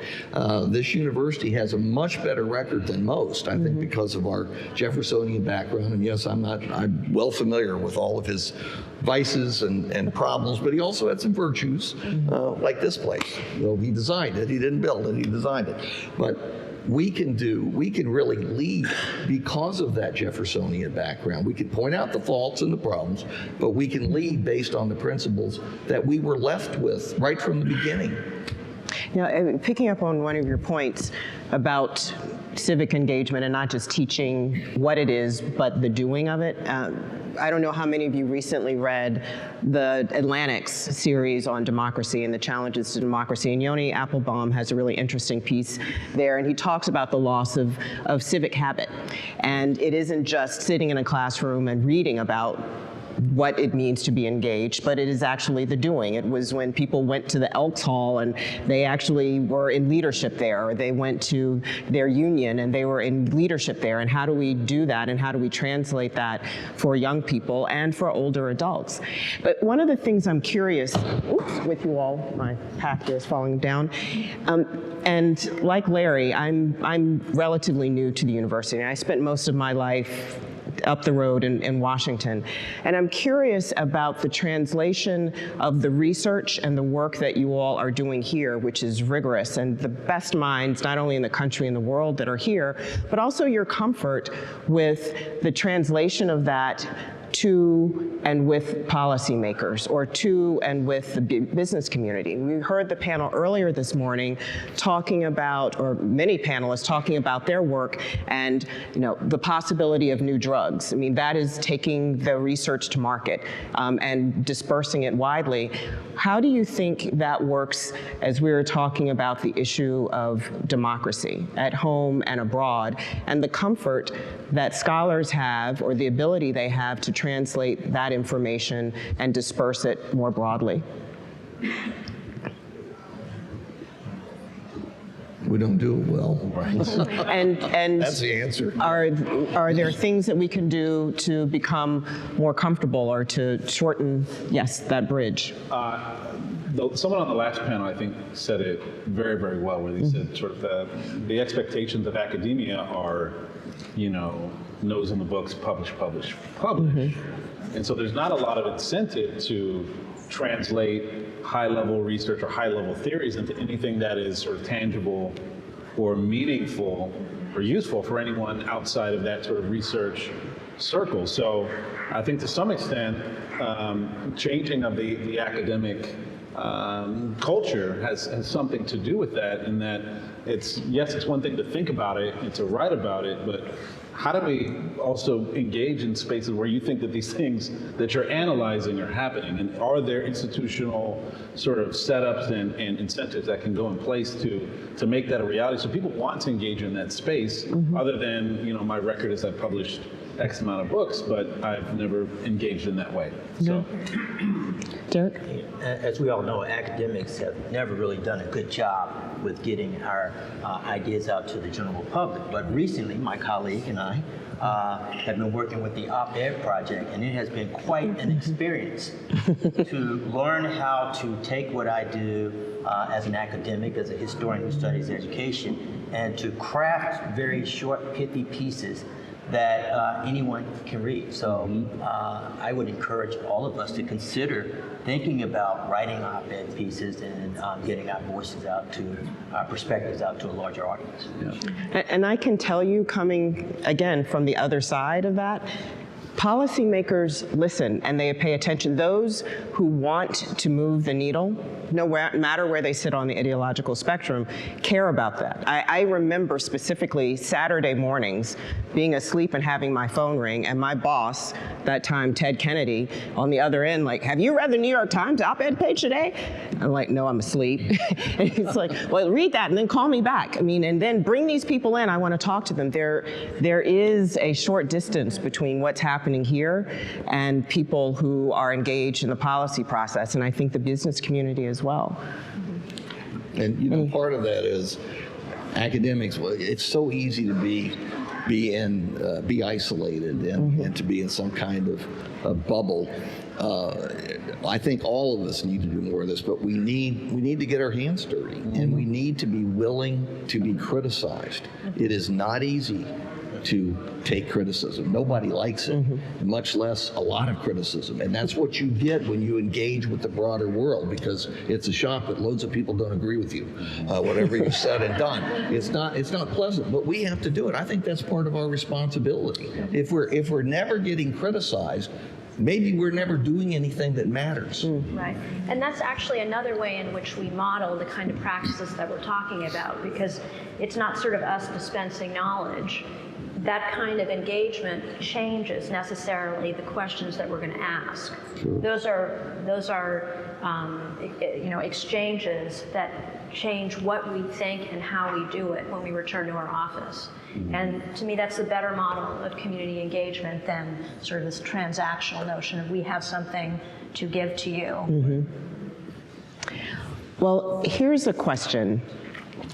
This university has a much better record than most, I think, because of our Jeffersonian background. And yes, I'm well familiar with all of his vices and problems, but he also had some virtues, like this place. You know, he designed it. He didn't build it. He designed it. But we can really lead because of that Jeffersonian background. We can point out the faults and the problems, but we can lead based on the principles that we were left with right from the beginning. Now, picking up on one of your points about civic engagement and not just teaching what it is, but the doing of it. I don't know how many of you recently read the Atlantic's series on democracy and the challenges to democracy. And Yoni Applebaum has a really interesting piece there, and he talks about the loss of civic habit. And it isn't just sitting in a classroom and reading about what it means to be engaged, but it is actually the doing. It was when people went to the Elks Hall and they actually were in leadership there, or they went to their union and they were in leadership there. And how do we do that, and how do we translate that for young people and for older adults? But one of the things I'm curious, with you all, my pack here is falling down, and like Larry, I'm relatively new to the university. I spent most of my life up the road in Washington. And I'm curious about the translation of the research and the work that you all are doing here, which is rigorous, and the best minds, not only in the country and the world, that are here, but also your comfort with the translation of that to and with policymakers, or to and with the business community. We heard the panel earlier this morning talking about, or many panelists talking about their work and the possibility of new drugs. I mean, that is taking the research to market and dispersing it widely. How do you think that works as we were talking about the issue of democracy at home and abroad, and the comfort that scholars have, or the ability they have to translate that information and disperse it more broadly? We don't do it well. And that's the answer. Are there things that we can do to become more comfortable, or to shorten, that bridge? Someone on the last panel, I think, said it very, very well, where they said sort of the expectations of academia are, nose in the books, publish. And so there's not a lot of incentive to translate high-level research or high-level theories into anything that is sort of tangible or meaningful or useful for anyone outside of that sort of research circles. So I think to some extent, changing of the academic culture has something to do with that, in that it's one thing to think about it and to write about it, but how do we also engage in spaces where you think that these things that you're analyzing are happening? And are there institutional sort of setups and incentives that can go in place to make that a reality so people want to engage in that space, other than, my record is I've published X amount of books, but I've never engaged in that way. So. Derek? As we all know, academics have never really done a good job with getting our ideas out to the general public. But recently, my colleague and I have been working with the op-ed project, and it has been quite an experience to learn how to take what I do as an academic, as a historian who studies education, and to craft very short, pithy pieces that anyone can read. So I would encourage all of us to consider thinking about writing op-ed pieces and getting our voices out to, our perspectives out to a larger audience. Yeah. And I can tell you, coming again from the other side of that, policymakers listen and they pay attention. Those who want to move the needle, no matter where they sit on the ideological spectrum, care about that. I remember specifically Saturday mornings being asleep and having my phone ring, and my boss, that time Ted Kennedy, on the other end, like, "Have you read the New York Times op-ed page today?" I'm like, "No, I'm asleep." And he's like, "Well, read that and then call me back." I mean, and then bring these people in. I want to talk to them. There is a short distance between what's happening here and people who are engaged in the policy process, and I think the business community as well. And part of that is academics. It's so easy to be isolated and to be in some kind of a bubble. I think all of us need to do more of this, but we need to get our hands dirty, and we need to be willing to be criticized. It is not easy to take criticism. Nobody likes it, much less a lot of criticism. And that's what you get when you engage with the broader world, because it's a shop that loads of people don't agree with you, whatever you've said and done. It's not pleasant, but we have to do it. I think that's part of our responsibility. If we're never getting criticized, maybe we're never doing anything that matters. Right. And that's actually another way in which we model the kind of practices that we're talking about, because it's not sort of us dispensing knowledge. That kind of engagement changes necessarily the questions that we're going to ask. Sure. Those are exchanges that change what we think and how we do it when we return to our office. And to me, that's a better model of community engagement than sort of this transactional notion of we have something to give to you. Well, here's a question.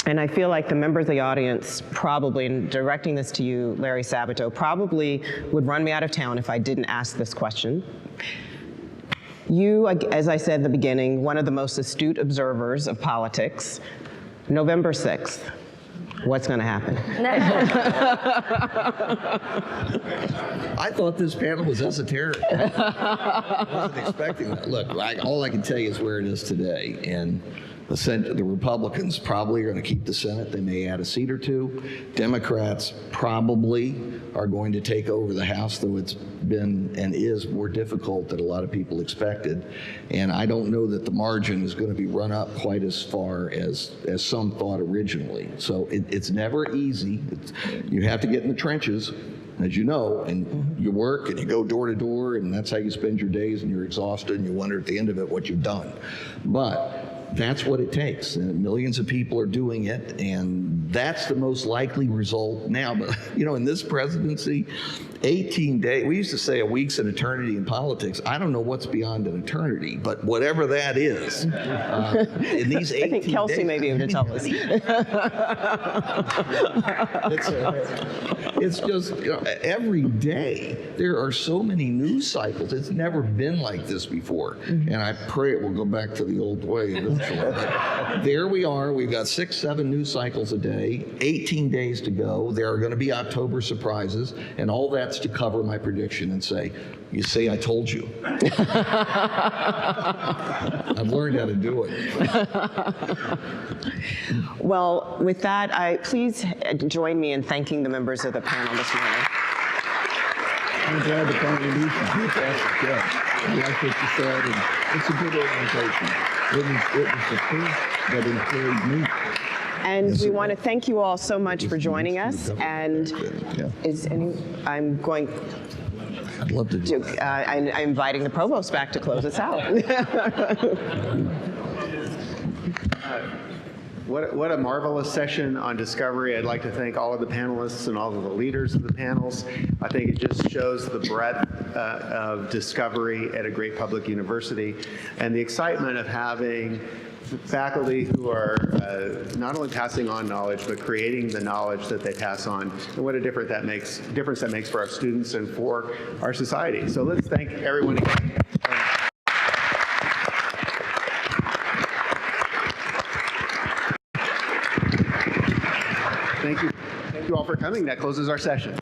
And I feel like the members of the audience probably, and directing this to you, Larry Sabato, probably would run me out of town if I didn't ask this question. You, as I said in the beginning, one of the most astute observers of politics. November 6th, what's going to happen? I thought this panel was esoteric. I wasn't expecting that. Look, all I can tell you is where it is today. And the Republicans probably are going to keep the Senate. They may add a seat or two. Democrats probably are going to take over the House, though it's been and is more difficult than a lot of people expected. And I don't know that the margin is going to be run up quite as far as some thought originally. So it's never easy. You have to get in the trenches, as you know, and you work and you go door to door, and that's how you spend your days, and you're exhausted and you wonder at the end of it what you've done. But that's what it takes. And millions of people are doing it, and that's the most likely result now. But, in this presidency, 18 days, we used to say a week's an eternity in politics. I don't know what's beyond an eternity, but whatever that is, in these 18 days. I think Kelsey may be able to tell us. It's just, every day there are so many news cycles. It's never been like this before. And I pray it will go back to the old way eventually. But there we are. We've got 6-7 news cycles a day, 18 days to go. There are going to be October surprises, and all that's to cover my prediction and say, you say I told you. I've learned how to do it. Well, with that, please join me in thanking the members of the panel this morning. I'm glad the contribution. You passed the check. I like what you said, and it's a good organization. It was the first that employed me. And we want to thank you all so much for joining us. And I'm going I'd love to do I'm inviting the provost back to close us out. What a marvelous session on discovery. I'd like to thank all of the panelists and all of the leaders of the panels. I think it just shows the breadth of discovery at a great public university and the excitement of having faculty who are not only passing on knowledge, but creating the knowledge that they pass on, and what a difference that makes for our students and for our society. So let's thank everyone again. Thank you all for coming. That closes our session.